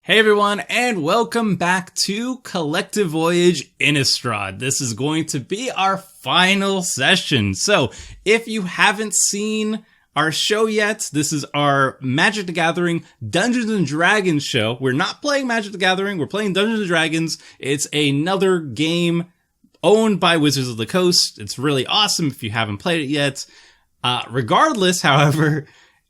Hey everyone, and welcome back to Collective Voyage Innistrad. This is going to be our final session. So, if you haven't seen our show yet, this is our Magic the Gathering Dungeons & Dragons show. We're not playing Magic the Gathering, we're playing Dungeons & Dragons. It's another game owned by Wizards of the Coast. It's really awesome if you haven't played it yet. Regardless, however,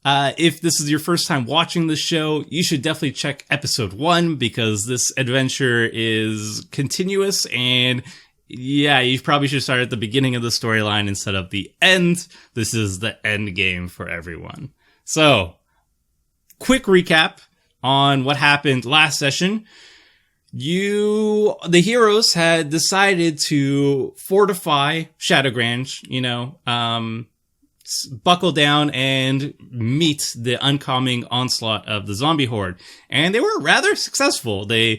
if this is your first time watching the show, you should definitely check episode 1 because this adventure is continuous and yeah, you probably should start at the beginning of the storyline instead of the end. This is the end game for everyone. So, quick recap on what happened last session. The heroes had decided to fortify Shadowgrange, buckle down and meet the oncoming onslaught of the zombie horde. And they were rather successful. Their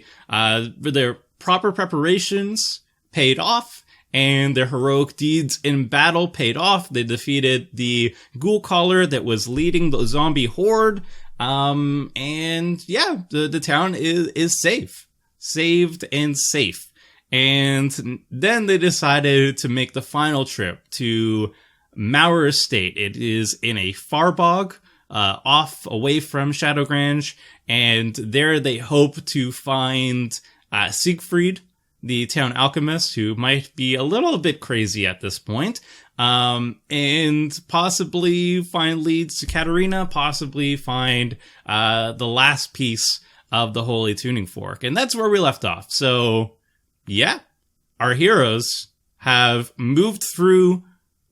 proper preparations paid off, and their heroic deeds in battle paid off. They defeated the ghoul caller that was leading the zombie horde. And yeah, the town is safe. Saved and safe. And then they decided to make the final trip to Mauer Estate. It is in a farbog, away from Shadowgrange, and there they hope to find Siegfried, the town alchemist, who might be a little bit crazy at this point, and possibly find leads to Katarina, possibly find the last piece of the Holy Tuning Fork. And that's where we left off. So, yeah, our heroes have moved through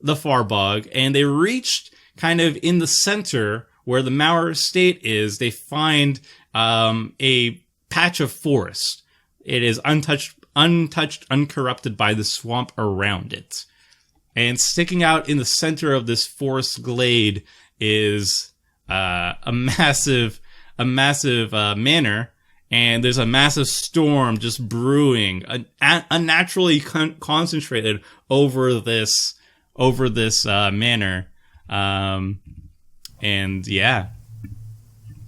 the farbog, and they reached kind of in the center where the Mauer Estate is. They find a patch of forest. It is untouched, uncorrupted by the swamp around it. And sticking out in the center of this forest glade is a massive manor, and there's a massive storm just brewing, unnaturally concentrated over this manor. And yeah,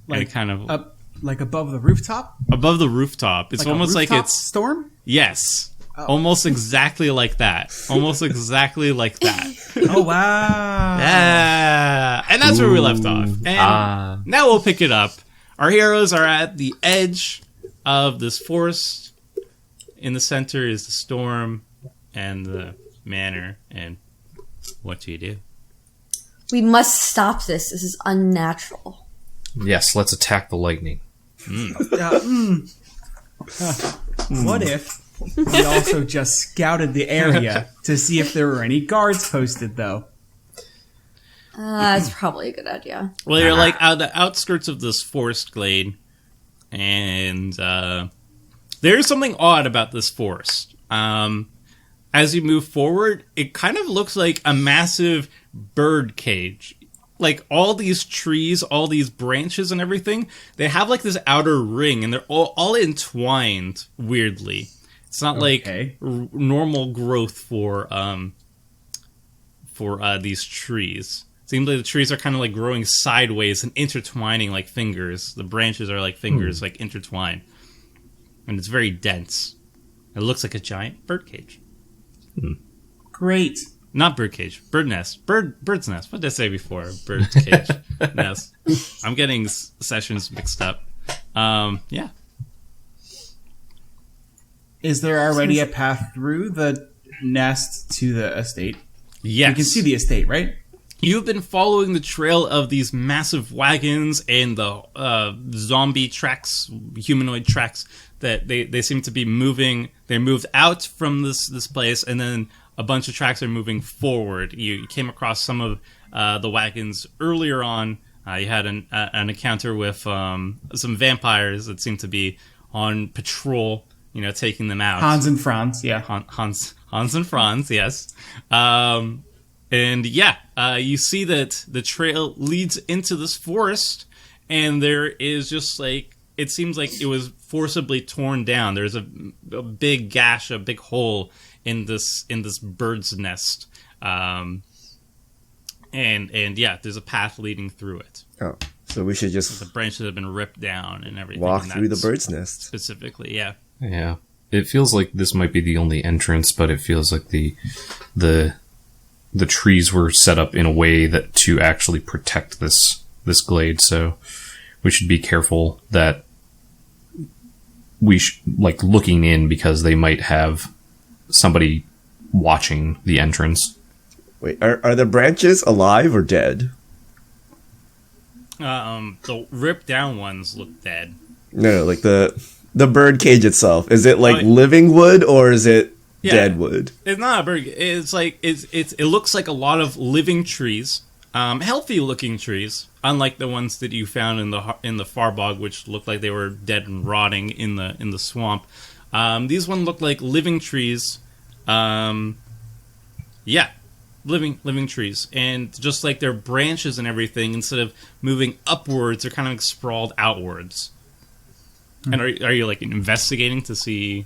like and kind of up, like above the rooftop. Above the rooftop, it's like almost like it's storm. Yes, almost exactly like that. Almost exactly like that. Oh wow! Yeah, and that's where we left off. And now we'll pick it up. Our heroes are at the edge of this forest. In the center is the storm and the manor. And what do you do? We must stop this. This is unnatural. Yes, let's attack the lightning. What if we also just scouted the area to see if there were any guards posted, though? That's probably a good idea. Well, you're like at the outskirts of this forest glade, and there's something odd about this forest. As you move forward, it kind of looks like a massive bird cage. Like all these trees, all these branches and everything, they have like this outer ring, and they're all entwined weirdly. It's not like normal growth for these trees. It seems like the trees are kind of like growing sideways and intertwining like fingers. The branches are like fingers, like intertwined. And it's very dense. It looks like a giant bird cage. Great. Not bird cage. Bird nest. Bird's nest. What did I say before? Bird cage. Nest. I'm getting sessions mixed up. Yeah. Is there already a path through the nest to the estate? Yes. You can see the estate, right? You've been following the trail of these massive wagons and the zombie tracks, humanoid tracks, that they seem to be moving. They moved out from this place, and then a bunch of tracks are moving forward. You came across some of the wagons earlier on. You had an encounter with some vampires that seemed to be on patrol, taking them out. Hans and Franz, yeah. Hans and Franz, yes. And yeah, you see that the trail leads into this forest, and there is just like, it seems like it was forcibly torn down. There's a big gash, a big hole in this bird's nest. And yeah, there's a path leading through it. Oh. So we should just The branches have been ripped down and everything. walk and through the that's bird's nest. specifically. Yeah. Yeah. It feels like this might be the only entrance, but it feels like the trees were set up in a way that to actually protect this glade. So we should be careful that we like looking in, because they might have somebody watching the entrance. Wait, are the branches alive or dead? The ripped down ones look dead. No, like the bird cage itself. Is it like Oh, yeah. living wood or is it Yeah. dead wood? It's not a bird. It's like it looks like a lot of living trees, healthy looking trees, unlike the ones that you found in the Farbog, which looked like they were dead and rotting in the swamp. These ones look like living trees. Living trees, and just like their branches and everything, instead of moving upwards, they're kind of like sprawled outwards. And are you like investigating to see?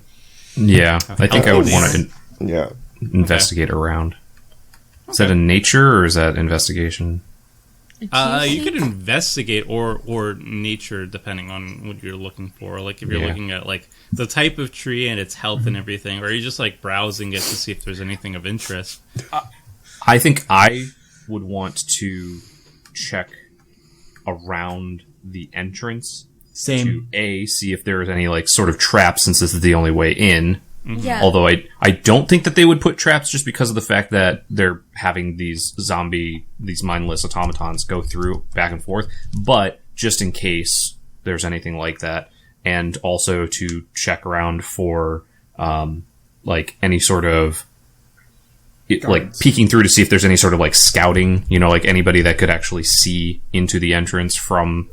Yeah, I think I would want to Yeah. investigate around. Is that a nature or is that investigation? You could investigate or nature, depending on what you're looking for. Like if you're Yeah. looking at like the type of tree and its health and everything, or are you just like browsing it to see if there's anything of interest? I think I would want to check around the entrance Same. to see if there's any like sort of traps, since this is the only way in. Yeah. Although I don't think that they would put traps, just because of the fact that they're having these mindless automatons go through back and forth. But just in case there's anything like that, and also to check around for like any sort of like peeking through to see if there's any sort of like scouting, like anybody that could actually see into the entrance from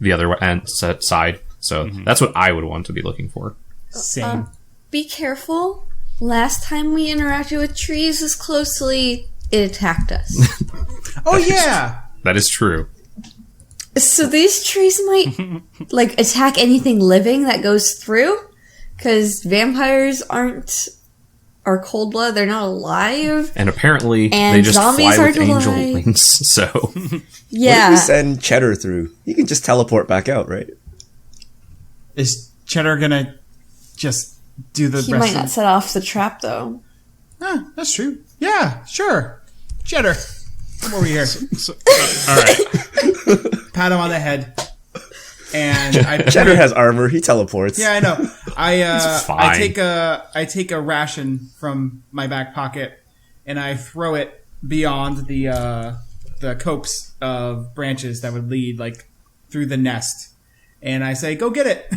the other side. So that's what I would want to be looking for. Same. Be careful. Last time we interacted with trees this closely, it attacked us. Oh yeah. That is true. So these trees might like attack anything living that goes through, because vampires are cold blood. They're not alive. And apparently And they just zombies fly with aren't angel alive. wings. So What if we Yeah. send Cheddar through? He can just teleport back out, right? Is Cheddar gonna just do the He rest might of not set off the trap though. That's true. Yeah, sure. Cheddar, come over here. All right. Pat him on the head. And I Cheddar has armor. He teleports. Yeah, I know. I fine. I take a ration from my back pocket and I throw it beyond the copse of branches that would lead like through the nest. And I say, "Go get it."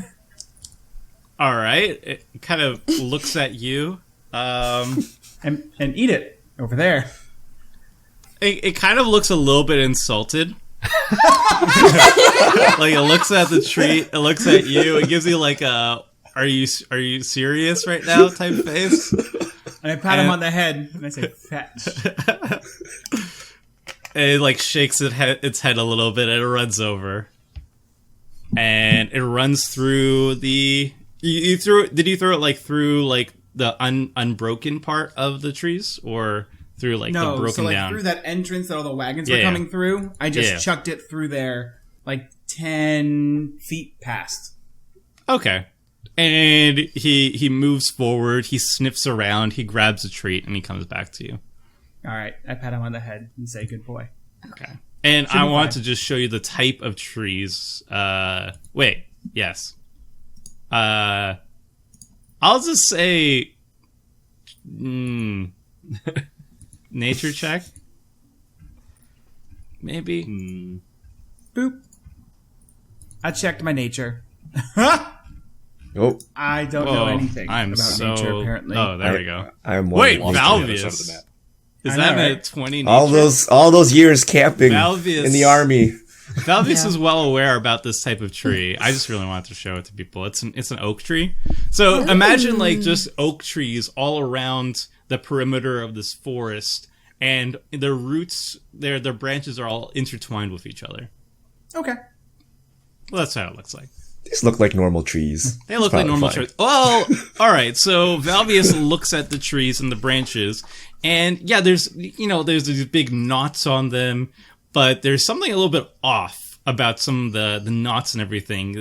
All right. It kind of looks at you. And eat it over there. It kind of looks a little bit insulted. Like it looks at the tree, it looks at you, it gives you like a are you serious right now type face. And I pat him on the head and I say, "Fetch." And it like shakes its head a little bit and it runs over. And it runs through the you threw it, did you throw it like through like the unbroken part of the trees, or through like the No, broken so like down? through that entrance that all the wagons Yeah, were yeah. coming through, I just Yeah. chucked it through there like 10 feet past. Okay. And he moves forward, he sniffs around, he grabs a treat, and he comes back to you. All right, I pat him on the head and say, "Good boy." Okay. And Should I be want fine. to just show you the type of trees. Wait, yes. I'll just say nature check. Maybe. Boop. I checked my nature. Oh, I don't know anything about nature, apparently. Oh, there we go. I'm Wait, one. Valvius. Is I that know, a right? 20 nature? All those years camping Valvius. in the army. Valvius is well aware about this type of tree. I just really wanted to show it to people. It's an oak tree. So imagine like just oak trees all around the perimeter of this forest, and their roots, their branches are all intertwined with each other. Okay. Well, that's how it looks like. These look like normal trees. They look like Probably normal fine. trees. Well, all right. So Valvius looks at the trees and the branches, and yeah, there's these big knots on them, but there's something a little bit off about some of the knots and everything.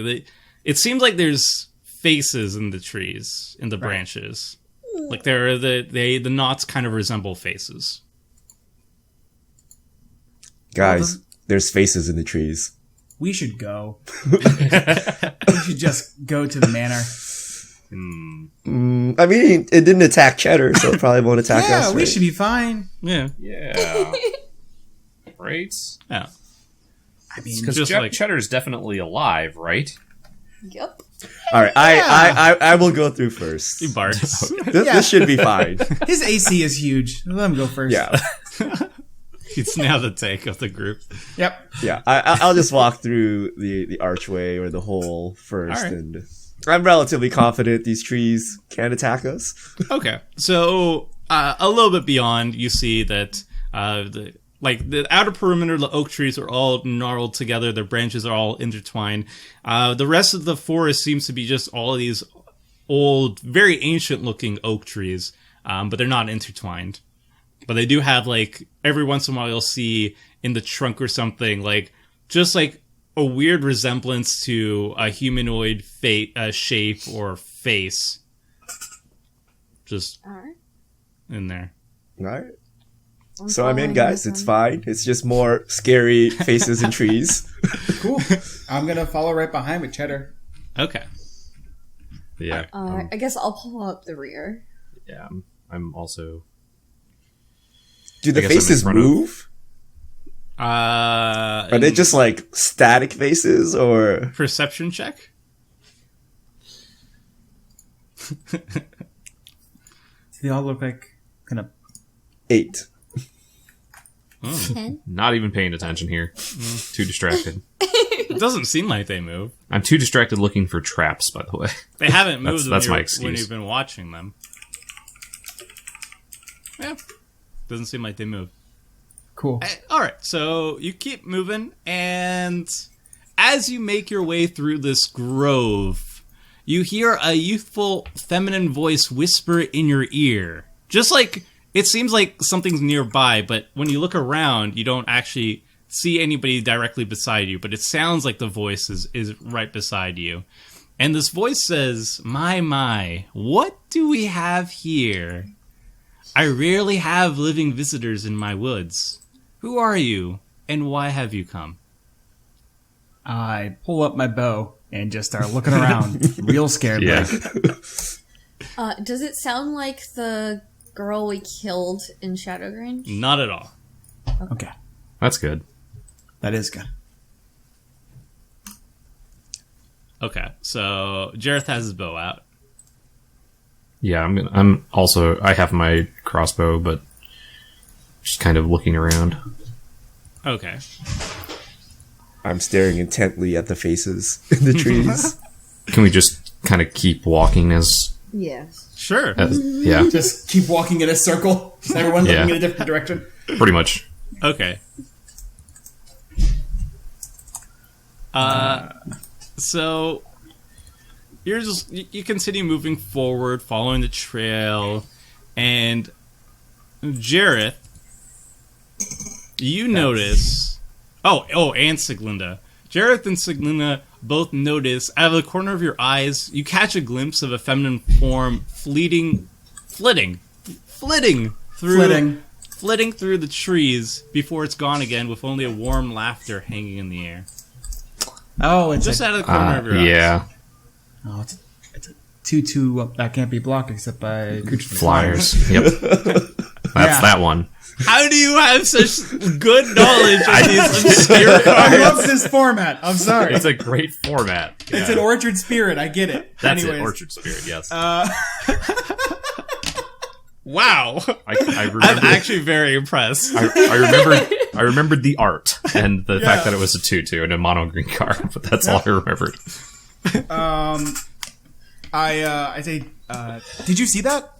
It seems like there's faces in the trees, in the branches. Like the knots kind of resemble faces. Guys, there's faces in the trees. We should go. We should just go to the manor. I mean, it didn't attack Cheddar, so it probably won't attack us. Yeah, we right? should be fine. Yeah. Yeah. Right? Yeah. I mean, Because Just like- Cheddar's definitely alive, right? Yep. All right, I will go through first. You bards. This should be fine. his AC is huge. Let him go first. Yeah, It's now the take of the group. Yep. yeah. I'll just walk through the archway or the hole first, All right. and I'm relatively confident these trees can't attack us. Okay, so a little bit beyond, you see that the outer perimeter of the oak trees are all gnarled together. Their branches are all intertwined. The rest of the forest seems to be just all of these old, very ancient-looking oak trees, but they're not intertwined. But they do have, like, every once in a while you'll see in the trunk or something, like, just like a weird resemblance to a humanoid shape or face. Just Alright. in there. All right. So I'm in, guys. It's fine. It's just more scary faces and trees. Cool. I'm gonna follow right behind with Cheddar. Okay. Yeah. I guess I'll pull up the rear. Yeah. I'm also. Do the I guess I'm in faces front of- move? Are they just like static faces, or perception check? They all look like kind of. 8? 10. Not even paying attention here. Too distracted. It doesn't seem like they move. I'm too distracted looking for traps, by the way. They haven't moved That's my when excuse. you've been watching them. Yeah. Doesn't seem like they move. Cool. All right, so you keep moving, and as you make your way through this grove, you hear a youthful, feminine voice whisper in your ear. Just like, it seems like something's nearby, but when you look around, you don't actually see anybody directly beside you, but it sounds like the voice is right beside you. And this voice says, my, what do we have here? I rarely have living visitors in my woods. Who are you, and why have you come? I pull up my bow and just start looking around, real scared. Yeah. Like, Does it sound like the girl we killed in Shadowgrange? Not at all. okay, That's good. that is good. Okay, so Jareth has his bow out. Yeah, I'm also. I have my crossbow, but just kind of looking around. Okay. I'm staring intently at the faces in the trees. Can we just kind of keep walking as? Yes. Sure. Yeah, Just keep walking in a circle. Just everyone looking Yeah. in a different direction. pretty much. Okay. So you continue moving forward, following the trail, and Jareth, you notice. Oh, and Siglinda. Jareth and Siglinda both notice, out of the corner of your eyes, you catch a glimpse of a feminine form flitting through the trees before it's gone again, with only a warm laughter hanging in the air. Oh, it's Just a, out of the corner of your eyes. Yeah, oh, it's a 2/2 that can't be blocked except by creatures with flyers. Yep, that's Yeah. that one. How do you have such good knowledge of these obscure I cards? love this format. I'm sorry. It's a great format. It's an orchard spirit. I get it. That's Anyways, it. Orchard Spirit. Yes. Wow. I I'm remember. actually very impressed. I remembered the art and the fact that it was a 2/2 and a mono green card, but that's all I remembered. I say, did you see that?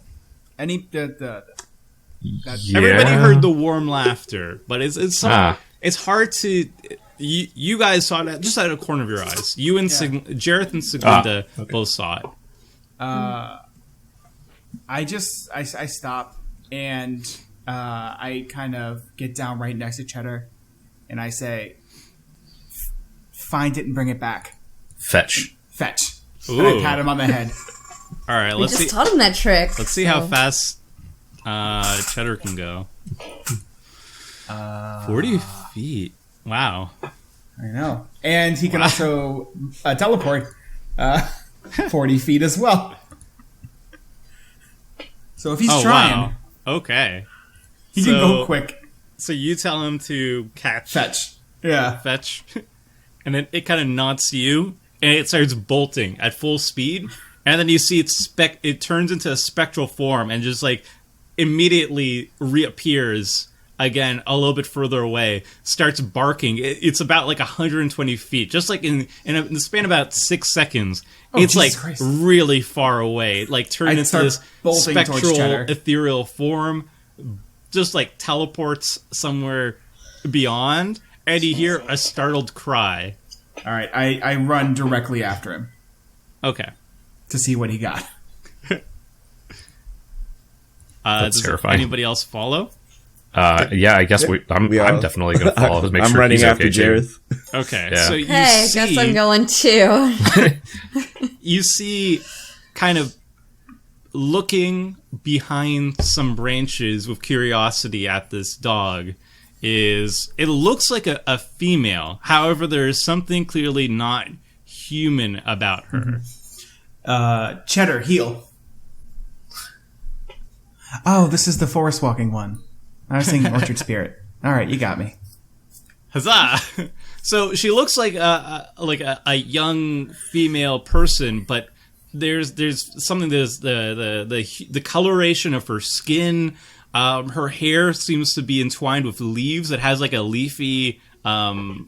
Yeah. Everybody heard the warm laughter, but it's hard to. You guys saw it just out of the corner of your eyes. You and Jareth and Siglinda both saw it. I stop and I kind of get down right next to Cheddar and I say, find it and bring it back. Fetch. Fetch. Ooh. And I pat him on the head. All right, We let's just see. taught him that trick. Let's see how fast Cheddar can go. 40 feet. Wow. I know. And he can also teleport 40 feet as well. So if he's trying, Wow. Okay. he can go quick. So you tell him to catch. Fetch. Yeah. Fetch. And then it kind of nods to you, and it starts bolting at full speed. And then you see it turns into a spectral form and just like immediately reappears again a little bit further away, starts barking. It's about like 120 feet, just like in the span of about 6 seconds. It's Jesus like Christ. really far away, like turned I'd into start this bolting towards spectral Cheddar. ethereal form, just like teleports somewhere beyond, and you hear a startled cry. All right. I run directly after him Okay. to see what he got. That's Does terrifying. anybody else follow? Yeah, I guess I'm We all- definitely going to follow. Make I'm sure running he's after okay, too. Jareth. Okay, Yeah. so you Hey, see, guess I'm going too. you see, kind of looking behind some branches with curiosity at this dog. It looks like a female. However, there is something clearly not human about her. Cheddar, heal. Oh, this is the forest walking one. I was thinking Orchard Spirit. All right, you got me. Huzzah! So she looks like a young female person, but there's something. There's the coloration of her skin. Her hair seems to be entwined with leaves. It has like a leafy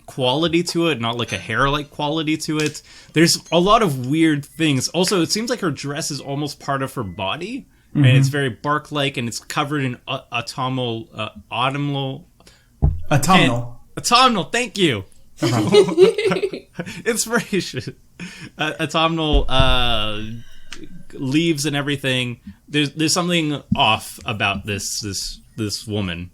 quality to it, not like a hair-like quality to it. There's a lot of weird things. Also, it seems like her dress is almost part of her body, and it's very bark-like, and it's covered in autumnal. Autumnal, thank you. Inspiration. Autumnal leaves and everything. There's something off about this woman.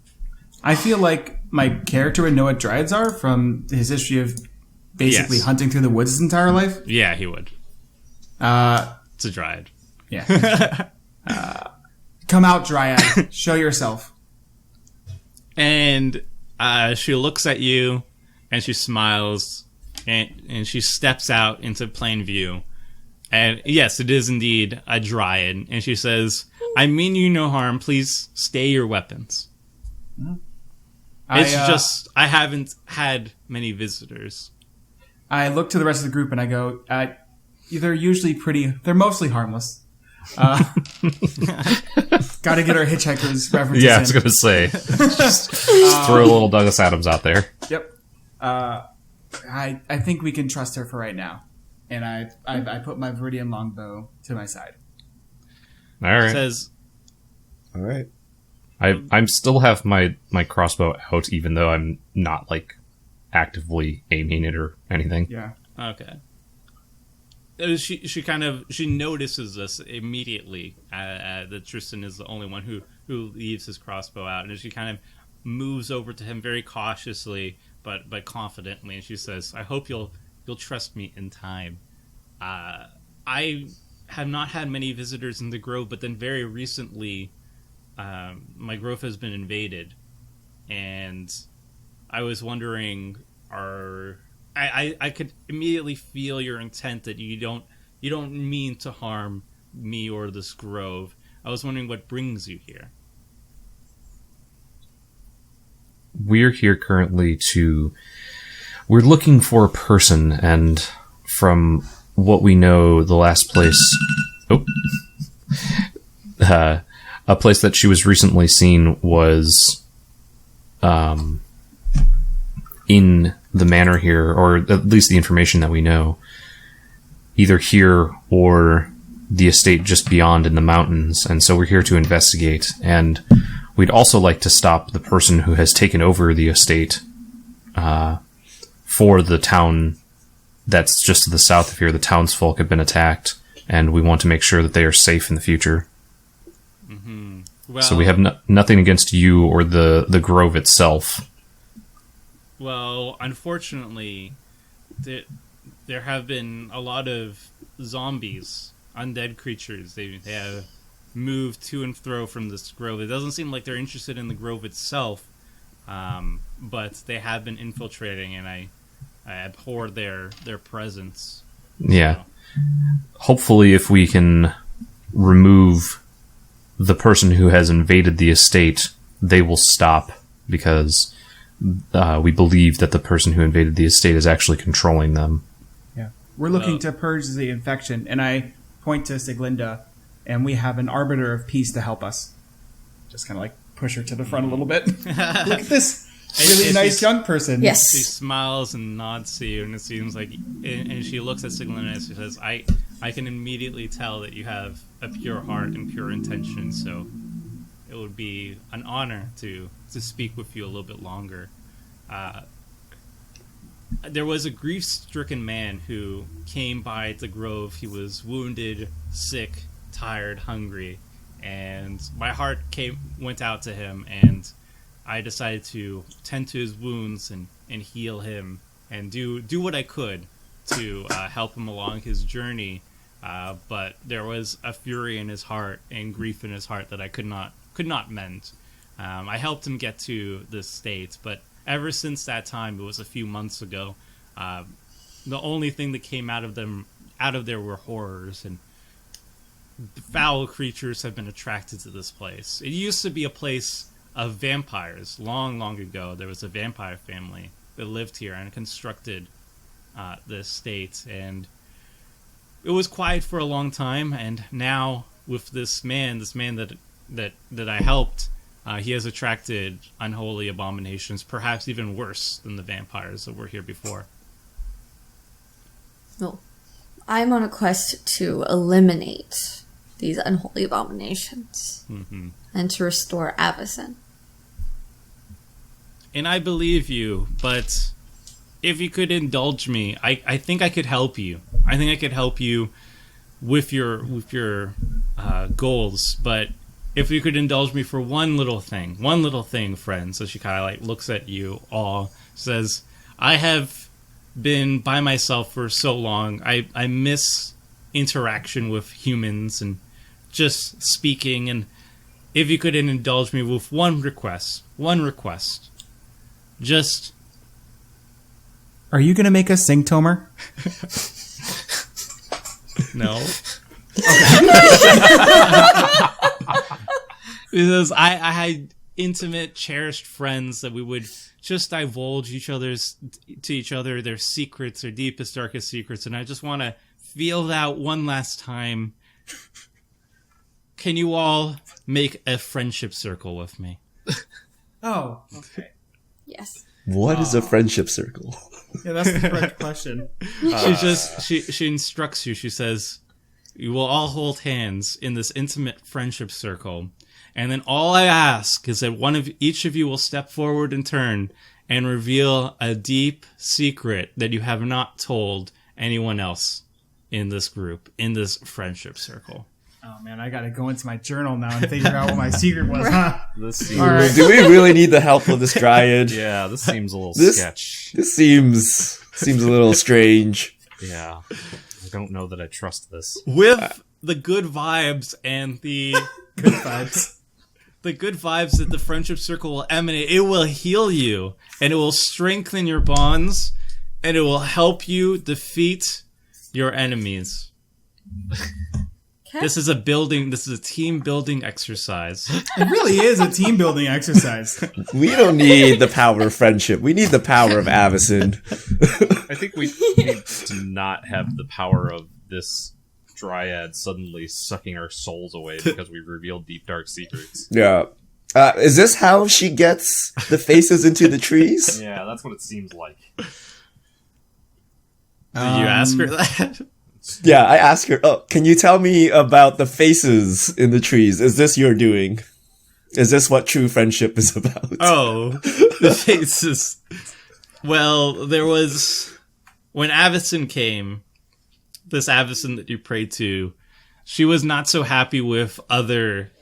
I feel like my character would know what dryads are from his history of basically Yes. hunting through the woods his entire life. Yeah, he would. Uh, It's a dryad. yeah. Come out, dryad. Show yourself. And she looks at you, and she smiles, and she steps out into plain view. And yes, it is indeed a dryad. And she says, "I mean you no harm. Please stay your weapons." It's just I haven't had many visitors. I look to the rest of the group and I go, they're mostly harmless. Gotta get our hitchhikers references Yeah, I in. was going to say. Just throw a little Douglas Adams out there. Yep. I think we can trust her for right now. And I put my Viridian longbow to my side. All right. Says, All right. I'm still have my crossbow out, even though I'm not like actively aiming it or anything. Yeah. okay. She notices this immediately that Tristan is the only one who leaves his crossbow out, and she kind of moves over to him very cautiously but confidently, and she says, "I hope you'll trust me in time. I have not had many visitors in the grove, but then very recently, my grove has been invaded, and I was wondering, I could immediately feel your intent that you don't mean to harm me or this grove. I was wondering what brings you here." We're here currently we're looking for a person, and from what we know, the last place, a place that she was recently seen was, in the manor here, or at least the information that we know, either here or the estate just beyond in the mountains. And so we're here to investigate, and we'd also like to stop the person who has taken over the estate for the town that's just to the south of here. The townsfolk have been attacked, and we want to make sure that they are safe in the future. Well, So we have nothing against you or the grove itself. Well, unfortunately, there have been a lot of zombies, undead creatures. They have moved to and fro from this grove. It doesn't seem like they're interested in the grove itself, but they have been infiltrating, and I abhor their presence. Yeah. So. Hopefully, if we can remove the person who has invaded the estate, they will stop, because we believe that the person who invaded the estate is actually controlling them. Yeah. We're looking to purge the infection, and I point to Siglinda, and we have an arbiter of peace to help us. Just kind of like push her to the front a little bit. Look at this really nice young person. Yes. She smiles and nods to you, and it seems like, and she looks at Siglinda and she says, I can immediately tell that you have a pure heart and pure intention, so it would be an honor to speak with you a little bit longer. There was a grief-stricken man who came by the grove. He was wounded, sick, tired, hungry, and my heart went out to him, and I decided to tend to his wounds and heal him and do what I could to help him along his journey. But there was a fury in his heart and grief in his heart that I could not mend. I helped him get to this state, but ever since that time, it was a few months ago, the only thing that came out of there were horrors, and foul creatures have been attracted to this place. It used to be a place of vampires. Long, long ago, there was a vampire family that lived here and constructed this estate, and it was quiet for a long time. And now, with this man that I helped, he has attracted unholy abominations, perhaps even worse than the vampires that were here before. Well, I'm on a quest to eliminate these unholy abominations and to restore Avacyn. And I believe you, but if you could indulge me, I think I could help you. I think I could help you with your goals, but if you could indulge me for one little thing, friend. So she kind of like looks at you all, says, I have been by myself for so long. I miss interaction with humans and just speaking. And if you could indulge me with one request, just... Are you going to make us sing, Tomer? No. Because I had intimate, cherished friends that we would just divulge to each other their secrets, their deepest, darkest secrets, and I just want to feel that one last time. Can you all make a friendship circle with me? Oh, okay. Yes. What is a friendship circle? Yeah, that's the correct question. She instructs you. She says, you will all hold hands in this intimate friendship circle. And then all I ask is that each of you will step forward in turn and reveal a deep secret that you have not told anyone else in this group, in this friendship circle. Oh man, I gotta go into my journal now and figure out what my secret was, huh? All right. Do we really need the help of this dryad? Yeah, this seems a little sketch. This seems a little strange. Yeah, I don't know that I trust this. With the good vibes and the Good vibes. The good vibes that the friendship circle will emanate, it will heal you, and it will strengthen your bonds, and it will help you defeat your enemies. Okay. This is a team building exercise. It really is a team building exercise. We don't need the power of friendship. We need the power of Avacyn. I think we need to not have the power of this dryad suddenly sucking our souls away because we revealed deep, dark secrets. Yeah. Is this how she gets the faces into the trees? Yeah, that's what it seems like. Did you ask her that? Yeah, I asked her, can you tell me about the faces in the trees? Is this your doing? Is this what true friendship is about? Oh, the faces. Well, there was... When Avacyn came, this Avacyn that you prayed to, she was not so happy with other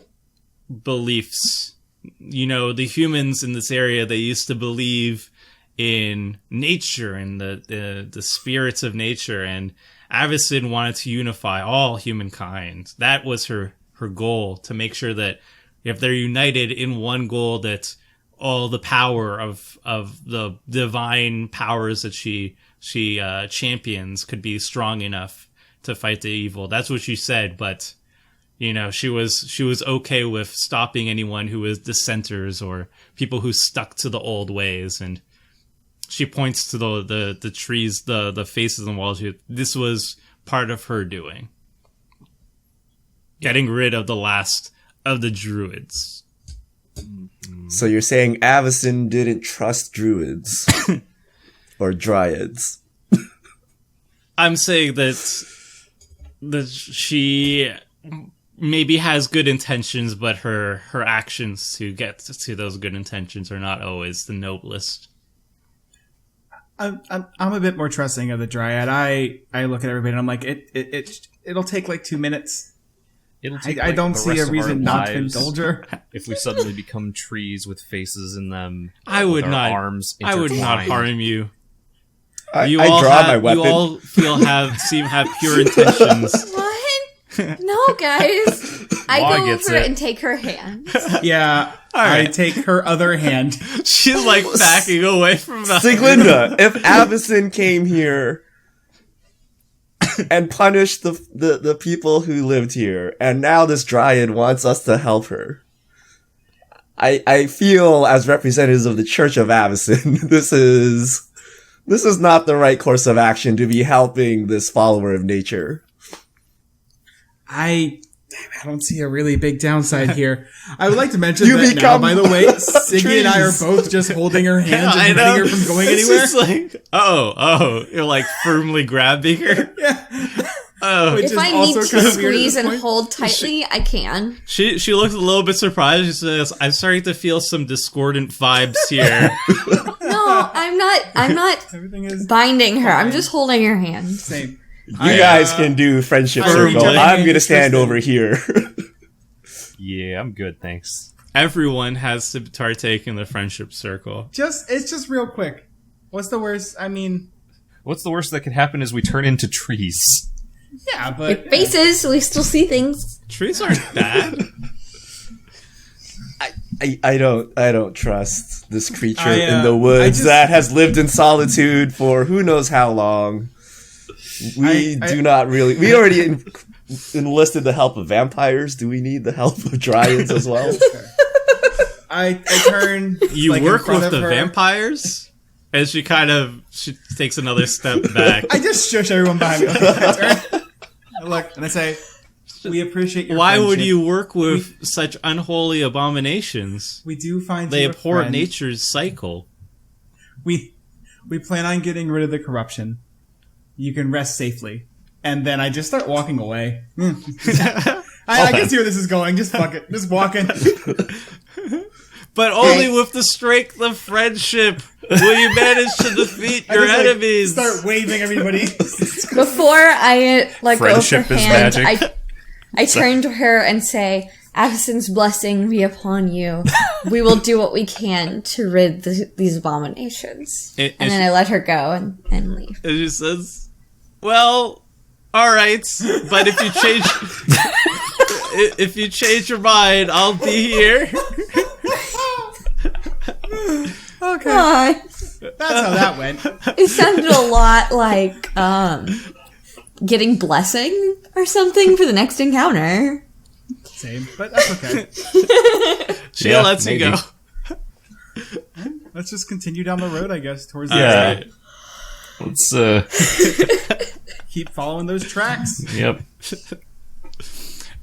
beliefs. You know, the humans in this area, they used to believe in nature and the spirits of nature, and Avacyn wanted to unify all humankind. That was her goal, to make sure that if they're united in one goal, that all the power of the divine powers that she champions could be strong enough to fight the evil. That's what she said, but she was okay with stopping anyone who was dissenters or people who stuck to the old ways. And she points to the trees, the faces on the walls. This was part of her doing. Getting rid of the last of the druids. So you're saying Avacyn didn't trust druids or dryads? I'm saying that she maybe has good intentions, but her actions to get to those good intentions are not always the noblest. I'm a bit more trusting of the dryad. I look at everybody and I'm like, it'll take like 2 minutes. I don't see a reason not to indulge her. If we suddenly become trees with faces in them, I would not. Arms I would not harm you. I draw my weapon. You all seem to have pure intentions. What? No, guys. I go over and take her hand. Yeah, right. I take her other hand. She's like backing away from the Siglinda, if Avacyn came here and punished the people who lived here, and now this dryad wants us to help her, I feel, as representatives of the Church of Avacyn, this is not the right course of action to be helping this follower of nature. I don't see a really big downside here. I would like to mention that now, by the way, Siggy and I are both just holding her hand and preventing her from going anywhere. It's just like, you're like firmly grabbing her. Yeah. If I need to squeeze and hold tightly, I can. She looks a little bit surprised. She says, "I'm starting to feel some discordant vibes here." No, I'm not Everything is binding her. I'm just holding her hand. same. You guys can do friendship circle. I'm going to stand over here. Yeah, I'm good, thanks. Everyone has to partake in the friendship circle. It's just real quick. What's the worst? I mean, What's the worst that could happen is we turn into trees. yeah, but With faces, so we still see things. Trees aren't bad. I don't trust this creature I, in the woods I that has lived in solitude for who knows how long. We already enlisted the help of vampires. Do we need the help of dryads as well? I turn. You like, work in front with of the her. vampires? As she takes another step back. I just shush everyone behind me. I turn, I look, and I say, "We appreciate your Why would friendship. you work with such unholy abominations? We do find They you a abhor friend. nature's cycle. We plan on getting rid of the corruption. You can rest safely." And then I just start walking away. I can see where this is going. Just fuck it. Just walking. But only with the strength of friendship will you manage to defeat your enemies. Start waving everybody. Before I let go of her Friendship is hand, magic. I turn to her and say, "Avacyn's blessing be upon you. We will do what we can to rid these abominations." And And then I let her go and leave. And she says, "Well, all right, but if you change your mind, I'll be here." Okay. Aw, That's how that went. it sounded a lot like getting blessing or something for the next encounter. Same, but that's okay. She Yeah, lets maybe. you go. Let's just continue down the road, I guess, towards the Yeah. end. Let's, Keep following those tracks. yep.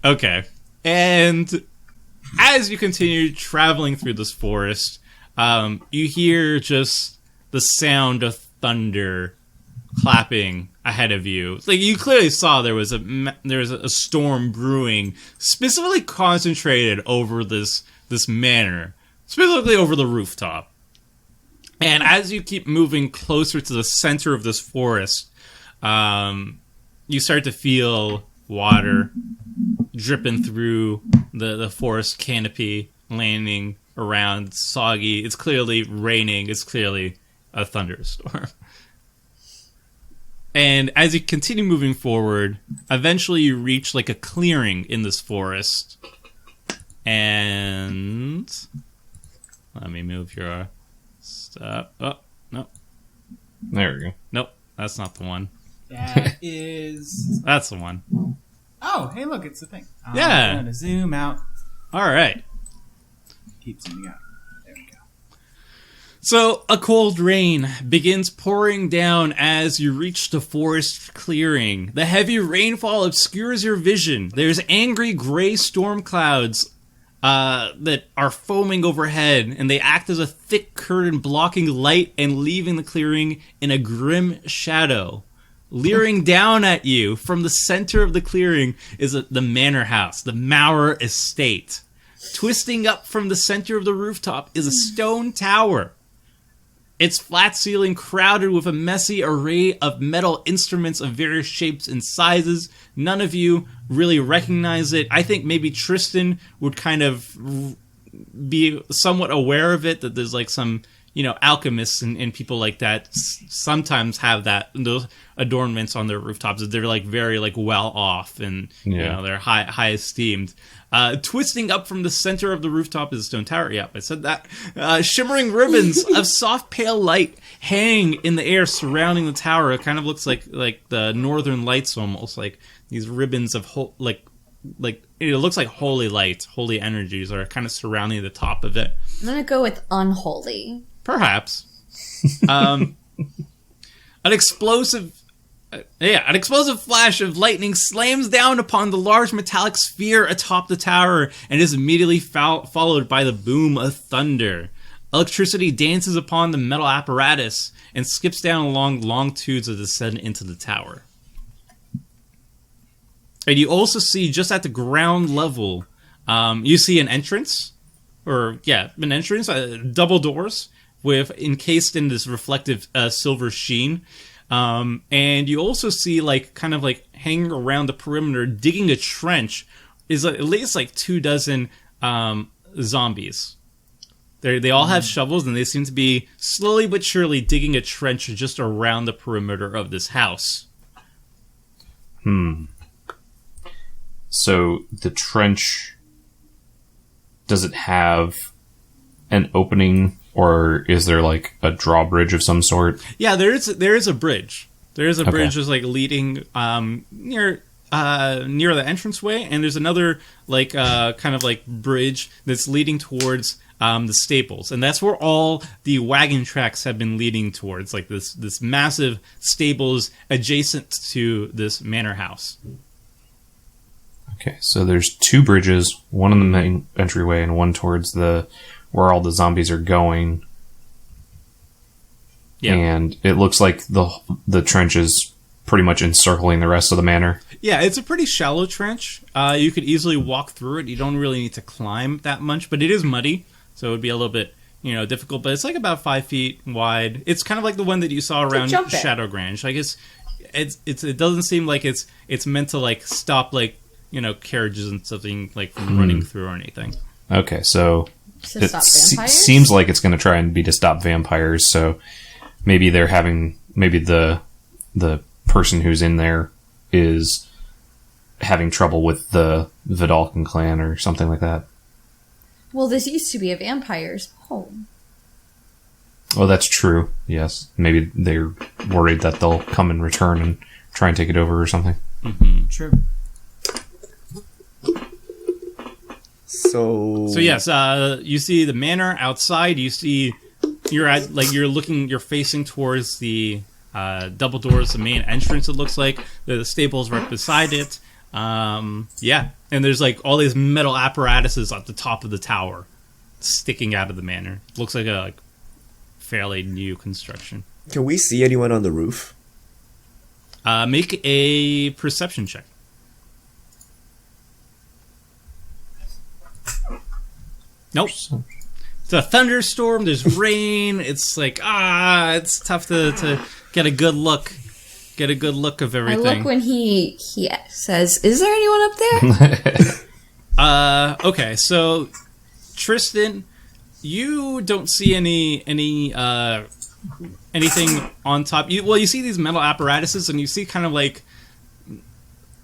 Okay. And as you continue traveling through this forest, you hear just the sound of thunder clapping ahead of you. Like, you clearly saw there was a storm brewing, specifically concentrated over this manor, specifically over the rooftop. And as you keep moving closer to the center of this forest, you start to feel water dripping through the forest canopy, landing around. It's soggy. It's clearly raining. It's clearly a thunderstorm. And as you continue moving forward, eventually you reach like a clearing in this forest. And let me move your stuff. Oh, no. There we go. Nope, that's not the one. That is. That's the one. Oh, hey, look, it's the thing. Yeah. I'm gonna zoom out. All right. Keep zooming out. There we go. So, a cold rain begins pouring down as you reach the forest clearing. The heavy rainfall obscures your vision. There's angry gray storm clouds that are foaming overhead, and they act as a thick curtain blocking light and leaving the clearing in a grim shadow. Leering down at you from the center of the clearing is the manor house, the Maurer estate. Twisting up from the center of the rooftop is a stone tower. Its flat ceiling crowded with a messy array of metal instruments of various shapes and sizes. None of you really recognize it. I think maybe Tristan would kind of be somewhat aware of it, that there's like some, alchemists and people like that sometimes have those adornments on their rooftops. They're like very like well off and they're high esteemed. Twisting up from the center of the rooftop is a stone tower. Yep, I said that. Shimmering ribbons of soft pale light hang in the air surrounding the tower. It kind of looks like the northern lights, almost like these ribbons of like it looks like holy light, holy energies are kind of surrounding the top of it. I'm gonna go with unholy. Perhaps. An explosive flash of lightning slams down upon the large metallic sphere atop the tower and is immediately followed by the boom of thunder. Electricity dances upon the metal apparatus and skips down along long tubes of descent into the tower. And you also see, just at the ground level, you see an entrance. Double doors encased in this reflective silver sheen. And you also see, hanging around the perimeter, digging a trench, is at least 24 zombies. They all have shovels, and they seem to be slowly but surely digging a trench just around the perimeter of this house. So the trench, does it have an opening, or is there a drawbridge of some sort? Yeah, there is a bridge. There is a bridge that's leading near the entranceway, and there's another bridge that's leading towards the stables, and that's where all the wagon tracks have been leading towards, this massive stables adjacent to this manor house. Okay, so there's two bridges, one in the main entryway and one towards where all the zombies are going. Yeah. And it looks like the trench is pretty much encircling the rest of the manor. Yeah, it's a pretty shallow trench. You could easily walk through it. You don't really need to climb that much, but it is muddy, so it would be a little bit, difficult. But it's about 5 feet wide. It's kind of like the one that you saw around Shadow Grange. It doesn't seem like it's meant to stop carriages and something from running through or anything. Okay, so it seems like it's going to try and be to stop vampires. So maybe the person who's in there is having trouble with the Vidalcan clan or something like that. Well, this used to be a vampire's home. Oh, that's true. Yes, maybe they're worried that they'll come in return and try and take it over or something. Mm-hmm. True. So yes, you see the manor outside. You see you're facing towards the double doors, the main entrance. It looks like the stables right beside it. And there's all these metal apparatuses at the top of the tower, sticking out of the manor. It looks like a fairly new construction. Can we see anyone on the roof? Make a perception check. Nope. It's a thunderstorm. There's rain. It's it's tough to get a good look. Get a good look of everything. I look when he says, "Is there anyone up there?" Okay, so Tristan, you don't see any anything on top. You see these metal apparatuses, and you see kind of like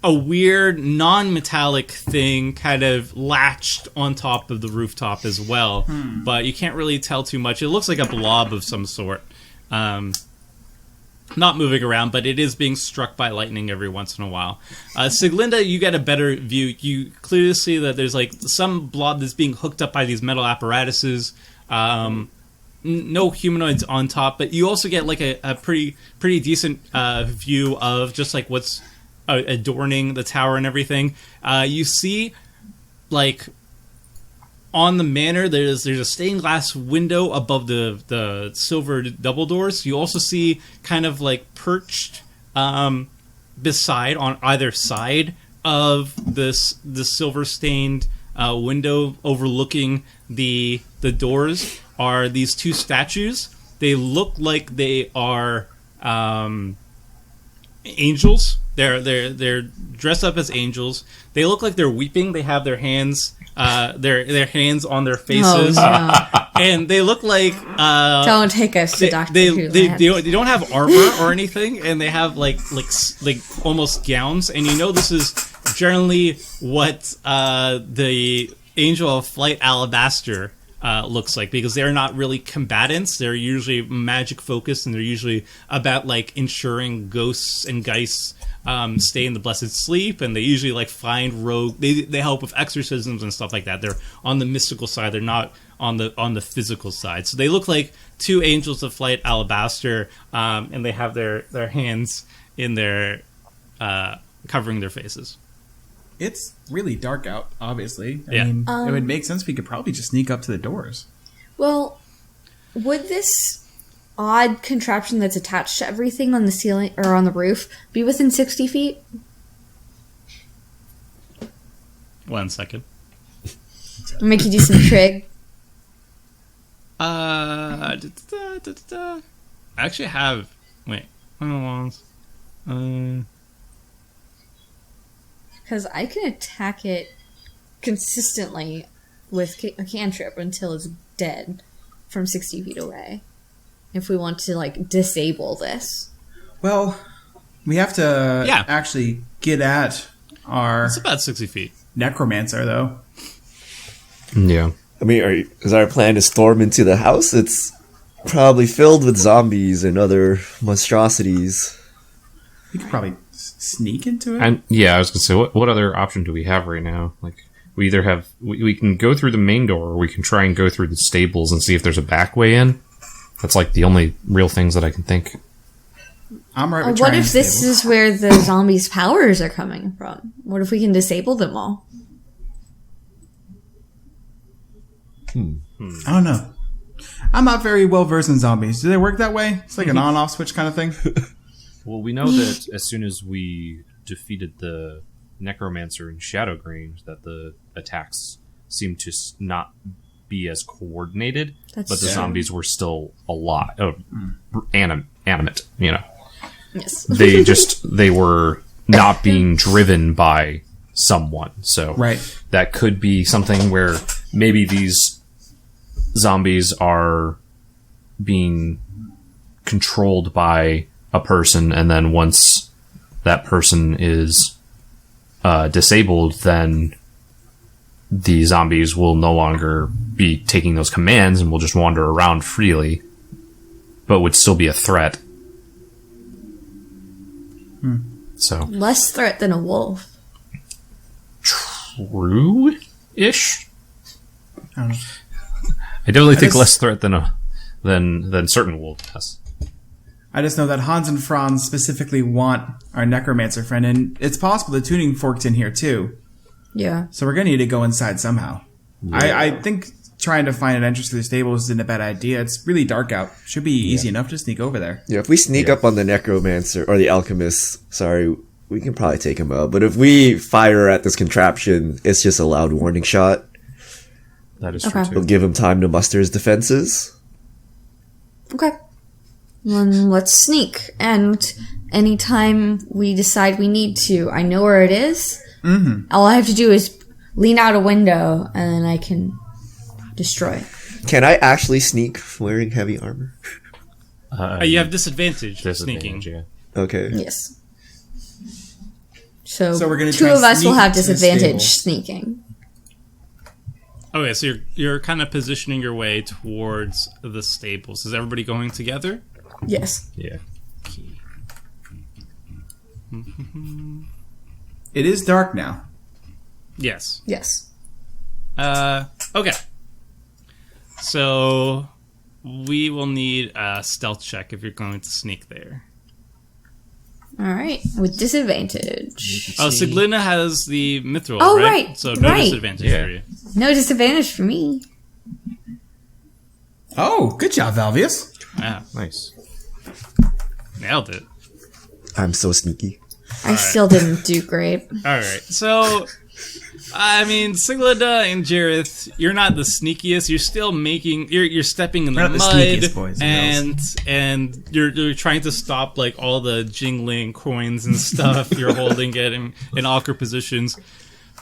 a weird non-metallic thing kind of latched on top of the rooftop as well, but you can't really tell too much. It looks like a blob of some sort. Not moving around, but it is being struck by lightning every once in a while. Siglinda, you get a better view. You clearly see that there's like some blob that's being hooked up by these metal apparatuses. No humanoids on top, but you also get like a pretty decent view of just like what's adorning the tower and everything. You see, like, on the manor, there's a stained glass window above the silver double doors. You also see kind of like perched beside on either side of the silver stained window overlooking the doors are these two statues. They look like they are angels. They're dressed up as angels. They look like they're weeping. They have their hands their hands on their faces. Oh, no. And they look like Don't take us to Dr. Who. they don't have armor or anything, and they have like almost gowns. And you know this is generally what the Angel of Flight Alabaster looks like, because they're not really combatants. They're usually magic focused, and they're usually about like ensuring ghosts and geists stay in the blessed sleep, and they usually like find rogue. They help with exorcisms and stuff like that. They're on the mystical side. They're not on the physical side. So they look like two Angels of Flight Alabaster, and they have their hands in their covering their faces. It's really dark out, obviously. I Yeah. mean, it would make sense we could probably just sneak up to the doors. Well, would this odd contraption that's attached to everything on the ceiling or on the roof be within 60 feet? 1 second. I'll make you do some trig. I actually have. Wait. Because I can attack it consistently with a cantrip until it's dead from 60 feet away. If we want to, like, disable this. Well, we have to Yeah. actually get at our It's about 60 feet. necromancer, though. Yeah. I mean, is our plan to storm into the house? It's probably filled with zombies and other monstrosities. We could probably sneak into it. And yeah, I was gonna say, what other option do we have right now? Like, we either have we can go through the main door, or we can try and go through the stables and see if there's a back way in. That's like the only real things that I can think. I'm right with What trying if this stable. is where the zombies' powers are coming from? What if we can disable them all? I don't know. I'm not very well versed in zombies. Do they work that way? It's like an on-off switch kind of thing. Well, we know that as soon as we defeated the necromancer in Shadowgrange, that the attacks seemed to not be as coordinated, That's but the true. zombies were still animate. You know, Yes. they were not being driven by someone. So Right. that could be something where maybe these zombies are being controlled by a person, and then once that person is disabled, then the zombies will no longer be taking those commands and will just wander around freely, but would still be a threat. So Less threat than a wolf. true-ish. I don't know. I definitely think just- less threat than certain wolves. Yes. I just know that Hans and Franz specifically want our necromancer friend, and it's possible the tuning forked in here too. Yeah. So we're gonna need to go inside somehow. I think trying to find an entrance to the stables isn't a bad idea. It's really dark out. Should be easy enough to sneak over there. Yeah, if we sneak up on the necromancer or the alchemist, we can probably take him out. But if we fire at this contraption, it's just a loud warning shot. That is Okay. true We'll too. give him time to muster his defenses. Okay. Then let's sneak. And anytime we decide we need to, I know where it is. Mm-hmm. All I have to do is lean out a window, and then I can destroy it. Can I actually sneak wearing heavy armor? You have disadvantage for sneaking. Yeah. Okay. Yes. So, So we're gonna two try of us will sneak have to the disadvantage stable. sneaking. Okay, so you're kind of positioning your way towards the stables. Is everybody going together? Yes. Yeah. It is dark now. Yes. Yes. Okay. So we will need a stealth check if you're going to sneak there. All right. With disadvantage. Oh, Siglina has the mithril, Oh, right? right, So no right. disadvantage Yeah. for you. No disadvantage for me. Oh, good job, Valvius. Yeah, Nice. nailed it. I'm so sneaky. I still didn't do great. All right. So, I mean, Siglina and Jareth, you're not the sneakiest. You're still making. You're stepping in the We're not the mud, sneakiest boys and and you're trying to stop like all the jingling coins and stuff. You're holding it in awkward positions.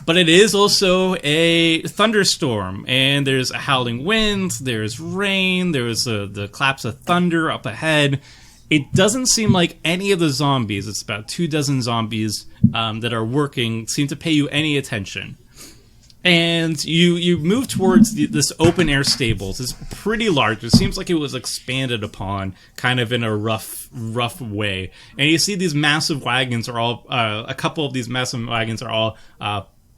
But it is also a thunderstorm, and there's a howling wind. There's rain. There's the claps of thunder up ahead. It doesn't seem like any of the zombies, it's about 24 zombies that are working, seem to pay you any attention. And you move towards this open air stables. It's pretty large. It seems like it was expanded upon kind of in a rough way. And you see these massive wagons are all, a couple of these massive wagons are all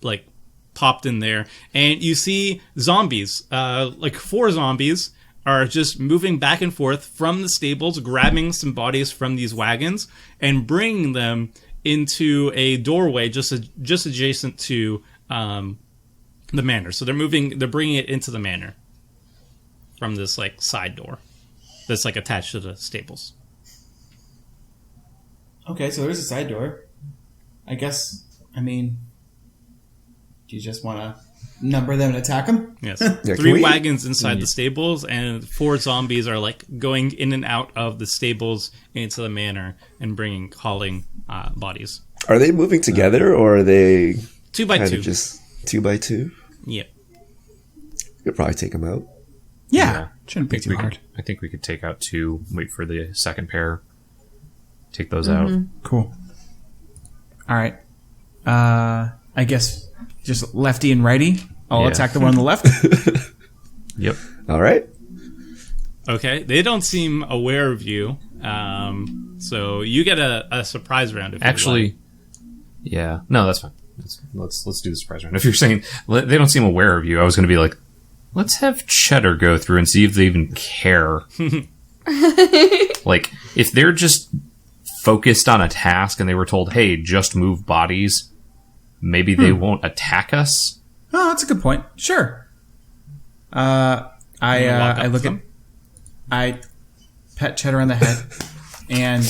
like popped in there. And you see zombies, like 4 zombies, are just moving back and forth from the stables, grabbing some bodies from these wagons and bringing them into a doorway just adjacent to the manor. So they're bringing it into the manor from this like side door that's like attached to the stables. Okay, so there's a side door. I mean, do you just want to number them and attack them? Yes. Yeah, 3 wagons inside the stables, and 4 zombies are like going in and out of the stables into the manor and hauling bodies. Are they moving together, or are they 2 by kind 2. of just 2 by 2? Yep. You'll probably take them out. Yeah. Shouldn't be too We hard. could, I think we could take out 2, wait for the second pair, take those out. Cool. All right. I guess just lefty and righty. I'll Yeah. attack the one on the left. Yep. All right. Okay. They don't seem aware of you, so you get a surprise round. If Actually, yeah. No, that's fine. Let's do the surprise round. If you're saying they don't seem aware of you, I was going to be like, let's have Cheddar go through and see if they even care. Like, if they're just focused on a task and they were told, hey, just move bodies, maybe they won't attack us. Oh, that's a good point. Sure. I look at, I pet Cheddar on the head, and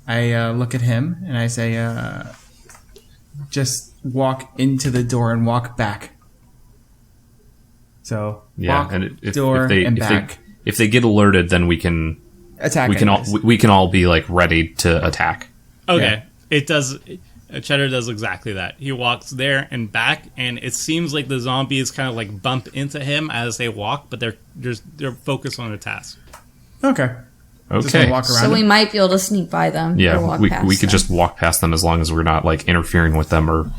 I look at him and I say, just walk into the door and walk back. So Yeah, walk, and door, and back. If they get alerted, then we can Attack. we can all anyways. we can all be like ready to attack. Okay. Yeah. It does. Cheddar does exactly that. He walks there and back, and it seems like the zombies kind of like bump into him as they walk, but they're focused on their task. Okay. Just Okay. gonna walk around. So we might be able to sneak by them. or Yeah, walk we past could them. just walk past them as long as we're not like interfering with them, or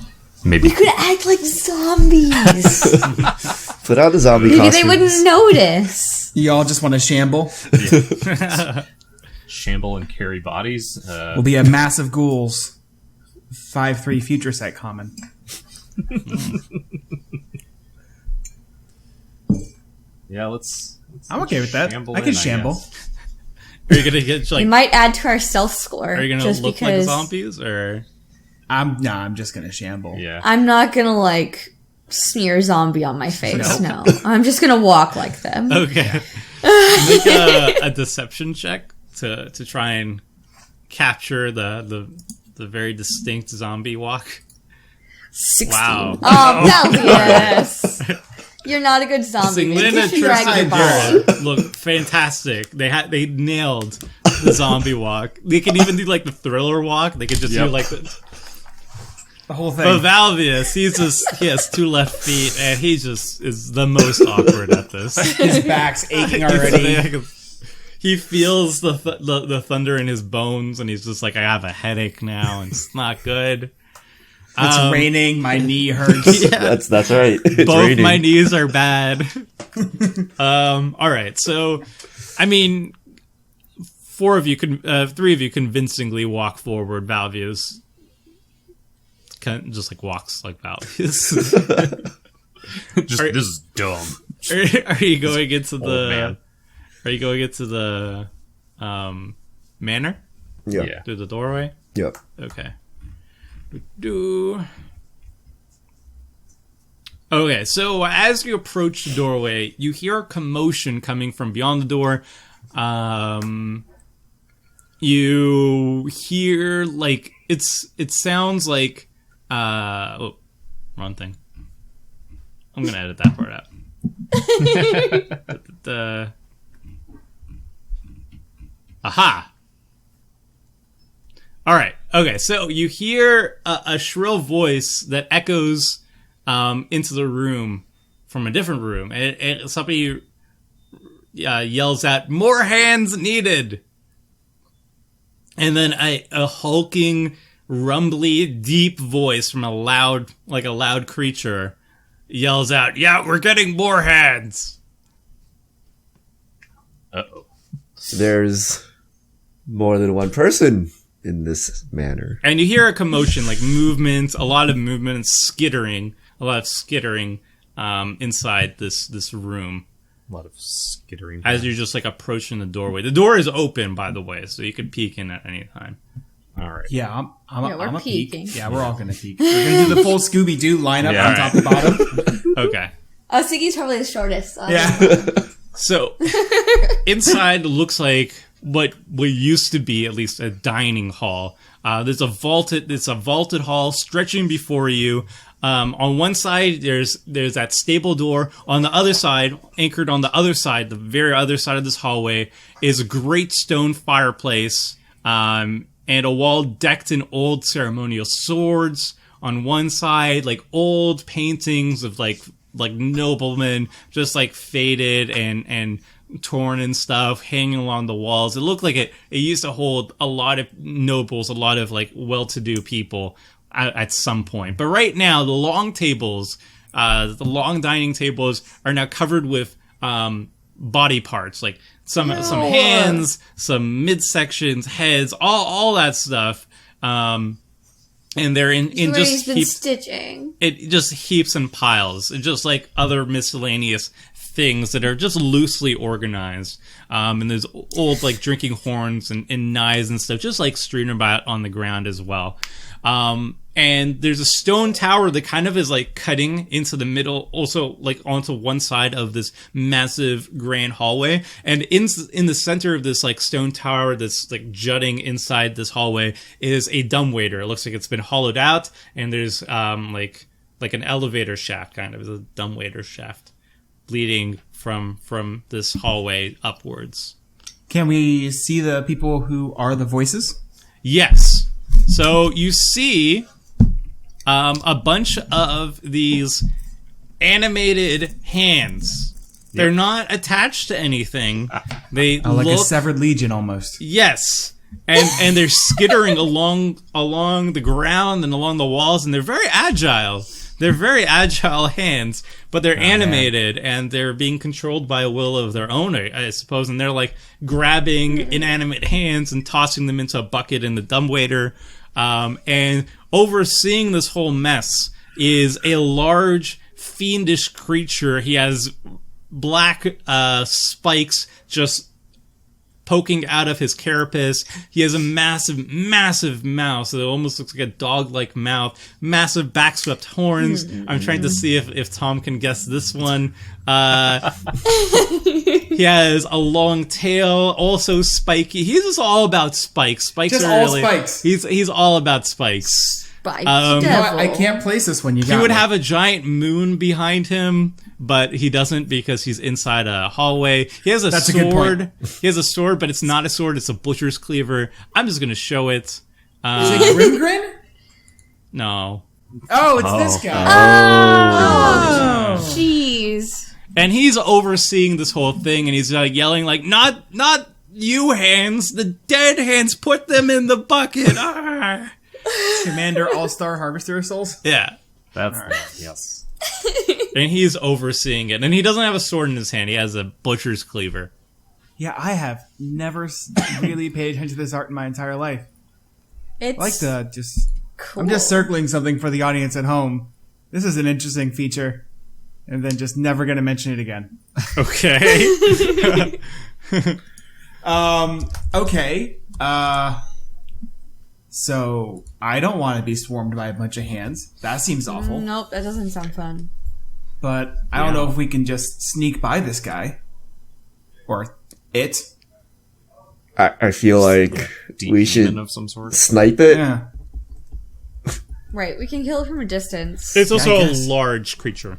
maybe We could act like zombies. Put on the zombie Maybe costumes. they wouldn't notice. You all just want to shamble. shamble and carry bodies. We'll be a mass of ghouls. 5/3 future sight common. Yeah, let's I'm okay with that. shamble I can in, shamble. guess. Are you gonna get We like? might add to our stealth score. Are you gonna just look because like zombies or? I'm just gonna shamble. Yeah. I'm not gonna like smear zombie on my face. No, I'm just gonna walk like them. Okay. Make a deception check to try and capture the very distinct zombie walk. 16. Wow. Oh, yes. You're not a good zombie. Maybe you Linda, should drag Tristan, your and body. Jared look fantastic. They nailed the zombie walk. They can even do like the thriller walk. They could just do like The whole But thing. Valvius, he has 2 left feet, and he just is the most awkward at this. His back's aching already. he feels the thunder in his bones, and he's just like, I have a headache now, and it's not good. It's raining. My knee hurts. Yeah. That's right. It's Both raining. my knees are bad. All right. So, I mean, three of you convincingly walk forward. Valvius just like walks like Valvius. This is dumb. Are you going into man. Are you going into the manor Yeah. through the doorway? Yep. Okay. Okay, so as you approach the doorway, you hear a commotion coming from beyond the door. You hear like it sounds like wrong thing. I'm gonna edit that part out. Aha! All right. Okay. So you hear a shrill voice that echoes into the room from a different room, and somebody yells out, "More hands needed!" And then a hulking, rumbly, deep voice from a loud creature yells out, "Yeah, we're getting more hands." Uh-oh. There's more than one person in this manner. And you hear a commotion, like movement, a lot of movement and skittering, inside this room A lot of skittering. as you're just like approaching the doorway. The door is open, by the way, so you could peek in at any time. All right. Yeah, we're I'm a peek. peeking. Yeah, we're all gonna peek. We're gonna do the full Scooby-Doo lineup Yeah. on top to bottom. Okay. Oh, Siggy's probably the shortest. Yeah. So inside looks like what used to be at least a dining hall. It's a vaulted hall stretching before you. On one side, there's that stable door. On the other side, anchored on the other side, the very other side of this hallway, is a great stone fireplace, and a wall decked in old ceremonial swords. On one side, like old paintings of like noblemen, just like faded and torn and stuff, hanging along the walls. It looked like it used to hold a lot of nobles, a lot of like well-to-do people at some point. But right now, the long dining tables are now covered with body parts, like some hands, some midsections, heads, all that stuff. And they're in just stitching. It just heaps and piles, just like other miscellaneous things that are just loosely organized. And there's old like drinking horns and knives and stuff, just like strewn about on the ground as well. And there's a stone tower that kind of is like cutting into the middle, also like onto one side of this massive grand hallway. And in the center of this like stone tower that's like jutting inside this hallway is a dumbwaiter. It looks like it's been hollowed out, and there's like an elevator shaft, kind of a dumbwaiter shaft leading from this hallway upwards. Can we see the people who are the voices? Yes. So you see a bunch of these animated hands. They're not attached to anything. They Oh, like look a severed legion almost. yes, and they're skittering along the ground and along the walls, and they're very agile. They're very agile hands, but they're animated and they're being controlled by a will of their own, I suppose. And they're like grabbing inanimate hands and tossing them into a bucket in the dumbwaiter. And overseeing this whole mess is a large, fiendish creature. He has black spikes just poking out of his carapace. He has a massive, massive mouth, so it almost looks like a dog-like mouth. Massive backswept horns. I'm trying to see if Tom can guess this one. He has a long tail, also spiky. He's just all about spikes. Spikes Just are all really, spikes. He's all about spikes. By You know devil. what? I can't place this one. You He got would me. have a giant moon behind him, but he doesn't because he's inside a hallway. He has a That's a good point. sword. He has a sword, but it's not a sword. It's a butcher's cleaver. I'm just going to show it. Is it Grimgrin? No. Oh, it's this guy. Jeez. And he's overseeing this whole thing, and he's like yelling like, not You hands, the dead hands, put them in the bucket. Ah. Commander All-Star Harvester of Souls. Yeah. That's yes. And he's overseeing it. And he doesn't have a sword in his hand. He has a butcher's cleaver. Yeah, I have never really paid attention to this art in my entire life. It's I like to just... cool. I'm just circling something for the audience at home. This is an interesting feature. And then just never going to mention it again. Okay. Okay. So, I don't want to be swarmed by a bunch of hands. That seems awful. Nope, that doesn't sound fun. But I don't know if we can just sneak by this guy. Or it. I feel like we should of some sort. snipe it. Yeah. Right, we can kill it from a distance. It's also I a guess. large creature.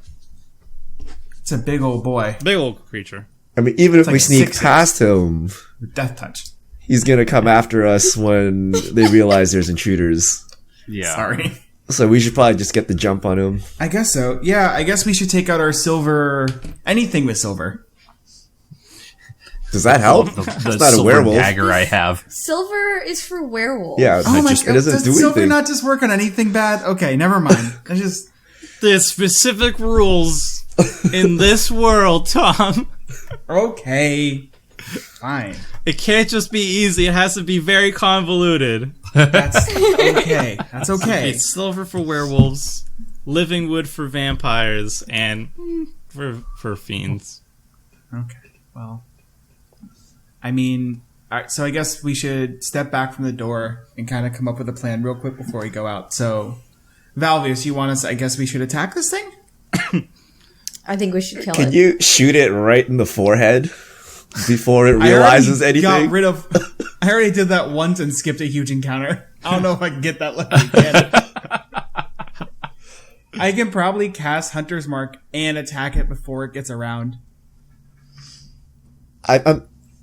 It's a big old boy. Big old creature. I mean, even if like we a sneak 6'6". past him, With death touch. he's gonna come after us when they realize there's intruders. Yeah. Sorry. So we should probably just get the jump on him. I guess so. Yeah, I guess we should take out our silver... Anything with silver. Does that help? The It's not a silver werewolf. dagger I have. Silver is for werewolves. Yeah, Oh my it god, doesn't does do silver anything. not just work on anything bad? Okay, never mind. I just... There's specific rules in this world, Tom. Okay. Fine. It can't just be easy. It has to be very convoluted. That's okay. That's okay. It's silver for werewolves, living wood for vampires, and for fiends. Okay. Well, I mean, all right, so I guess we should step back from the door and kind of come up with a plan real quick before we go out. So, Valvius, you want us? I guess we should attack this thing. I think we should kill Can it. you shoot it right in the forehead before it I realizes already anything? got rid of. I already did that once and skipped a huge encounter. I don't know if I can get that lucky again. I can probably cast Hunter's Mark and attack it before it gets around.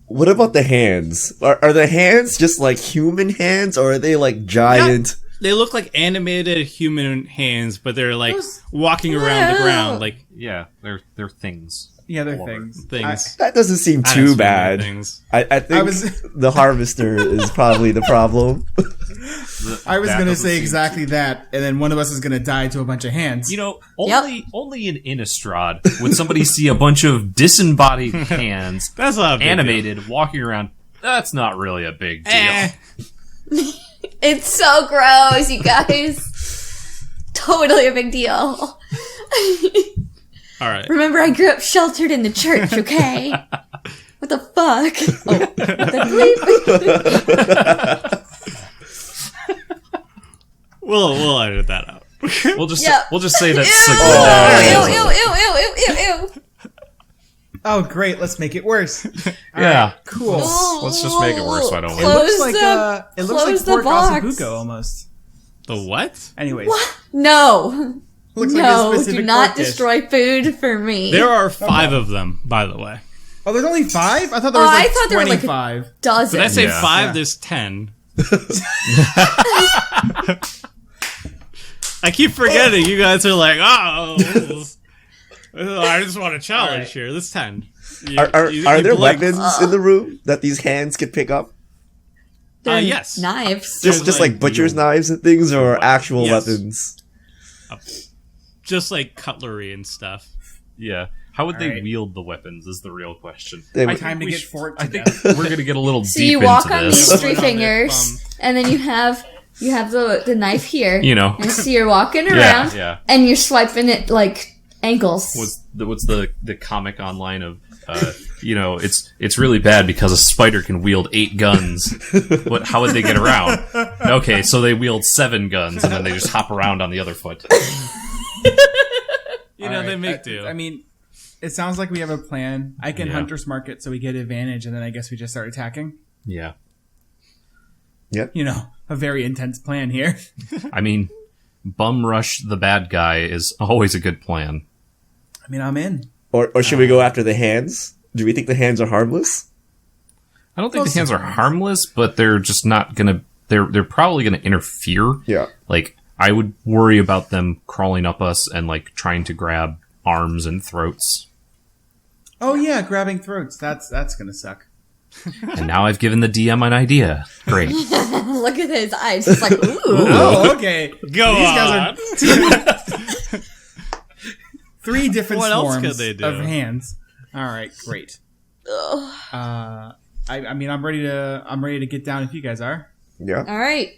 What about the hands? Are the hands just like human hands, or are they like giant? They look like animated human hands, but they're like Those- walking around the ground like Yeah, they're things. Yeah, they're All over. things. things. That doesn't seem I too don't bad. Things. I think I was- the harvester is probably the problem. I was That going to doesn't say seem exactly that, and then one of us is going to die to a bunch of hands. You know, Yep. only in Innistrad would somebody see a bunch of disembodied hands That's not a big animated walking around. That's not really a big deal. deal. It's so gross, you guys. Totally a big deal. All right. Remember, I grew up sheltered in the church, okay? What the fuck? Oh, what the bleep? We'll edit that out. We'll just Yeah. we'll just say that Ew, ew, ew, ew, ew, ew, ew. Oh, great! Let's make it worse. Yeah. Cool. Let's just make it worse so I don't It win. looks like the- it looks close like the Port box. Gasabuco almost. The what? Anyways, No. looks like a No, specific do not pork dish. destroy food for me. There are 5 of them, by the way. Oh, there's only 5? I thought there Oh, was I like thought there were, like, 25. dozen. Did I say Yeah. 5? Yeah. There's 10. I keep forgetting. You guys are like, oh, I just want to challenge here. There's 10. Are You there blinked. weapons in the room that these hands could pick up? They're yes. knives. There's Just like butcher's knives and things, or actual Yes. weapons? Just like cutlery and stuff. Yeah. How would they Alright. wield the weapons is the real question. They- Time to we get sh- forked I to think death. we're going to get a little So deep you walk into on this. these 3 Put it on their fingers, and then you have the knife here. You know. And so you're walking Yeah, around, yeah. and you're swiping it like ankles. What's the comic online of it's really bad because a spider can wield 8 guns. How would they get around? Okay, so they wield 7 guns and then they just hop around on the other foot. You know, All they right. make do. I mean, it sounds like we have a plan. I can Yeah. Hunter's Mark it so we get advantage, and then I guess we just start attacking. Yeah. You know, a very intense plan here. I mean, bum rush the bad guy is always a good plan. I mean, I'm in. Or should we go after the hands? Do we think the hands are harmless? I don't think the hands are harmless, but they're just not gonna. They're probably gonna interfere. Yeah. Like I would worry about them crawling up us and like trying to grab arms and throats. Oh yeah, grabbing throats. That's gonna suck. And now I've given the DM an idea. Great. Look at his eyes. It's like, ooh. Oh, okay. Go These on. guys are 3 different What else swarms could they do? of hands. All right, great. I mean, I'm ready to get down if you guys are. Yeah. All right.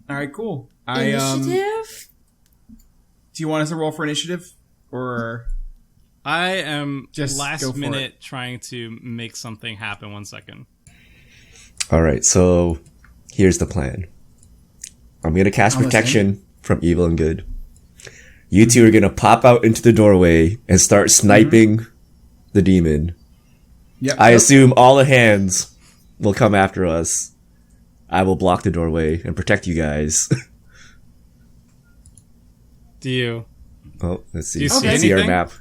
All right, cool. Initiative? Do you want us to roll for initiative, or I am Just go last for minute trying to make something happen. 1 second. All right. So here's the plan. I'm gonna cast I'm protection from evil and good. You two are gonna pop out into the doorway and start sniping the demon. Yep. I assume all the hands will come after us. I will block the doorway and protect you guys. Do you? Oh, let's see. Do you see Let's see our anything? map.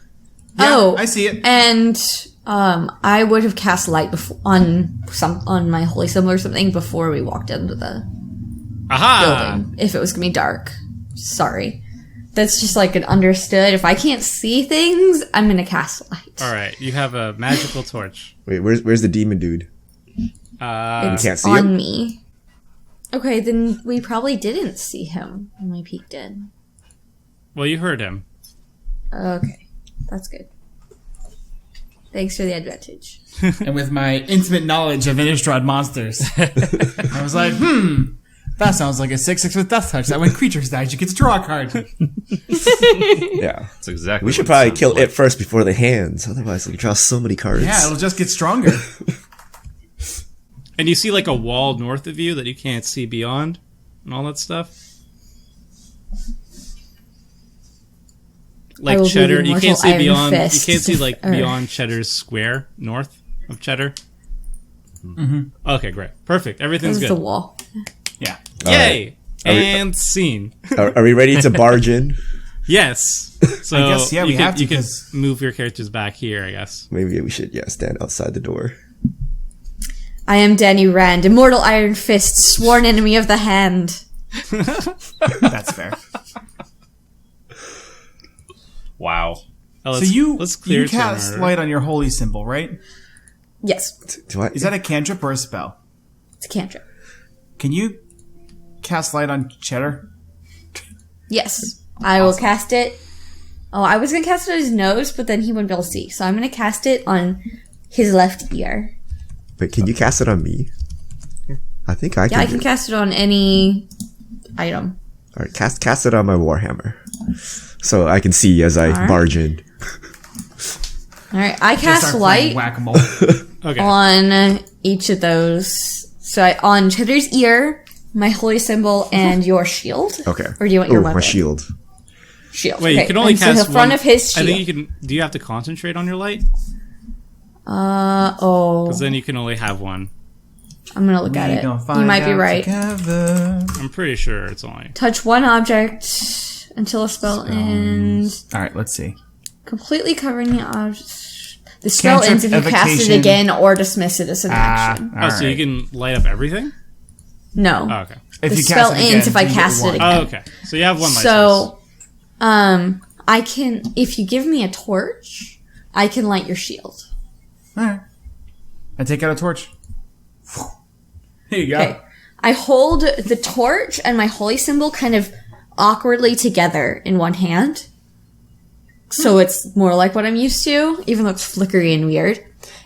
Oh, I see it. And I would have cast light on my holy symbol or something before we walked into the Aha! building. If it was gonna be dark, sorry. That's just like an understood. If I can't see things, I'm gonna cast light. All right, you have a magical torch. Wait, where's the demon dude? It's can't see on him? me. Okay, then we probably didn't see him when we peeked in. Well, you heard him. Okay, that's good. Thanks for the advantage. And with my intimate knowledge of Innistrad monsters, I was like, that sounds like a 6/6 with Death Touch. That when creatures die, you get to draw a card. Yeah. That's exactly. We should what probably sounds kill like. it first before the hands. Otherwise, we draw so many cards. Yeah, it'll just get stronger. And you see like a wall north of you that you can't see beyond and all that stuff. I Like will be Cheddar, the you can't immortal see Iron beyond. You Fist. can't see like Or- beyond Cheddar's square north of Cheddar. Okay, great, perfect. Everything's This is good. the wall. Yeah. Yay! Are we- And scene. Are we ready to barge in? Yes. So I guess, yeah, we have to, You can 'cause- move your characters back here, I guess. Maybe we should, stand outside the door. I am Danny Rand, immortal Iron Fist, sworn enemy of the hand. That's fair. Wow. Oh, So let's- you let's clear cast turn order. light on your holy symbol, right? Yes, Do I? Is that a cantrip or a spell? it's a cantrip. Can you cast light on Cheddar? Yes, I will cast it. Oh, I was gonna cast it on his nose, but then he wouldn't be able to see. So I'm gonna cast it on his left ear. Wait, can you cast it on me? I think I can. Yeah, I do can it. cast it on any item. All right, cast it on my warhammer, so I can see as I All right. barge in. All right, I Just cast start playing light Whack-a-mole. Okay. on each of those. So on Cheddar's ear, my holy symbol, and your shield. Okay. Or do you want your Ooh, weapon? my shield. Shield. Wait, okay. you can only and cast so the front one. of his I shield. think you can. Do you have to concentrate on your light? Oh. Because then you can only have one. I'm gonna look at We it. gonna You find might be out right. together. I'm pretty sure it's only. Touch one object until a spell ends. All right, let's see. Completely covering the object. The spell Cantrip ends if you cast it evocation. again or dismiss it as an action. Oh, so you can light up everything? No. Oh, okay. If The you spell cast it ends again, if I you get cast it one. again. Oh, okay. So you have one light So, I can, if you give me a torch, I can light your shield. All right. I take out a torch. Here you go. Okay. I hold the torch and my holy symbol kind of awkwardly together in one hand. So it's more like what I'm used to, even though it's flickery and weird.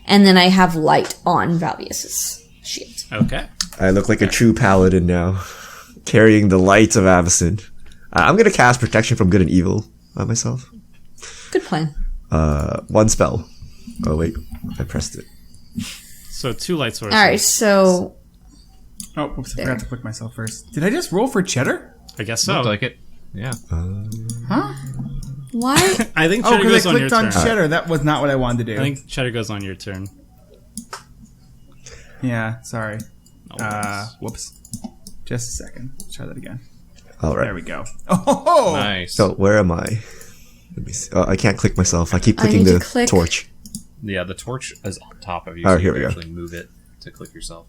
And then I have light on Valvius's shield. Okay. I look like a true paladin now, carrying the light of Avacyn. I'm gonna cast protection from good and evil by myself. Good plan. One spell. Oh wait, I pressed it. So 2 light sources. Alright, so Oh, whoops, I forgot to click myself first. Did I just roll for Cheddar? I guess so. Looked like it. Yeah. Huh? why? I think Oh, Cheddar because goes I on your clicked on turn. Cheddar. That was not what I wanted to do. I think Cheddar goes on your turn. Yeah, sorry. No worries. Whoops. Just a second. Let's try that again. All There right. we go. Oh, Nice. So where am I? Let me see. Oh, I can't click myself. I keep clicking need to the click. torch. Yeah, the torch is on top of you. Oh, so here you we can go. actually move it to click yourself.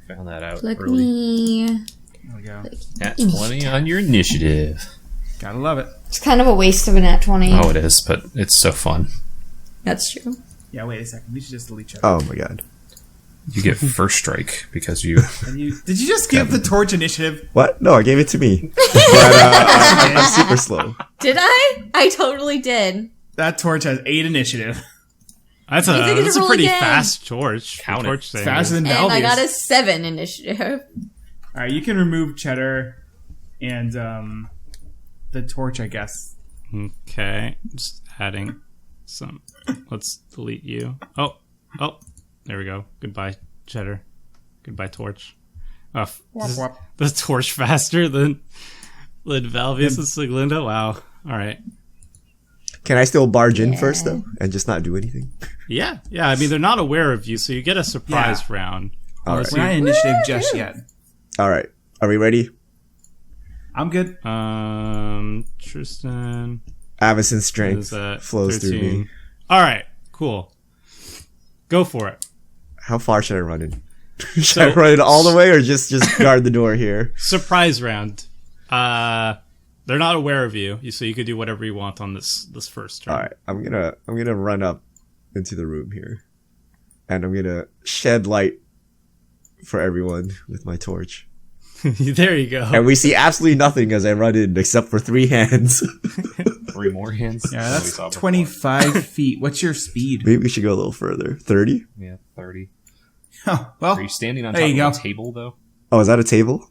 Found that out Click early. me. There we go. At 20 on your initiative. Gotta love it. It's kind of a waste of a nat 20. Oh, it is, but it's so fun. That's true. Yeah, wait a second. We should just delete Cheddar. Oh my god. You get first strike because you. Did you just give the torch initiative? What? No, I gave it to me. But I'm super slow. Did I? I totally did. That torch has 8 initiative. That's You think it's a roll pretty again? fast torch. Count it. Torch It's thing. faster than And I Valvius. got a 7 initiative. All right, you can remove Cheddar and the torch, I guess. Okay, just adding some. Let's delete you. Oh, there we go. Goodbye, Cheddar. Goodbye, torch. The torch faster than Valvius and Siglinda. Wow. All right. Can I still barge in first though, and just not do anything? Yeah. I mean, they're not aware of you, so you get a surprise round. All right. We're not in initiative just yet. All right. Are we ready? I'm good. Tristan Avison's is strength at flows 13. through me. All right. Cool. Go for it. How far should I run in? Should I run it all the way, or just guard the door here? Surprise round. They're not aware of you, so you could do whatever you want on this first turn. All right. I'm gonna run up into the room here, and I'm gonna shed light for everyone with my torch. There you go. And we see absolutely nothing as I run in, except for 3 hands. 3 more hands. Yeah, than we that's saw before. 25 feet. What's your speed? Maybe we should go a little further. 30? Yeah, 30. Oh, well, Are you standing on there top you of go. a table though? Oh, is that a table?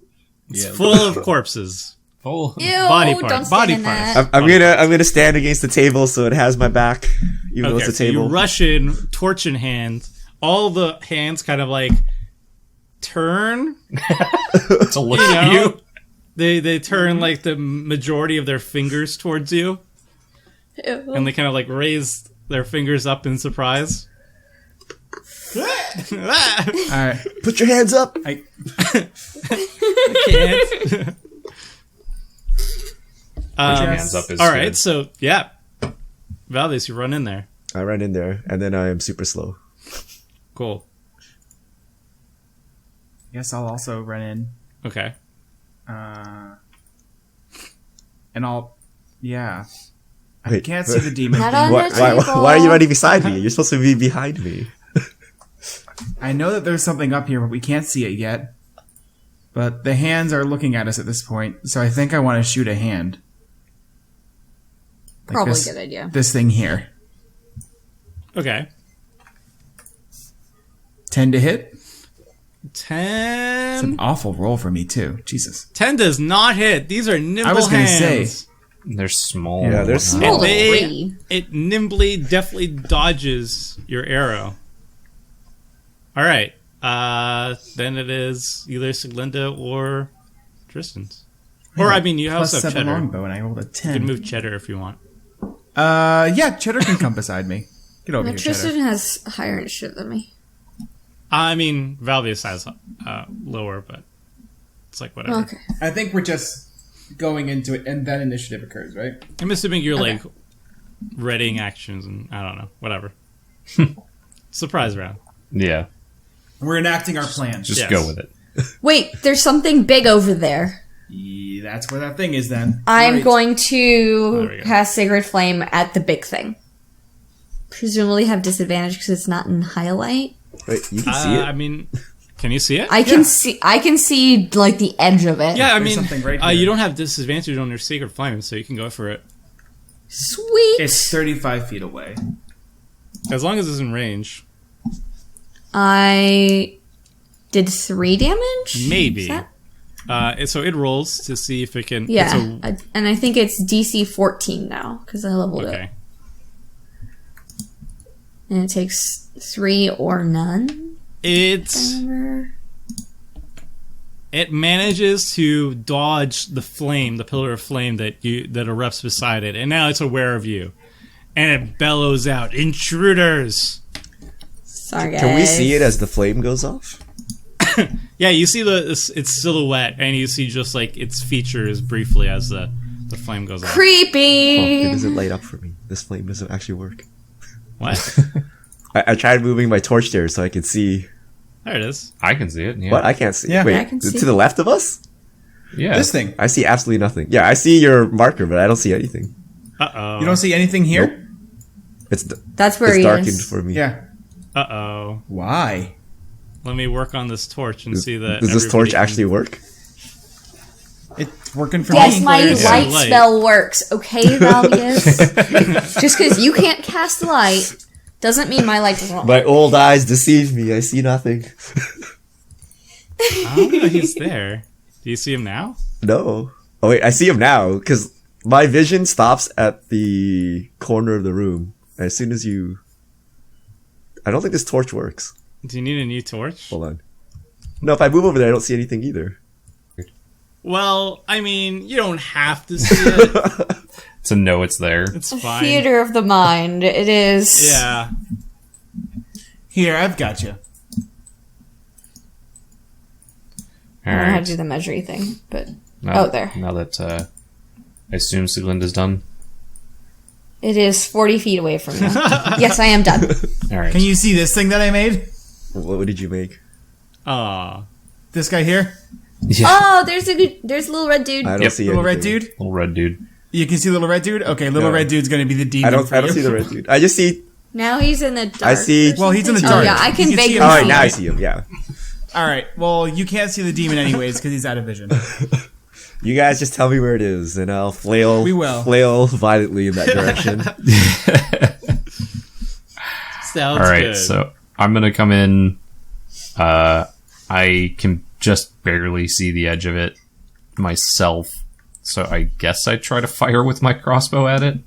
It's Yeah. full of corpses. Full. Ew, Body part, don't stand body in part. that. I'm gonna stand against the table so it has my back, even though it's a so table. you rush in, torch in hand. All the hands kind of like turn. To look You at know? you. They turn like the majority of their fingers towards you, Ew. and they kind of like raise their fingers up in surprise. all right. Put your hands up. I Can't. Hands up is all right, good. so yeah, Valdes, you run in there. I run in there, and then I am super slow. Cool. guess I'll also run in. Okay. And I'll, yeah. I Wait, can't see the demon Not thing. on Why, the why, table. why are you running beside me? You're supposed to be behind me. I know that there's something up here, but we can't see it yet. But the hands are looking at us at this point, so I think I want to shoot a hand. Like Probably this- a good idea. This thing here. Okay. 10 to hit? 10. It's an awful roll for me, too. Jesus. 10 does not hit. These are nimble I was gonna hands. say. They're small. Yeah, they're and small. whatnot. And it nimbly, deftly dodges your arrow. All right. Then it is either Siglinda or Tristan's. Or, I mean, you Plus also have 7 Cheddar. longbow, and I rolled a You 10. can move Cheddar if you want. Yeah, Cheddar can come beside me. Get over No, here, Tristan Cheddar. has higher initiative than me. I mean, Valvius has lower, but it's like whatever. Okay. I think we're just going into it, and then initiative occurs, right? I'm assuming you're like readying actions and I don't know, whatever. Surprise round. Yeah, We're enacting our plan. just Yes. go with it. Wait, there's something big over there. Yeah, that's where that thing is then. I'm Right. going There to we go. cast Sacred Flame at the big thing. Presumably have disadvantage because it's not in highlight. Wait, you can see it? I mean, can you see it? I can see like the edge of it. Yeah, I There's mean, something right here. you don't have disadvantage on your Sacred Flame, so you can go for it. Sweet. It's 35 feet away. As long as it's in range. I did 3 damage. Maybe. Is that- So it rolls to see if it can... Yeah, It's and I think it's DC 14 now because I leveled okay. it. And it takes 3 or none. It's... Remember? It manages to dodge the flame, the pillar of flame that erupts beside it, and now it's aware of you. And it bellows out, "Intruders!" Sorry, guys. Can we see it as the flame goes off? Yeah, you see its silhouette, and you see just like its features briefly as the flame goes off. Oh, Creepy. it doesn't light up for me. This flame doesn't actually work. What? I tried moving my torch there so I could see. There it is. I can see it. Yeah. What? I can't see. Yeah. Wait, I can see. to the left of us? Yeah. This thing. I see absolutely nothing. Yeah, I see your marker, but I don't see anything. Uh-oh. You don't see anything here? That's where it's he darkened is. for me. Yeah. Uh-oh. Why? Let me work on this torch and see that Does this torch everybody actually work? It's working for Yes, me. my There's light light. spell works. Okay, Valius? Just because you can't cast light doesn't mean my light doesn't work. My old eyes deceive me. I see nothing. I don't know he's there. Do you see him now? No. Oh wait, I see him now because my vision stops at the corner of the room. As soon as you, I don't think this torch works. Do you need a new torch? Hold on. No, if I move over there, I don't see anything either. Well, I mean, you don't have to see it. To know it's there. It's fine. Theater of the mind. It is. Yeah. Here, I've got you. I don't know how to Alright. do the measuring thing, but Now, there. Now that I assume Siglinda's done. it is 40 feet away from you. Yes, I am done. Alright. Can you see this thing that I made? What did you make? Aw. This guy here? Yeah. Oh, there's a little red dude. I don't Yep. see Little red anything. dude? Little red dude. You can see little red dude? Okay, little No. red dude's gonna be the demon. I don't for you. see the red dude. I just see. Now he's in the dark. I see- or Well, he's in the something. dark. Oh yeah, I can You can see vaguely him. All see right, now I it. see him. Yeah. Alright, well, you can't see the demon anyways because he's out of vision. You guys just tell me where it is, and I'll flail. We will. Flail violently in that direction. Sounds Alright, good. so I'm gonna come in. I can just barely see the edge of it myself. So I guess I try to fire with my crossbow at it.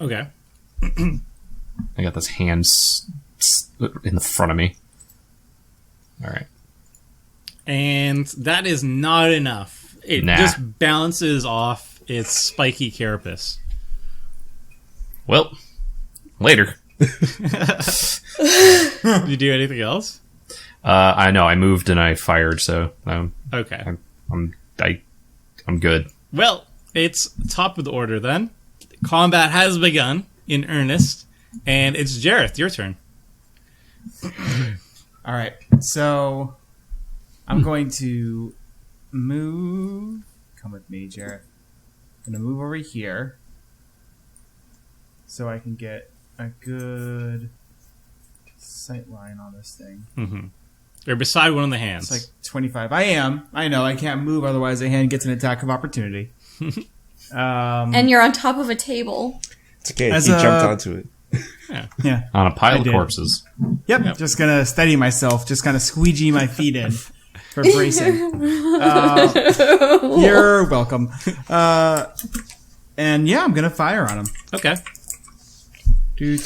Okay. I got this hand in the front of me. Alright. And that is not enough. It Nah. just bounces off its spiky carapace. Well, later. Did you do anything else? I know, I moved and I fired, so Okay. I'm good. Well, it's top of the order then. Combat has begun in earnest, and it's Jareth. Your turn. Alright, so I'm going to move. Come with me, Jareth. I'm gonna move over here so I can get a good sight line on this thing. Mm-hmm. You're beside one of the hands. It's like 25. I am. I know. I can't move, otherwise the hand gets an attack of opportunity. And you're on top of a table. It's okay. As He a- jumped onto it. Yeah. On a pile I of did. corpses. Yep. Just gonna steady myself. Just kind of squeegee my feet in for bracing. You're welcome. And yeah, I'm gonna fire on him. okay. Do.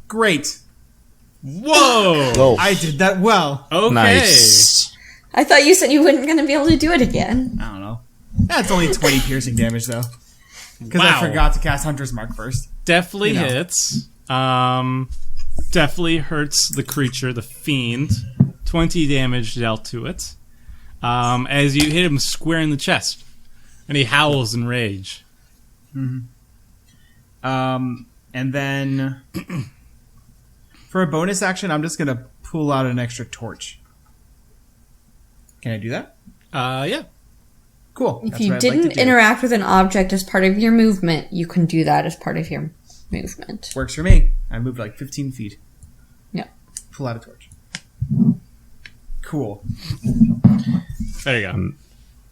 Great. Whoa! Whoa. I did that well. Okay. Nice. I thought you said you weren't going to be able to do it again. I don't know. That's only 20 piercing damage though. Because Wow. I forgot to cast Hunter's Mark first. Definitely You know. hits. Definitely hurts the creature, the fiend. 20 damage dealt to it. As you hit him square in the chest. And he howls in rage. And then for a bonus action, I'm just gonna pull out an extra torch. Can I do that? Yeah. Cool. If That's you what I'd like to didn't do. interact with an object as part of your movement, you can do that as part of your movement. Works for me. I moved like 15 feet. Yeah. Pull out a torch. Cool. There you go.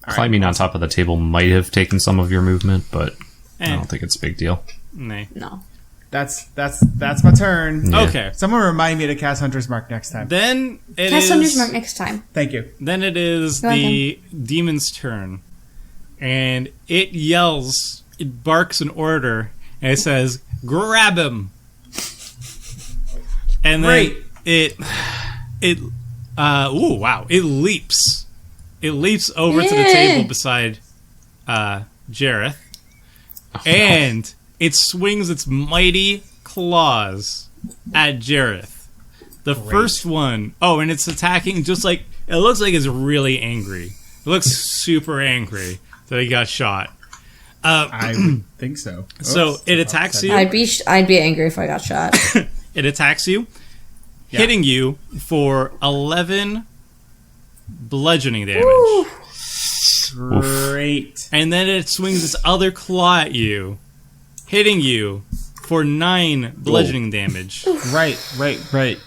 Climbing on top of the table might have taken some of your movement, but I Eh. don't think it's a big deal. Nay. No. That's my turn. Yeah. Okay. Someone remind me to cast Hunter's Mark next time. Then it Cast is. Hunter's Mark next time. Thank you. Then it is Go the demon's turn. And it yells, it barks an order, and it says, grab him! And then Great. ooh, wow, it leaps. It leaps over to the Yay. table beside Jareth, and it swings its mighty claws at Jareth. The first one, and it's attacking just like, it looks like it's really angry. It looks super angry that he got shot. I would think so. So Oops. it attacks you. I'd be angry if I got shot. It attacks you, hitting you for 11 bludgeoning damage. Great. And then it swings its other claw at you, hitting you for 9 bludgeoning damage. Right.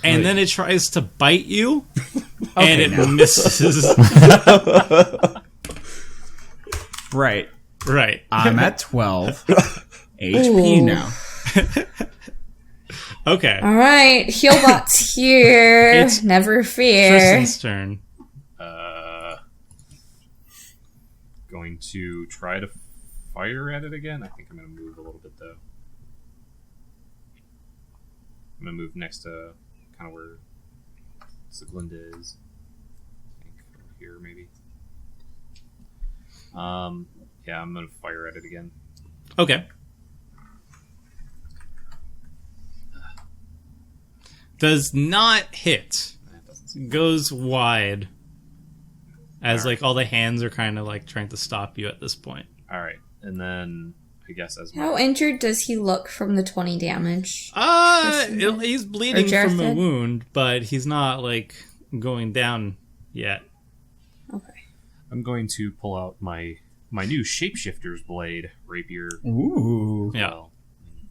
And then it tries to bite you, Okay, and it now. misses. Right. Right. I'm at 12 HP Ooh. now. Okay. All right, Healbot's here. It's Never fear. Tristan's turn. Going to try to fire at it again. I think I'm going to move a little bit, though. I'm going to move next to kind of where Siglinda is. I think over here, maybe. Yeah, I'm going to fire at it again. Okay. Does not hit. That doesn't seem Goes wide. As like all the hands are kind of like trying to stop you at this point. all right. And then I guess as How my injured does he look from the 20 damage? He's bleeding Or Jareth from a did? wound, but he's not like going down yet. Okay. I'm going to pull out my new shapeshifter's blade rapier. Ooh. Yeah. Well,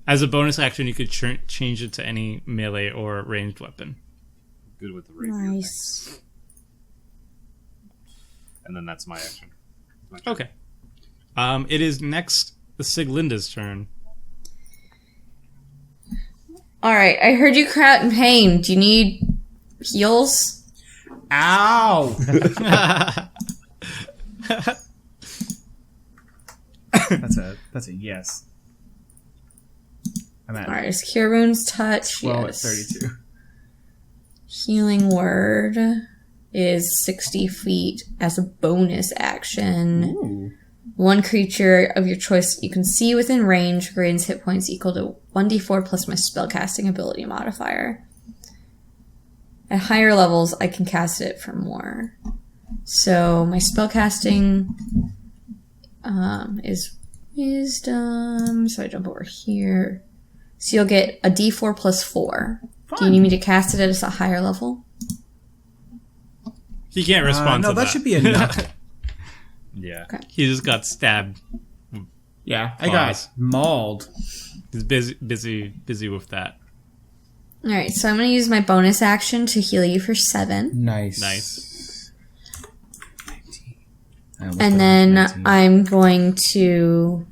As a bonus action, you could change it to any melee or ranged weapon. good with the rapier. Nice. And then that's my action. My turn. Okay. It is next Siglinda's turn. All right, I heard you cry out in pain. Do you need heals? Ow! That's a yes. I'm at All right, is Cure Wounds touch? 12 Yes. at 32. Healing Word is 60 feet as a bonus action. Ooh. One creature of your choice you can see within range gains hit points equal to 1d4 plus my spellcasting ability modifier. At higher levels, I can cast it for more. So my spellcasting is Wisdom. So I jump over here. So you'll get a d4 plus 4. Do you need me to cast it at a higher level? He can't respond no, to that should be enough. Yeah. He just got stabbed. Yeah, I Pause. got mauled. He's busy with that. All right, so I'm going to use my bonus action to heal you for 7. Nice. Nice. And then I'm going to...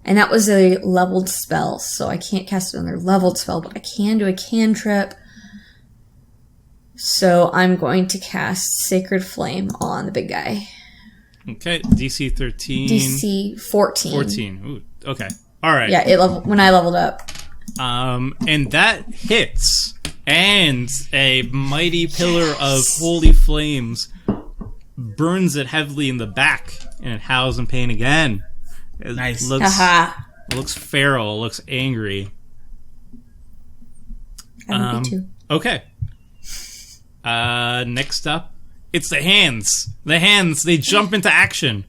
And that was a leveled spell, so I can't cast another leveled spell, but I can do a cantrip. So I'm going to cast Sacred Flame on the big guy. Okay, DC 13. DC 14. 14. Ooh, okay. All right. Yeah, when I leveled up. And that hits, and a mighty pillar of holy flames burns it heavily in the back, and it howls in pain again. It Nice. looks feral, looks angry. I would be too. Okay. Next up, it's the hands. The hands, they jump into action.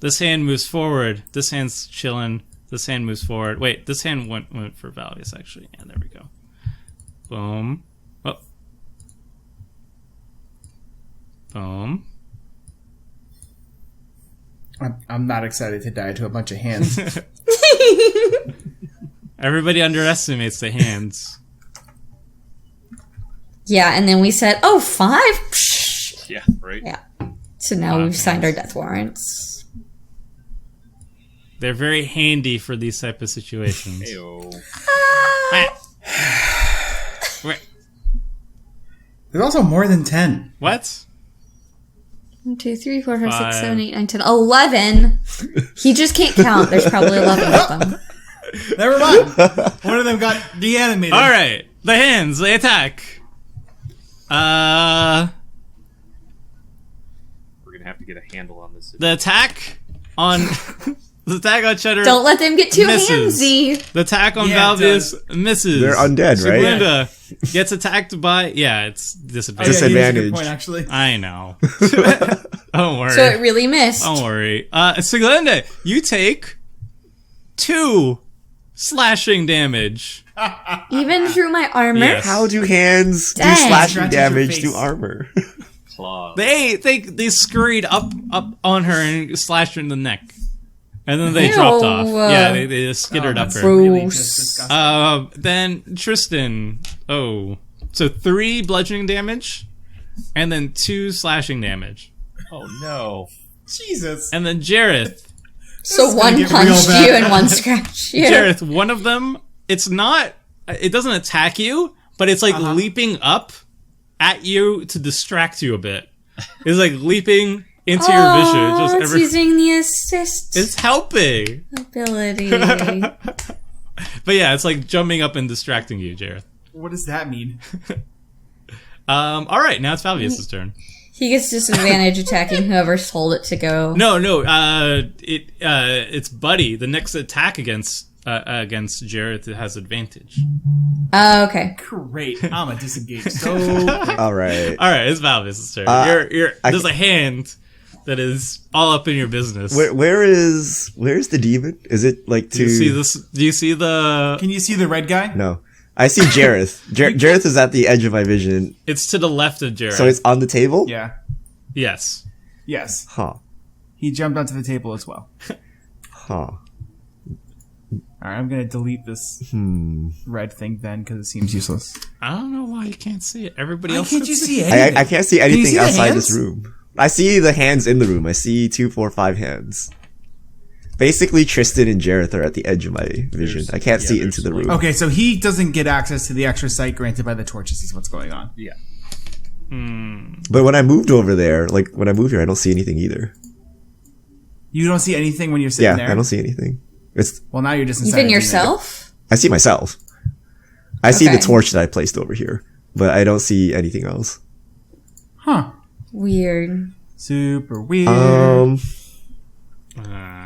This hand moves forward. This hand's chilling. This hand moves forward. Wait, this hand went for Valius, actually. Yeah, there we go. Boom. Oh. Boom. I'm not excited to die to a bunch of hands. Everybody underestimates the hands. Yeah, and then we said, 5? Psh. Yeah, right? Yeah. So now we've signed our death warrants. They're very handy for these type of situations. Heyo. Wait, There's also more than 10. what? 1, 2, 3, 4, 5, 6, 5. 7, 8, 9, 10, 11. He just can't count. There's probably 11 of them. Never mind. One of them got deanimated. All right, the hands, they attack. We're going to have to get a handle on this. The attack on the attack on Cheddar. Don't let them get too Misses. handsy. The attack on Yeah, it Valvius misses. They're undead, right? Siglinda gets attacked by it's disadvantage. Oh, yeah, you used a good Disadvantage. point, actually. I know. Don't worry. So it really missed. Don't worry. Siglinda, you take 2 slashing damage. Even through my armor? Yes. How do hands do Dang. slashing Scratches your damage face. to armor? claws. They scurried up on her and slashed her in the neck, and then they Ew. dropped off. Yeah, they just skittered up that's her. really Gross. just disgusting. Then Tristan. Oh, so 3 bludgeoning damage, and then 2 slashing damage, Oh no. Jesus. and then Jareth. So is one gonna get punched real bad. you and one scratched you. Jareth, one of them. It doesn't attack you, but it's like leaping up at you to distract you a bit. It's like leaping into your vision. Oh, Just it's using the assist it's helping. ability. But yeah, it's like jumping up and distracting you, Jareth. What does that mean? All right, now it's Falvius' turn. He gets disadvantage attacking whoever's told it to go. No, it's Buddy. The next attack against Jareth has advantage. Oh, okay. Great. I'm a disengage. So All right. All right, it's Falvius' turn. There's a hand that is all up in your business. Where's the demon? Is it like Do you see this? Do you see the? can you see the red guy? No. I see Jareth. Jareth is at the edge of my vision. It's to the left of Jareth. So it's on the table? Yeah. Yes. Yes. Huh. He jumped onto the table as well. Huh. All right, I'm gonna delete this red thing then because it seems useless. I don't know why you can't see it. Everybody Why else can't can you see see it. anything? I can't see you anything see the outside hands? this room. I see the hands in the room. I see 2, 4, 5 hands. Basically, Tristan and Jareth are at the edge of my vision. I can't see into the room. Okay, so he doesn't get access to the extra sight granted by the torches. Is what's going on. Yeah. But when I moved over there, like when I moved here, I don't see anything either. You don't see anything when you're sitting Yeah, there. I don't see anything. Well, now you're just inside. Even a demon. yourself? I see myself. I see the Okay. torch that I placed over here, but I don't see anything else. Huh? Weird. Super weird.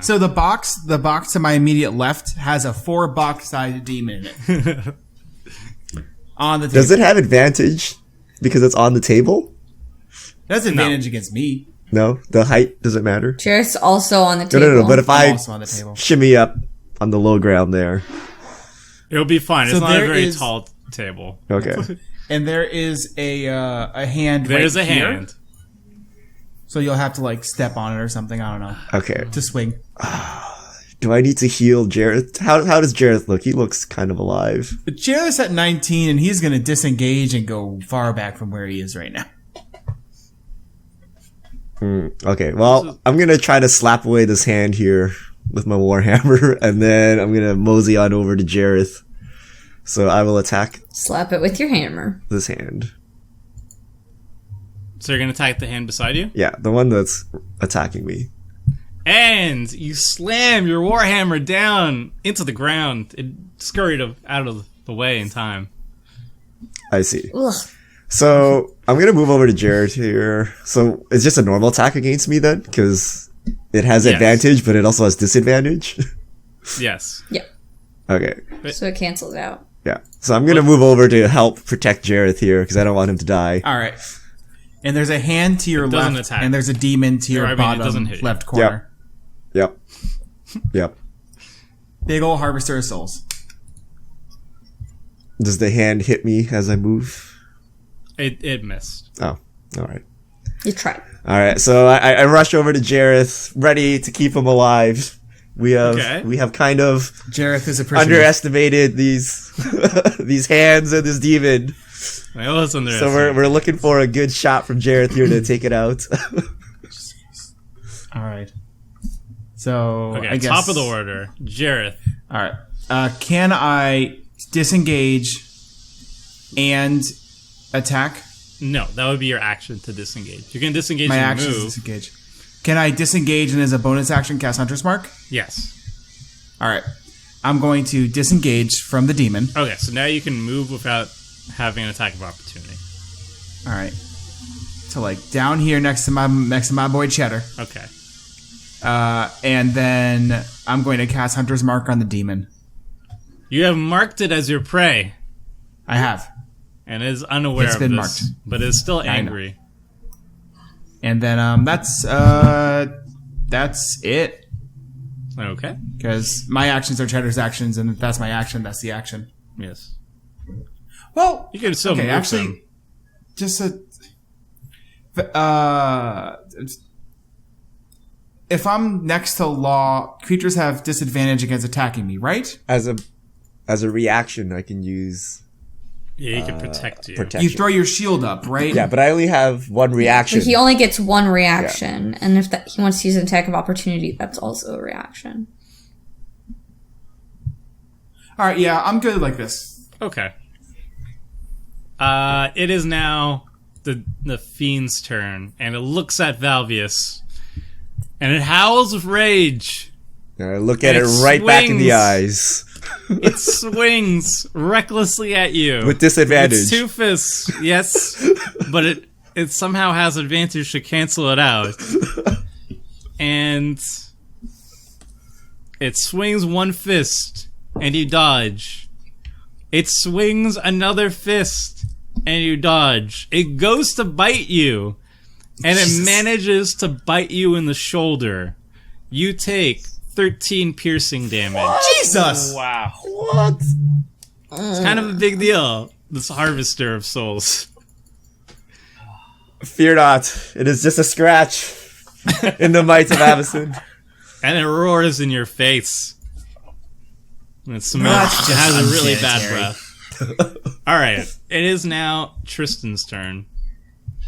So the box to my immediate left has a 4-box-sized demon in it. On the table. Does it have advantage because it's on the table? That's advantage against me. No, the height doesn't matter. Jareth's also on the No, table. no, no. But if I'm I also on the table. shimmy up on the low ground there, It'll be fine. It's So not a there very is- tall table. okay. And there is a hand. There's right a here. hand. So you'll have to like step on it or something. I don't know. Okay. To swing. Do I need to heal Jareth? How does Jareth look? He looks kind of alive. But Jareth's at 19, and he's going to disengage and go far back from where he is right now. Okay, well, I'm gonna try to slap away this hand here with my warhammer, and then I'm gonna mosey on over to Jareth. So I will attack Slap it with your hammer. this hand. So you're gonna attack the hand beside you, Yeah, the one that's attacking me. and you slam your warhammer down into the ground. It scurried out of the way in time. I see. Ugh. So I'm gonna move over to Jareth here. So it's just a normal attack against me then, because it has Yes. advantage, but it also has disadvantage. Yes. Yep. Okay, So it cancels out. yeah. So I'm gonna move over to help protect Jareth here because I don't want him to die. All right. And there's a hand to your doesn't left, attack. and there's a demon to your Or, I mean, it bottom doesn't hit you. left corner. Yep. Yep. Big ol' harvester of souls. Does the hand hit me as I move? It missed. Oh, all right. You tried. All right, so I rush over to Jareth, ready to keep him alive. We have kind of Jareth is a prisoner. underestimated these these hands and this demon. I was under. So we're looking for a good shot from Jareth here to take it out. All right. So Okay, I guess top of the order, Jareth. All right. Can I disengage and attack? No, that would be your action to disengage. You can disengage My and action is move. disengage. Can I disengage and as a bonus action cast Hunter's Mark? Yes. All right. I'm going to disengage from the demon. Okay, so now you can move without having an attack of opportunity. All right. So like down here next to my boy Cheddar. Okay. And then I'm going to cast Hunter's Mark on the demon. You have marked it as your prey, I have. and is unaware It's of been this, marked. but is still know. angry. And then that's it. Okay. Because my actions are Cheddar's actions, and if that's my action, that's the action. Yes. Well, You can still okay, move actually, him. just a. If I'm next to law, creatures have disadvantage against attacking me, right? As a reaction, I can use Yeah, he can protect you. protection. You throw your shield up, right? Yeah, but I only have one reaction. But he only gets one reaction, and if he wants to use an attack of opportunity, that's also a reaction. All right, yeah, I'm good like this. Okay. It is now the fiend's turn, and it looks at Valvius, and it howls with rage. And I look at And it it right back in the swings. eyes. It swings recklessly at you With disadvantage. It's 2 fists, yes, but it somehow has advantage to cancel it out, and it swings 1 fist, and you dodge. It swings another fist, and you dodge. It goes to bite you, and it manages to bite you in the shoulder. You take 13 piercing damage. Jesus! Wow. What? It's kind of a big deal, this harvester of souls. Fear not. It is just a scratch in the might of Avison. And it roars in your face. And it smells. That's It has just a really unsanitary. bad breath. Alright, it is now Tristan's turn.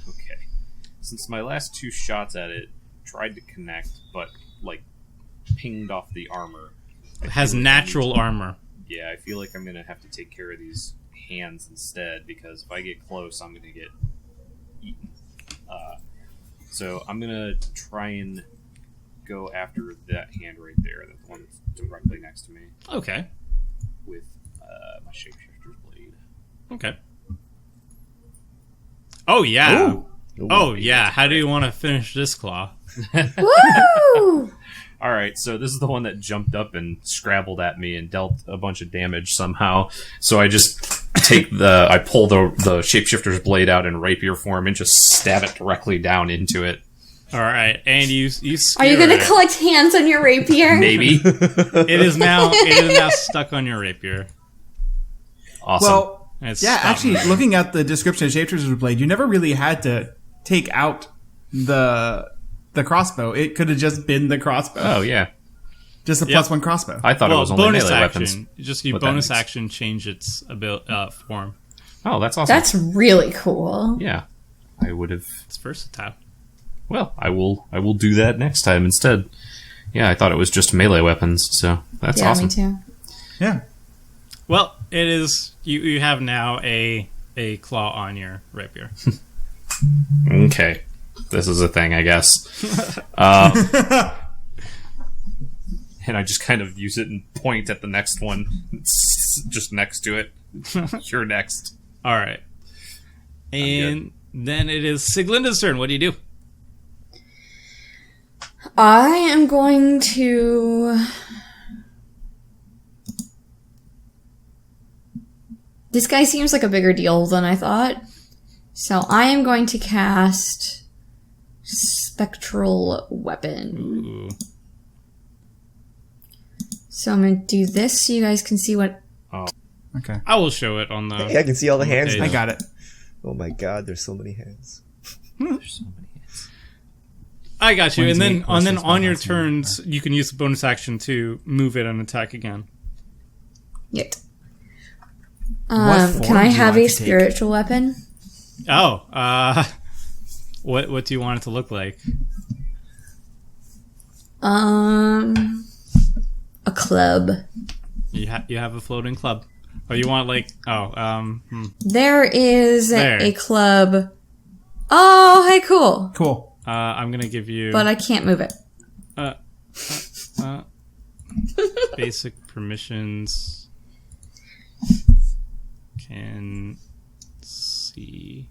Okay. Since my last 2 shots at it tried to connect, but pinged off the armor. It has natural armor. Yeah, I feel like I'm gonna have to take care of these hands instead, because if I get close, I'm gonna get eaten. So I'm gonna try and go after that hand right there, the one that's directly next to me, Okay. with my shapeshifter's blade. Okay. Oh, yeah. Ooh. Oh, yeah. How do you want to finish this claw? Woo! All right, so this is the one that jumped up and scrabbled at me and dealt a bunch of damage somehow. So I just I pull the shapeshifter's blade out in rapier form and just stab it directly down into it. Alright, and you Are you gonna skewer it. collect hands on your rapier? Maybe. It is now stuck on your rapier. Awesome. Well, And it's yeah, stopped actually, moving. looking at the description of Shapeshifter's Blade, you never really had to take out the crossbow. It could have just been the crossbow. Oh yeah, Just a +1 crossbow. I thought it was only bonus melee action. weapons. Just you But that bonus makes- action change its form. Oh, that's awesome. That's really cool. Yeah, I would have. It's versatile. Well, I will do that next time instead. Yeah, I thought it was just melee weapons, so that's Yeah, awesome. me too. Yeah. Well, it is. You have now a claw on your rapier. Okay, this is a thing, I guess. And I just kind of use it and point at the next one, just next to it. You're next. All right, and then it is Siglinda's turn. What do you do? I am going to... This guy seems like a bigger deal than I thought. So I am going to cast Spectral Weapon. Ooh. So I'm going to do this so you guys can see what... Okay. I will show it on the. Hey, I can see all the hands Okay. now. I got it. Oh my god, there's so many hands. There's so many hits. I got you. And then 28 plus on your response. turns, you can use the bonus action to move it and attack again. Yet. What form Can I do you have like a to take? spiritual weapon? Oh, what do you want it to look like? A club. You have a floating club. Oh, you want There is There. a club. Oh, hey, cool. Cool. I'm gonna give you But I can't move it. basic permissions. Can see.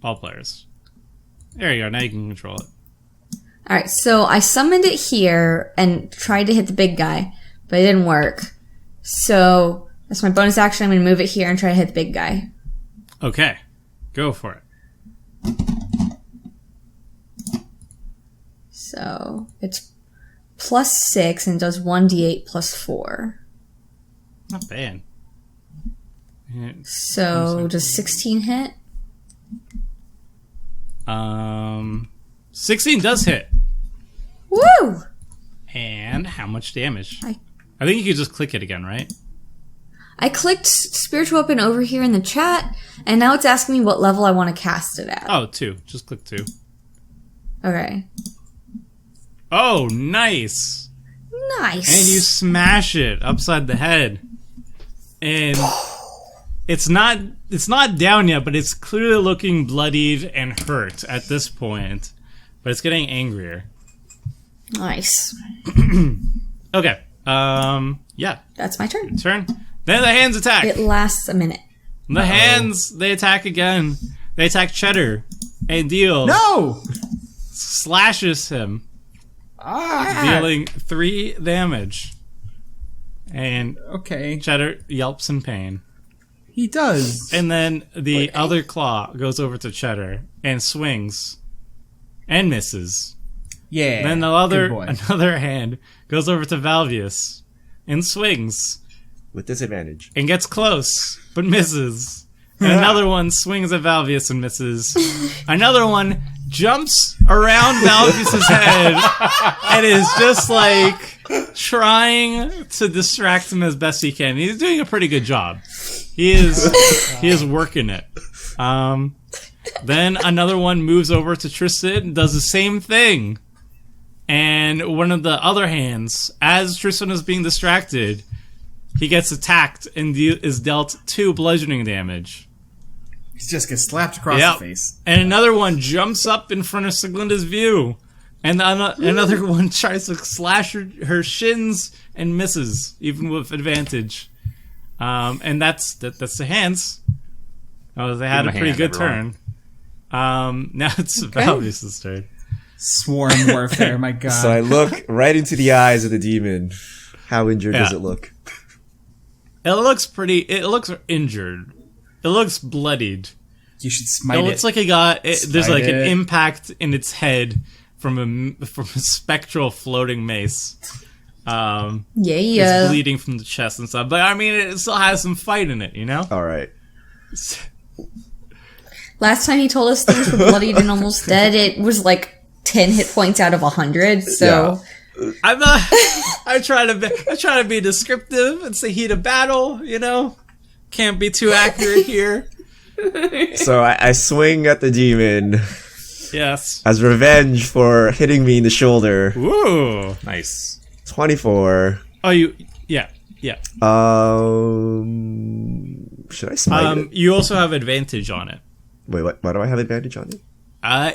All players. There you go. Now you can control it. Alright, so I summoned it here and tried to hit the big guy, but it didn't work. So that's my bonus action. I'm going to move it here and try to hit the big guy. Okay, go for it. So it's +6 and does 1d8 +4. Not bad. Yeah. So does 16 hit? 16 does hit. Woo! And how much damage? I think you could just click it again, right? I clicked Spiritual Weapon over here in the chat, and now it's asking me what level I want to cast it at. Oh, 2. Just click 2. Okay. Oh, nice. Nice. And you smash it upside the head. And it's not down yet, but it's clearly looking bloodied and hurt at this point. But it's getting angrier. Nice. Okay. Yeah. That's my turn. Turn. Then the hands attack. It lasts a minute. The hands, they attack again. They attack Cheddar and deal No! slashes him, dealing 3 damage. And Okay. Cheddar yelps in pain. He does. And then the other claw goes over to Cheddar and swings and misses. Yeah. Then good boy. another hand goes over to Valvius and swings With disadvantage. and gets close but misses. And another one swings at Valvius and misses. Another one jumps around Valvius's head and is just like trying to distract him as best he can. He's doing a pretty good job. He is working it. Then another one moves over to Tristan and does the same thing. And one of the other hands, as Tristan is being distracted, he gets attacked and is dealt 2 bludgeoning damage. He just gets slapped across Yep. the face. And another one jumps up in front of Siglinda's view. And another one tries to slash her shins and misses, even with advantage. And that's the hands. Oh, they had a pretty good turn. Now it's Valvius' turn. Swarm warfare, my god. So I look right into the eyes of the demon. How injured does it look? It looks injured. It looks bloodied. You should smite It it. looks like it got. There's like an it. impact in its head from a spectral floating mace. Yeah. It's bleeding from the chest and stuff. But I mean, it still has some fight in it, you know? All right. Last time he told us things were bloodied and almost dead, it was like 10 hit points out of 100, so... I'm not. I try to be descriptive. It's the heat of battle, you know. Can't be too accurate here. So I swing at the demon Yes. as revenge for hitting me in the shoulder. Ooh. Nice. 24. Oh, yeah. Should I smite it? You also have advantage on it. Wait, what? Why do I have advantage on it?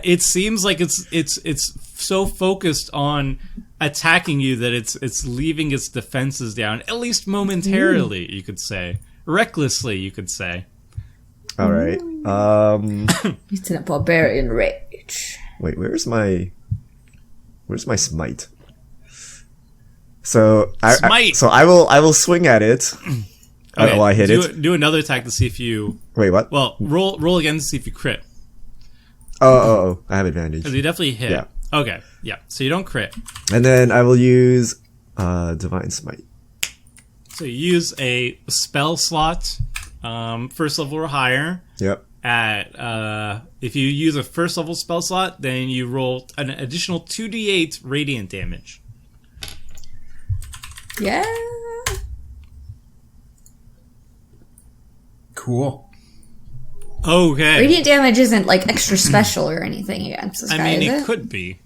It seems like it's so focused on attacking you that it's leaving its defenses down, at least momentarily. You could say, recklessly. You could say. All right. It's in a barbarian rage. Wait, where's my smite? So Smite. So I will swing at it. Okay, I hit it. Do another attack to see if you. Wait, what? Well, roll again to see if you crit. Oh, I have advantage. Because you definitely hit. Yeah. Okay. Yeah. So you don't crit. And then I will use Divine Smite. So you use a spell slot, first level or higher. Yep. At if you use a first level spell slot, then you roll an additional 2d8 radiant damage. Yeah. Cool. Okay. Radiant damage isn't like extra special or anything against this I guy, mean, is it could be.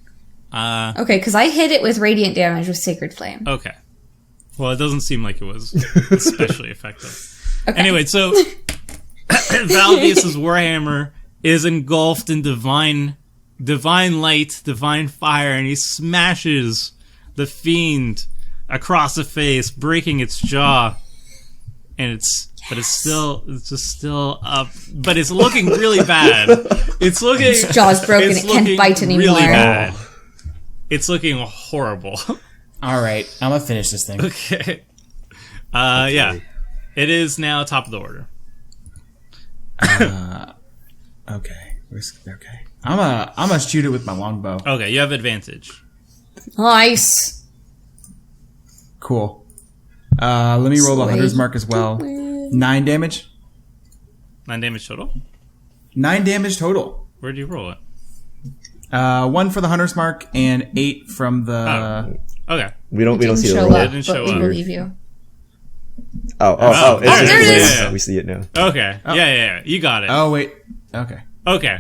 Okay, because I hit it with radiant damage with Sacred Flame. Okay. Well, it doesn't seem like it was especially effective. Okay. Anyway, so Valvius' Warhammer is engulfed in divine light, divine fire, and he smashes the fiend across the face, breaking its jaw. And it's just still up, but it's looking really bad. It's looking. Its jaw's broken. It's It can't looking bite anymore. Really bad. It's looking horrible. All right, I'm gonna finish this thing. Okay. Yeah. It is now top of the order. Okay. Okay. I'm gonna shoot it with my longbow. Okay, you have advantage. Nice. Cool. Let me roll the Sweet. Hunter's Mark as well. 9 damage. 9 damage total? 9 damage total. Where'd you roll it? 1 for the Hunter's Mark and 8 from the... Okay. We don't see the show roll. up, Didn't but show we up. believe you. Oh, there it is. Yeah. We see it now. Okay. Yeah. You got it. Oh, wait. Okay. Okay.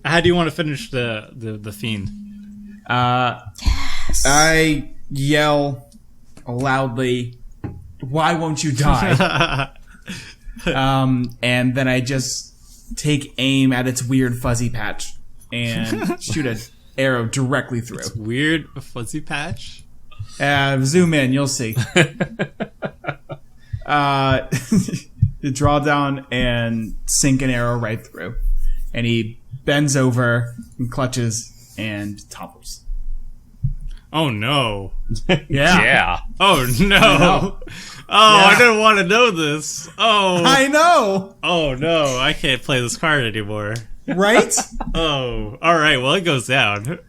How do you want to finish the fiend? I yell loudly, "Why won't you die?" And then I just take aim at its weird fuzzy patch and shoot an arrow directly through. Weird fuzzy patch? Zoom in, you'll see. Draw down and sink an arrow right through. And he bends over and clutches and topples. Oh no. Yeah. Oh no. know. Oh, Yeah. I didn't want to know this. Oh. I know, Oh no, I can't play this card anymore. right? Oh, alright, well it goes down.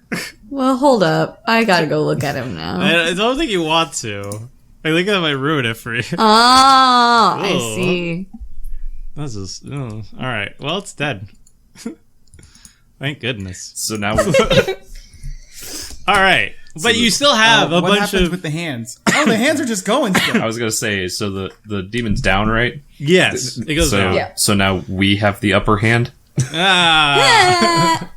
Well, hold up. I gotta go look at him now. I don't think you want to. I think I might ruin it for you. Oh, I Oh. see. This is alright. Well it's dead. Thank goodness. So now Alright. But you still have a what bunch happens of with the hands? Oh, the hands are just going still. I was gonna say, so the demon's down, right? yes. It goes So down. Yeah. so now we have the upper hand. Ah.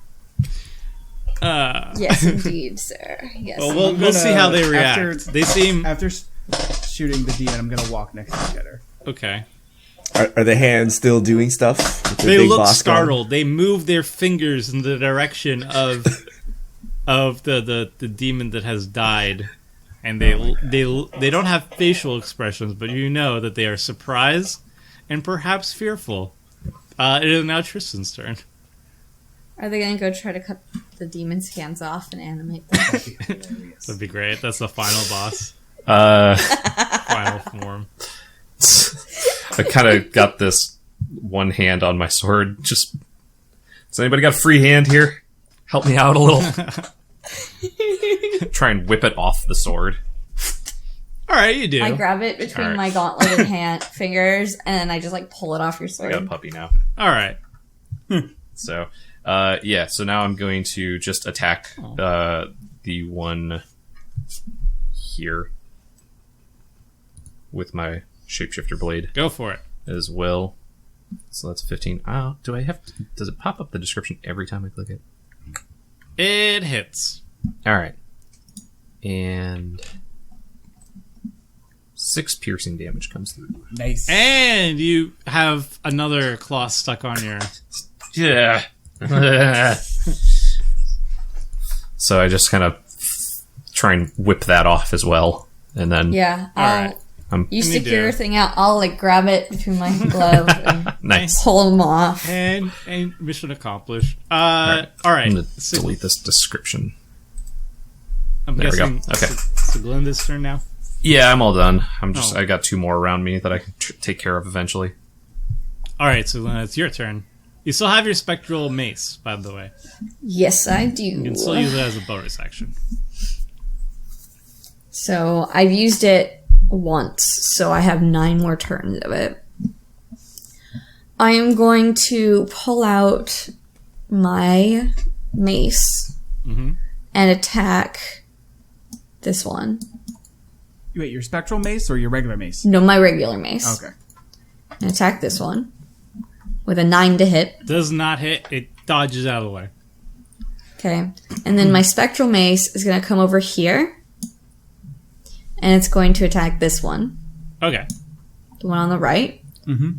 Yes, indeed, sir. Yes. Well, we'll see how they react. They seem After shooting the demon, I'm gonna walk next to each other. okay. Are the hands still doing stuff? With the They big look boss gun? startled. They move their fingers in the direction of the demon that has died, and they don't have facial expressions, but you know that they are surprised and perhaps fearful. It is now Tristan's turn. Are they gonna go try to cut the demon's hands off and animate them? That'd be great. That's the final boss, Uh, final form. I kind of got this one hand on my sword. Just has anybody got a free hand here? Help me out a little. Try and whip it off the sword. All right, you do. I grab it between Alright. my gauntleted fingers, and then I just like pull it off your I sword. got a puppy now. All right. So, yeah. So now I'm going to just attack the one here with my shapeshifter blade Go for it. as well. So that's 15. Oh, do I have? Does it pop up the description every time I click it? It hits. All right, and 6 piercing damage comes through. Nice. And you have another claw stuck on your... Yeah. So I just kind of try and whip that off as well, and then Yeah, Alright. you stick do. your thing out. I'll like grab it between my glove and nice. pull them off. And mission accomplished. All I'm right. gonna delete this description. I'm There we go. guessing Okay. So Glenda's turn now. Yeah, I'm all done. I got 2 more around me that I can take care of eventually. All right, so Glenda, it's your turn. You still have your spectral mace, by the way. Yes, I do. You can still use it as a bonus action. So I've used it once, so I have 9 more turns of it. I am going to pull out my mace and attack this one. Wait, your spectral mace or your regular mace? No, my regular mace. Okay. And attack this one with a 9 to hit. Does not hit. It dodges out of the way. Okay. And then my spectral mace is going to come over here. And it's going to attack this one. Okay. The one on the right. Mm-hmm.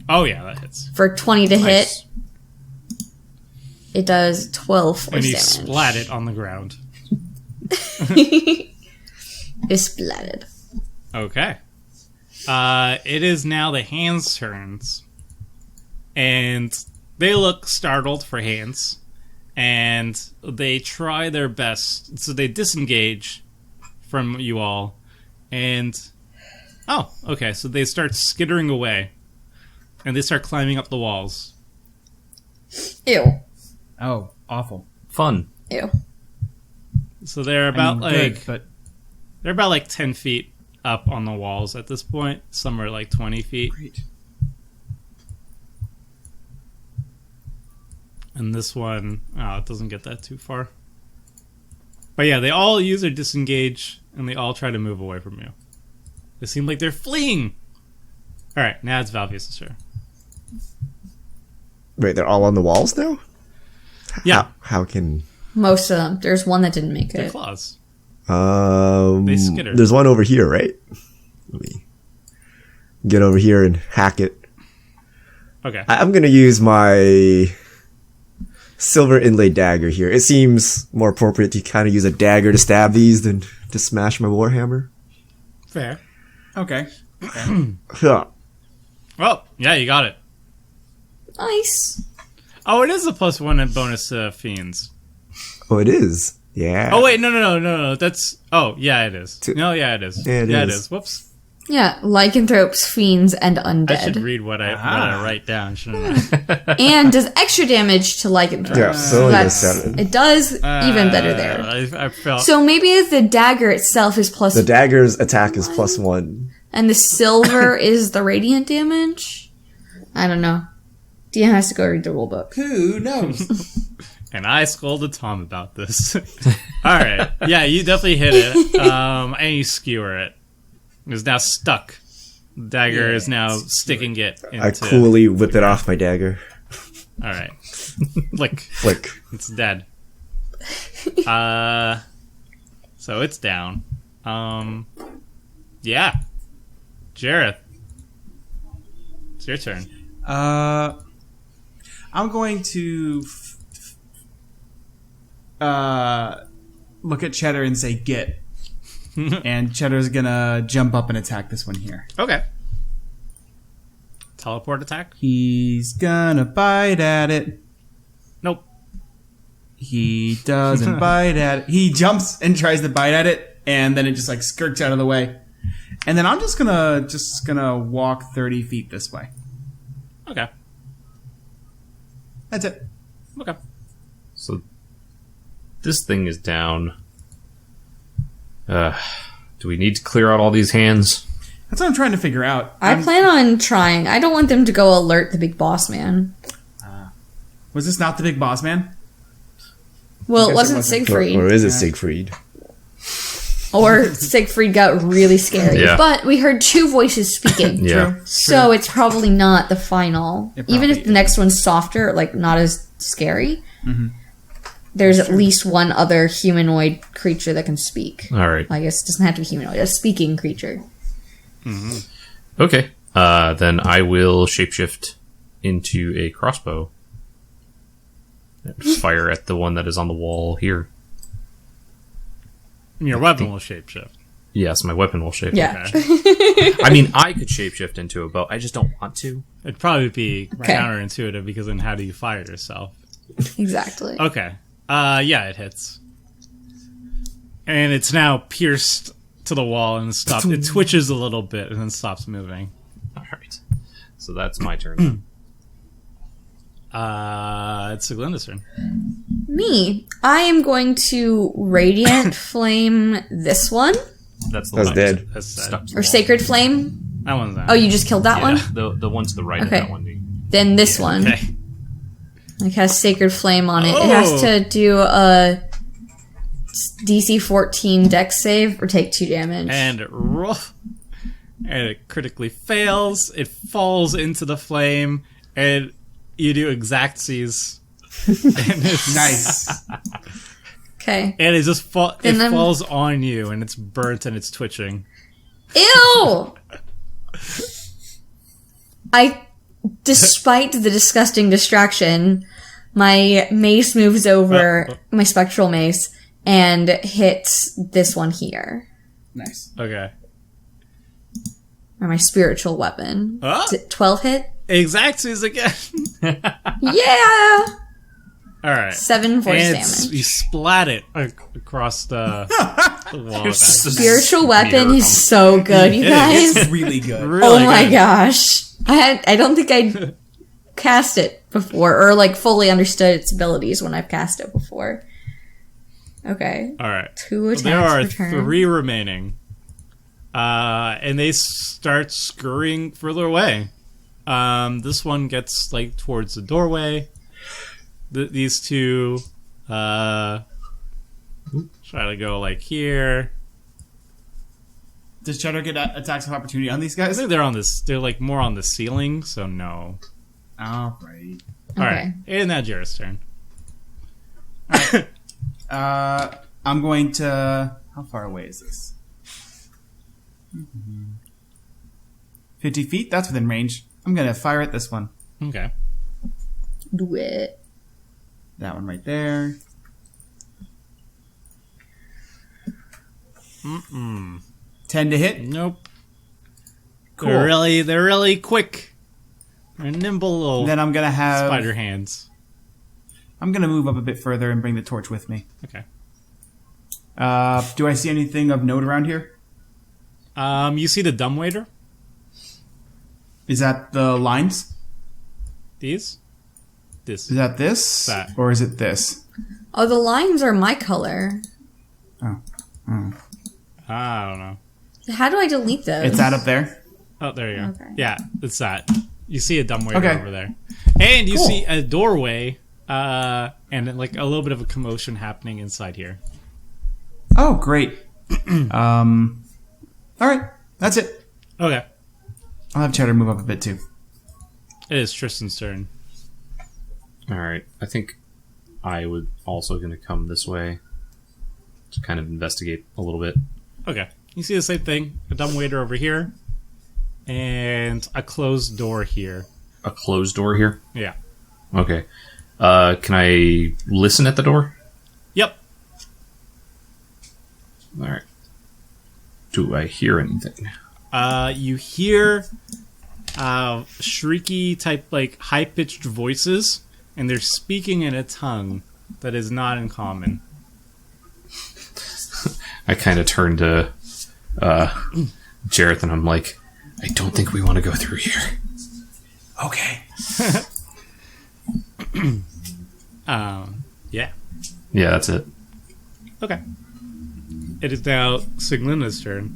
Oh, yeah, that hits. For 20 to Nice. hit, it does 12 force And you damage. splat it on the ground. It's splatted. Okay. It is now the hands' turns. And they look startled for hands. And they try their best. So they disengage from you all. And... Oh, okay. So they start skittering away. And they start climbing up the walls. Ew. Oh, awful. Fun. Ew. So they're about I mean, like... good, but They're about like 10 feet up on the walls at this point. Some are like 20 feet. Great. And this one, it doesn't get that too far. But yeah, they all use their disengage, and they all try to move away from you. They seem like they're fleeing. All right, now it's Valvius' turn. Wait, they're all on the walls now? Yeah, How can... Most of them. There's one that didn't make their it. claws. They skitter. There's one over here, right? Let me get over here and hack it. Okay. I'm going to use my silver inlaid dagger here. It seems more appropriate to kind of use a dagger to stab these than to smash my warhammer. Fair. Okay. Huh. Oh, yeah, you got it. Nice. Oh, it is a +1 and bonus to fiends. Oh, it is. Yeah. Oh, wait, no. That's... Oh, yeah, it is. No, yeah, it is. Yeah, it It is. is. Whoops. Yeah, lycanthropes, fiends, and I should undead. read what I write down, shouldn't I? And does extra damage to lycanthropes. Yeah, so it does That's- 7. It does even better there. I felt... So maybe the dagger itself is plus, The dagger's attack is +1. and the silver is the radiant damage? I don't know. DM has to go read the rulebook. Who knows? And I scolded Tom about this. Alright. Yeah, you definitely hit it. And you skewer it. It's now stuck. The dagger is now sticking it into... I coolly whip it off my dagger. Alright. Flick. Flick. It's dead. So it's down. Yeah. Jareth. It's your turn. I'm going to look at Cheddar and say get. And Cheddar's gonna jump up and attack this one here. Okay. Teleport attack? He's gonna bite at it. Nope. He doesn't bite at it. He jumps and tries to bite at it, and then it just like skirts out of the way. And then I'm just gonna walk 30 feet this way. Okay. That's it. Okay. So this thing is down. Do we need to clear out all these hands? That's what I'm trying to figure out. I plan on trying. I don't want them to go alert the big boss man. Was this not the big boss man? Well, I it guess it wasn't wasn't. Siegfried. Or is it Siegfried? Or Siegfried got really scary. Yeah. But we heard two voices speaking. Yeah. True. So it's probably not the final. It Even if probably the next one's softer, like not as scary, Mm-hmm. there's at least one other humanoid creature that can speak. All right. I guess it doesn't have to be humanoid, a speaking creature. Okay. Then I will shapeshift into a crossbow. And fire at the one that is on the wall here. Your weapon will shapeshift. Yes, my weapon will shape. Yeah. Okay. I mean, I could shapeshift into a bow. I just don't want to. It'd probably be Okay. counterintuitive because then how do you fire yourself? Exactly. Okay. Yeah, it hits. And it's now pierced to the wall and stops. It twitches a little bit and then stops moving. All right. So that's my turn. It's Glenda's turn. Me. I am going to radiant flame this one. That's the That's one dead. That's sad. stuck to the Or wall. sacred flame. That one's not. Oh, you just killed that one? The one to the right Okay. of that one. Then this one. Okay. It has sacred flame on it. Oh. It has to do a DC 14 dex save or take 2 damage. And roll. And it critically fails. It falls into the flame. And you do exactsies. And it's, Nice. Okay. And it just Then I'm- falls on you and it's burnt and it's twitching. Ew! Despite the disgusting distraction, my mace moves over, my spectral mace, and hits this one here. Nice. Okay. Or my spiritual weapon. Ah. Is it 12 hit? Exactsies again. Yeah! Alright. 7 force And damage. you splat it across the wall. Guys. Spiritual weapon is so good, you It guys. It's really good. Really Oh my good. gosh. I don't think I cast it before, or like fully understood its abilities when I've cast it before. Okay. All right. 2 attacks There are per turn. 3 remaining. And they start scurrying further away. This one gets like towards the doorway. These 2 try to go like here. Does Cheddar get attacks of opportunity on these I guys? think they're on this. They're like more on the ceiling, so no. All right. All right, and now Jared's turn. I'm going to... How far away is this? 50 feet? That's within range. I'm going to fire at this one. Okay. Do it. That one right there. 10 to hit. Nope. Cool. They're really quick. They're nimble little Then I'm going to have... spider hands. I'm going to move up a bit further and bring the torch with me. Okay. Do I see anything of note around here? You see the dumbwaiter? Is that the lines? These? This. Is that this? That. Or is it this? Oh, the lines are my color. Oh. I don't know. How do I delete those? It's that up there? Oh, there you go. Okay. Yeah, it's that. You see a dumbwaiter Okay. over there. And you Cool. see a doorway, and like a little bit of a commotion happening inside here. Oh, great. All right. That's it. Okay. I'll have Cheddar move up a bit too. It is Tristan's turn. All right. I think I would also going to come this way to kind of investigate a little bit. Okay. You see the same thing. A dumbwaiter over here. And a closed door here. A closed door here? Yeah. Okay. Can I listen at the door? Yep. All right. Do I hear anything? You hear shrieky type, like high-pitched voices, and they're speaking in a tongue that is not in common. I kind of turn to Jareth and I'm like, I don't think we want to go through here. Okay. Yeah. Yeah, that's it. Okay. It is now Siglina's turn.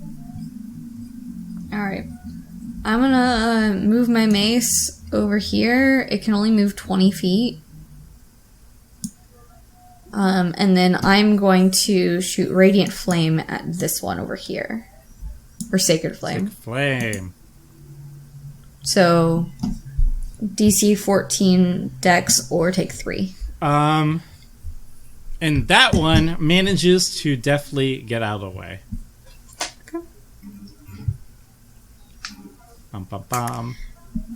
Alright. I'm gonna move my mace over here. It can only move 20 feet. And then I'm going to shoot Radiant Flame at this one over here. Or Sacred Flame. Flame. So, DC 14 Dex or take 3. And that one manages to deftly get out of the way. Okay. Bum, bum, bum.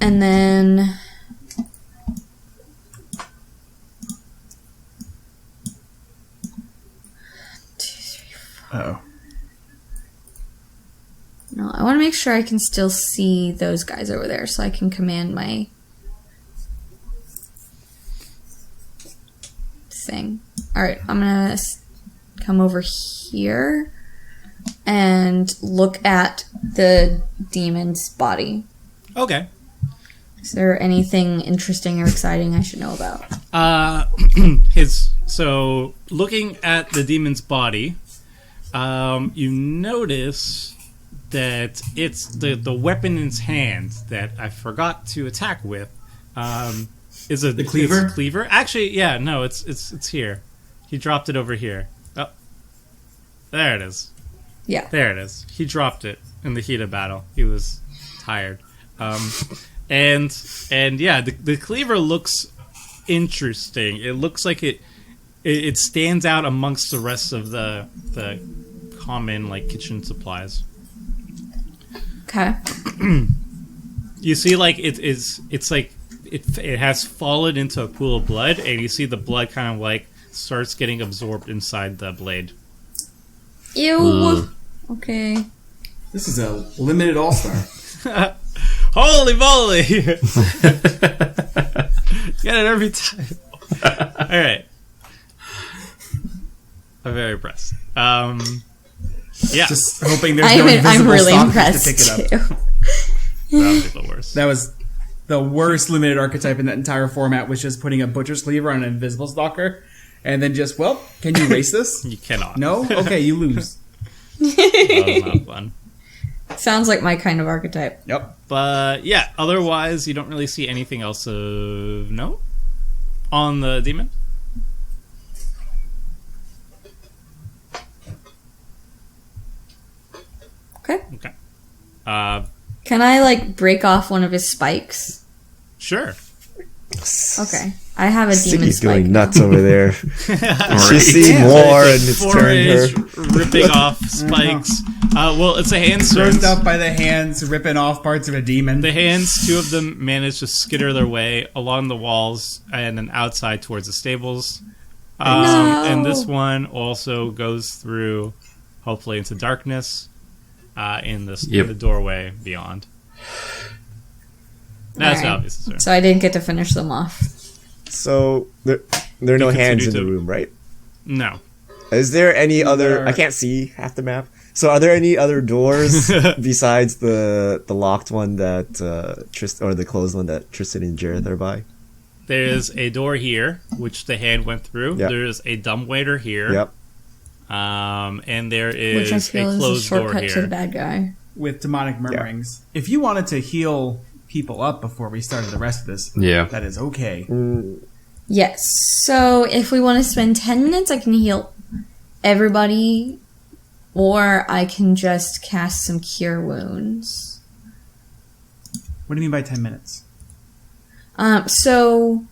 And then... Uh-oh. No, I want to make sure I can still see those guys over there so I can command my thing. Alright, I'm gonna come over here and look at the demon's body. Okay. Is there anything interesting or exciting I should know about? So looking at the demon's body, you notice that it's the weapon in its hand that I forgot to attack with. Is a The cleaver? it's a cleaver? Actually, yeah, no, it's here. He dropped it over here. Oh, there it is. Yeah. There it is. He dropped it in the heat of battle. He was tired. And yeah, the cleaver looks interesting. It looks like it stands out amongst the rest of the common like kitchen supplies. Okay. You see, like it's like it has fallen into a pool of blood, and you see the blood kind of like starts getting absorbed inside the blade. Ew. Okay. This is a limited all-star. Holy moly! Get it every time. All right. I'm very impressed. Yeah, Just hoping there's no invisible I'm really stock impressed to pick it up. too. that would be the worst. That was the worst limited archetype in that entire format, was just putting a butcher's cleaver on an invisible stalker. and then just, well, can you erase this? You cannot. No? Okay, you lose. That was not fun. Sounds like my kind of archetype. Yep. But yeah, otherwise you don't really see anything else of note on the demon. Okay. Okay. Can I, like, break off one of his spikes? Sure. Okay. I have a demon Sticky's spike. going now. nuts over there. She's seen Yeah. more, and it's turned her. Four-inch ripping off spikes. Well, it's a hand's turn. Burst up by the hands, ripping off parts of a demon. The hands, two of them manage to skitter their way along the walls and then outside towards the stables. No. And this one also goes through, hopefully, into darkness in the doorway beyond. That's Alright. obvious. Sir. So I didn't get to finish them off. So there are no You hands in continue the to- room, right? No. Is there any other? There- I can't see half the map. So are there any other doors besides the locked one that Tristan, or the closed one that Tristan and Jareth are by? There's a door here, which the hand went through. Yep. There's a dumbwaiter here. Yep. And there Which I is feel a is a closed door shortcut to the here. bad guy. With demonic murmurings. If you wanted to heal people up before we started the rest of this, Yeah. that is okay. Yes. So if we want to spend 10 minutes, I can heal everybody, or I can just cast some cure wounds. What do you mean by 10 minutes? So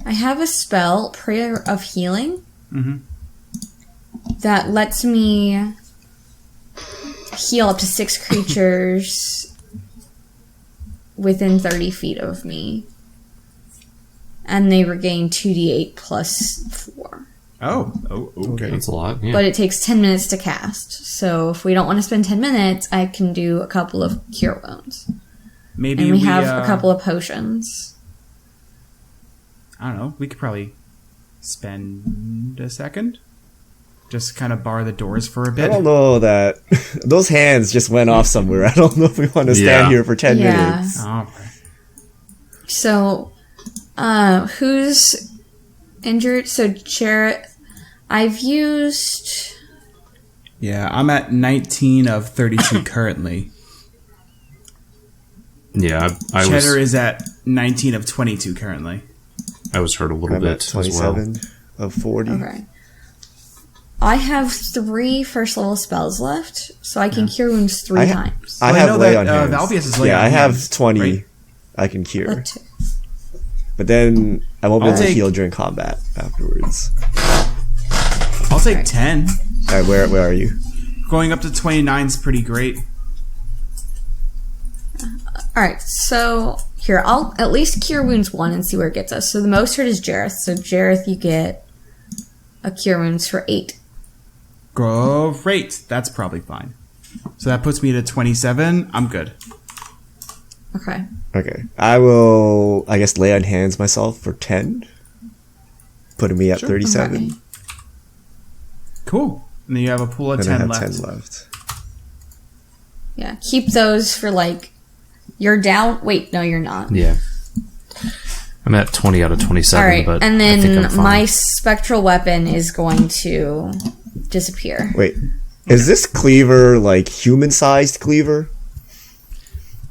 I have a spell, Prayer of Healing, that lets me heal up to 6 creatures within 30 feet of me. And they regain 2d8 plus 4. Oh, okay. That's a lot. Yeah. But it takes 10 minutes to cast. So if we don't want to spend 10 minutes, I can do a couple of cure wounds. Maybe And we have a couple of potions. I don't know. We could probably spend a second. Just kind of bar the doors for a I bit. don't know that those hands just went off somewhere. I don't know if we want to stand Yeah. here for 10 Yeah. minutes. Oh, okay. So, who's injured? So, Jareth, I've used... Yeah, I'm at 19 of 32 currently. Yeah, I Cheddar was is at 19 of 22 currently. I was hurt a little I'm at bit as well. 27 of 40. Okay. I have 3 first level spells left, so I can cure wounds 3 I ha- times. I Well, I have know lay that, on hands. Valvius is lay yeah, on I have hands, 20 right? I can cure. Up to- But then I won't be I'll able to take- heal during combat afterwards. I'll take Right. 10. Alright, where are you? Going up to 29 is pretty great. Alright, so here, I'll at least cure wounds 1 and see where it gets us. So the most hurt is Jareth. So Jareth, you get a cure wounds for 8. Great. That's probably fine. So that puts me to 27. I'm good. Okay. Okay. I will, I guess, lay on hands myself for 10. Putting me at 37. Okay. Cool. And then you have a pool of And I 10 have left. 10 left. Yeah, keep those for like... You're down... Wait, no, you're not. Yeah. I'm at 20 out of 27, Alright, but and I think I'm then fine. my spectral weapon is going to disappear. Wait. Is this cleaver like human-sized cleaver?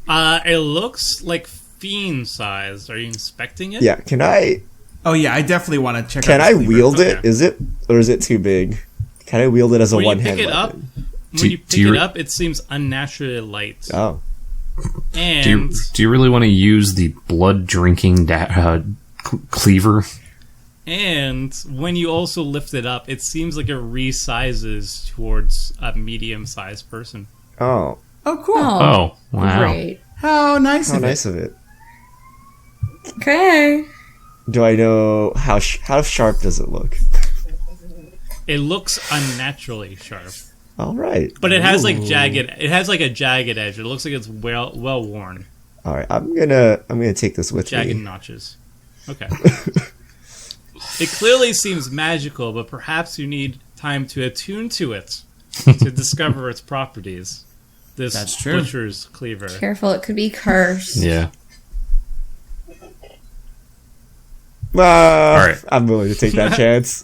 It looks like fiend sized. Are you inspecting it? Yeah. Can I Oh, yeah, I definitely want to check out can I this cleaver. wield it? Okay. Is it, or is it too big? Can I wield it as a When you one-hand pick it up, weapon? when you do pick you it re- up, it seems unnaturally light. Oh. And Do you really want to use the blood drinking cleaver? and when you also lift it up, it seems like it resizes towards a medium sized person. Oh. Oh, cool. Oh, wow. Great. How nice How of nice it. of it. Okay. Do I know how sharp does it look? It looks unnaturally sharp, All right. but it has like jagged. It has like a jagged edge. It looks like it's well worn, All right. I'm gonna take this with jagged me. notches. Okay. It clearly seems magical, but perhaps you need time to attune to it to discover its properties. This That's true. butcher's cleaver. Careful, it could be cursed. Yeah. right. I'm willing to take that chance.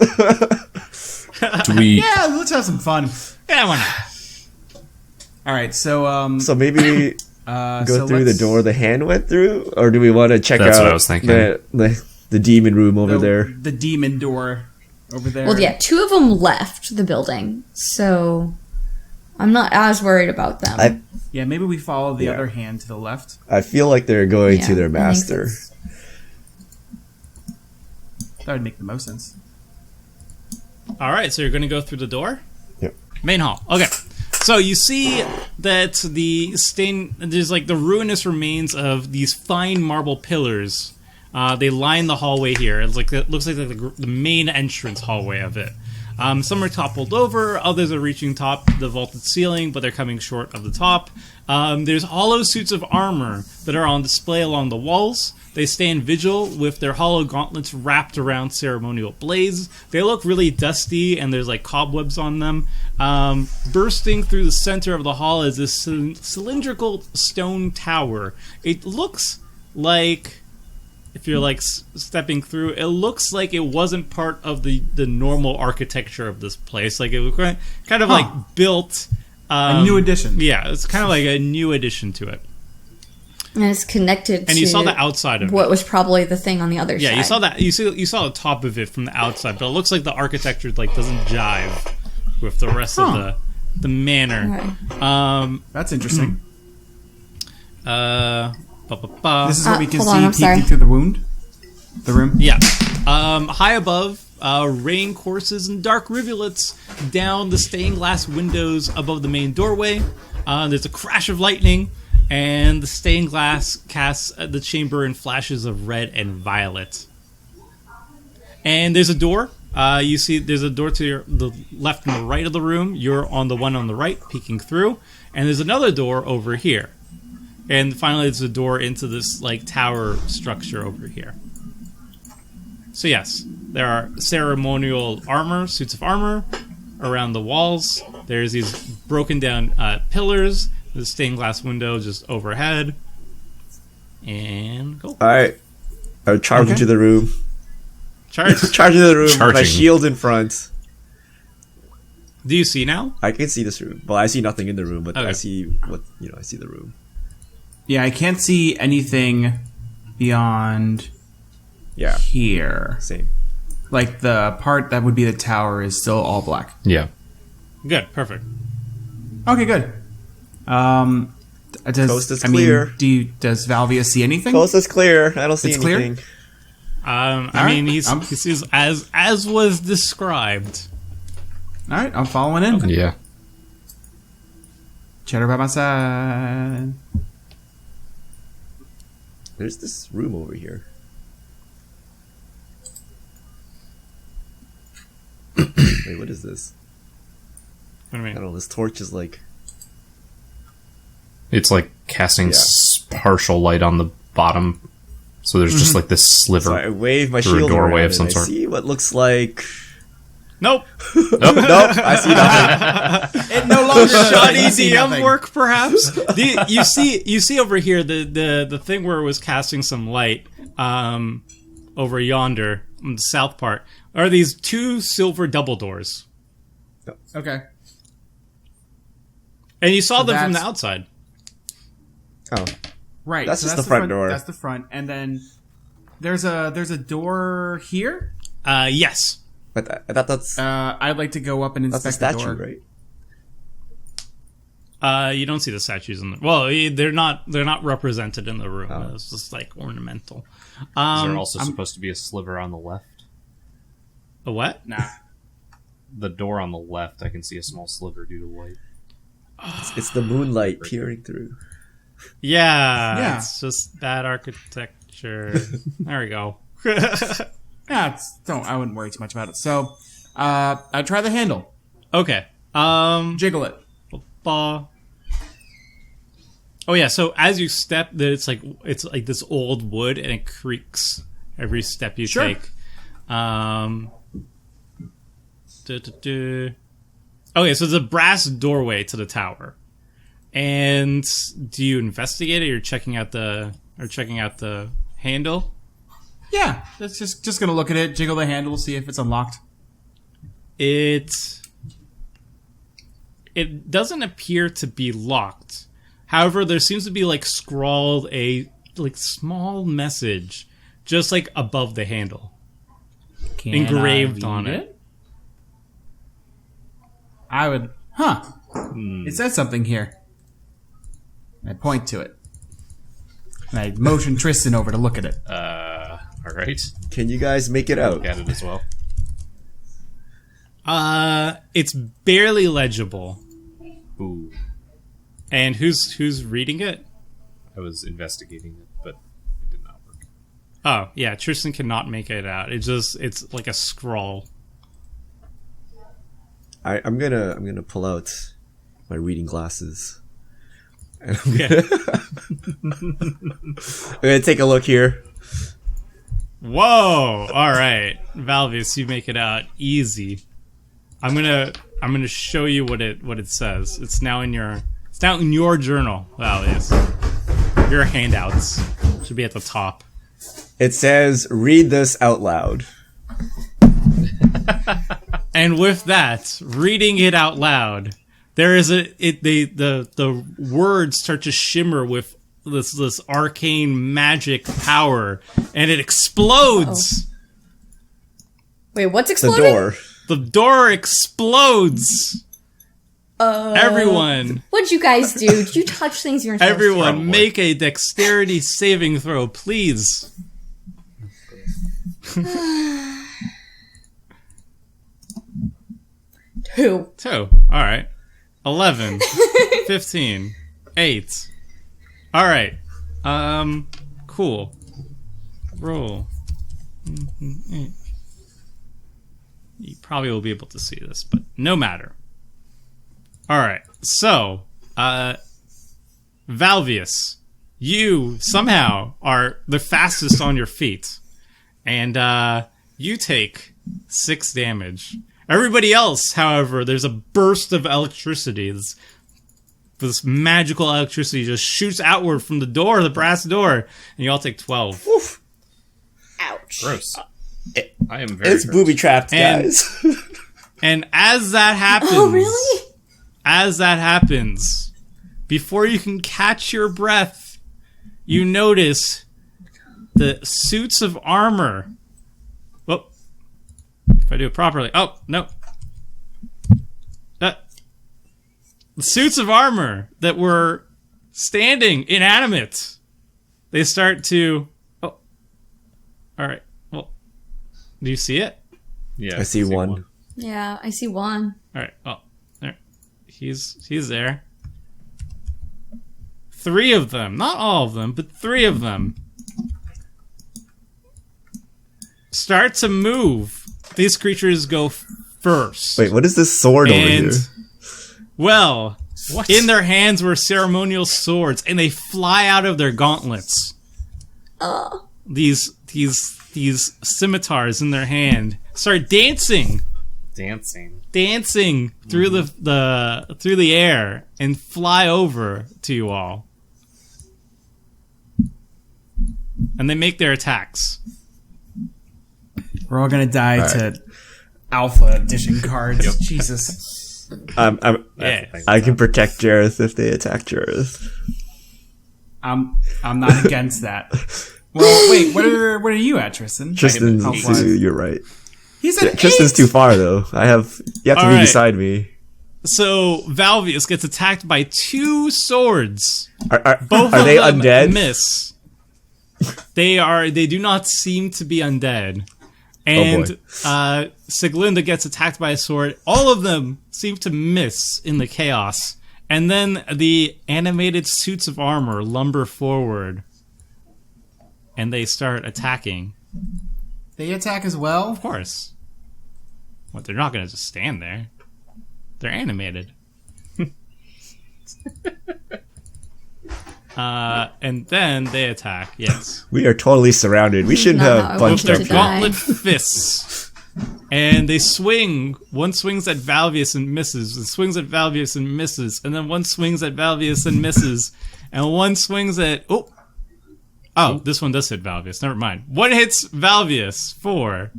Do we? Yeah, let's have some fun. Yeah, why not? All right, so So maybe go through the let's- door the hand went through, or do we want to check That's out what I was thinking. the demon room over there? the demon door over there. Well, yeah, 2 of them left the building, so I'm not as worried about them. Yeah, maybe we follow the Yeah. other hand to the left. I feel like they're going to Yeah, their I think master. that's- That would make the most sense. All right, so you're going to go through the door? Yep. Main hall. Okay. So you see that there's like the ruinous remains of these fine marble pillars. They line the hallway here. It looks like the main entrance hallway of it. Some are toppled over, others are reaching the vaulted ceiling, but they're coming short of the top. There's hollow suits of armor that are on display along the walls. They stand vigil with their hollow gauntlets wrapped around ceremonial blades. They look really dusty, and there's like cobwebs on them. Bursting through the center of the hall is this cylindrical stone tower. It looks like, if you're like stepping through, it looks like it wasn't part of the normal architecture of this place. Like it was kind of like built. A new addition. Yeah, it's kind of like a new addition to it. and it's connected to And you saw the outside of what it. was probably the thing on the other side. Yeah, you saw that. You saw the top of it from the outside, but it looks like the architecture like doesn't jive with the rest of the manor. Okay. That's interesting. This is what we can hold on, I'm see peeking sorry. through the room. Yeah. High above, rain courses and dark rivulets down the stained glass windows above the main doorway. There's a crash of lightning, and the stained glass casts the chamber in flashes of red and violet. And there's a door. You see there's a door to the left and the right of the room. You're on the one on the right, peeking through. And there's another door over here. And finally, there's a door into this like tower structure over here. So yes, there are ceremonial armor, suits of armor, around the walls. There's these broken down pillars. The stained glass window just overhead. And go. All right, I charge into the room. Charge. Charge into the room. With my Charging. shield in front. Do you see now? I can see this room. Well, I see nothing in the room, but Okay. I see what I see the room. Yeah, I can't see anything beyond Yeah, here. same. Like the part that would be the tower is still all black. Yeah. Good. Perfect. Okay, good. Coast is clear. Does Valvia see anything? Coast is clear. I don't see It's clear? anything. I right. mean, he sees as was described. All right, I'm following in. Yeah. Cheddar by my side. There's this room over here. Wait, what is this? What do you I mean? don't know. This torch is like. It's like casting Yeah. partial light on the bottom. So there's just like this sliver. So I wave my Through a shield doorway around of some and sort. I see what looks like. Nope. Nope, I see nothing. It no longer Shoddy I see DM nothing. work, perhaps. You see over here the thing where it was casting some light over yonder on the south part are these two silver double doors, Okay. and you saw So them from the that's- outside. Oh, Right. That's just the front door. That's the front, and then there's a door here. Yes. but I thought that's I'd like to go up and a inspect statue, the door. right? You don't see the statues in the they're not represented in the room. It's just like ornamental. Is there also supposed to be a sliver on the left? A what? Nah. The door on the left, I can see a small sliver due to light. It's the moonlight peering through. Yeah. It's just bad architecture. There we go. Yeah. I wouldn't worry too much about it. So, I try the handle. Okay. Jiggle it. Oh yeah, so as you step, it's like this old wood, and it creaks every step you Sure. take. Okay, so it's a brass doorway to the tower, and do you investigate it? Or checking out the handle. Yeah, that's just gonna look at it, jiggle the handle, see if it's unlocked. It doesn't appear to be locked. However, there seems to be like scrawled a like small message just like above the handle. Can Engraved I read on it. I would, It says something here. I point to it. And I motion Tristan over to look at it. All right. Can you guys make it out? Look at it as well. It's barely legible. Ooh. And who's reading it? I was investigating it, but it did not work. Oh, yeah, Tristan cannot make it out. It's like a scrawl. I'm gonna pull out my reading glasses. And Okay. I'm gonna take a look here. Whoa! All right, Valvius, you make it out easy. I'm gonna show you what it says. It's now in your journal, Valvius. Your handouts should be at the top. It says, "Read this out loud." And with that, reading it out loud, there is the words start to shimmer with this arcane magic power, and it explodes. Wait, what's The exploding? door. The door explodes. Everyone, What'd you guys do? Did you touch things you weren't supposed to? everyone, make a dexterity saving throw, please. 2. 2. All right. 11. 15. 8. All right. Cool. Roll. You probably will be able to see this, but no matter. All right. So, Valvius, you somehow are the fastest on your feet, and you take 6 damage. Everybody else, however, there's a burst of electricity. This magical electricity just shoots outward from the door, the brass door, and you all take 12. Oof. Ouch. Gross. I am very It's gross. booby trapped, And- guys. And as that happens, Oh, really? as that happens, before you can catch your breath, you notice the suits of armor. Well, if I do it properly. Oh, no. The suits of armor that were standing inanimate, they start to... Oh. All right. Well, do you see it? Yeah, I see one. Yeah, I see one. All right. Well, there. He's there. 3 of them, not all of them, but 3 of them start to move. These creatures go first. Wait, what is this sword over and here? well, in their hands were ceremonial swords, and they fly out of their gauntlets. These scimitars in their hand start dancing through through the air and fly over to you all. And they make their attacks. We're all gonna die All to Alpha Edition cards. Jesus. Yeah. I can protect Jareth if they attack Jareth. I'm not against that. Well, wait, what are you at, Tristan? Tristan's Health-wise. you're right. He's at Tristan's 8. too far though. You have to All be right. beside me. So Valvius gets attacked by 2 swords. Are Both of they them undead? miss. They do not seem to be undead. And Siglinda gets attacked by a sword. All of them seem to miss in the chaos. And then the animated suits of armor lumber forward. And they start attacking. They attack as well. Of course. What, they're not going to just stand there. They're animated. And then they attack, yes. We are totally surrounded. We shouldn't not how I have want With bunched them their up. to die. gauntlet fists. And they swing. One swings at Valvius and misses. And swings at Valvius and misses. And then one swings at Valvius and misses. And one swings at... Oh, this one does hit Valvius. Never mind. What hits Valvius for?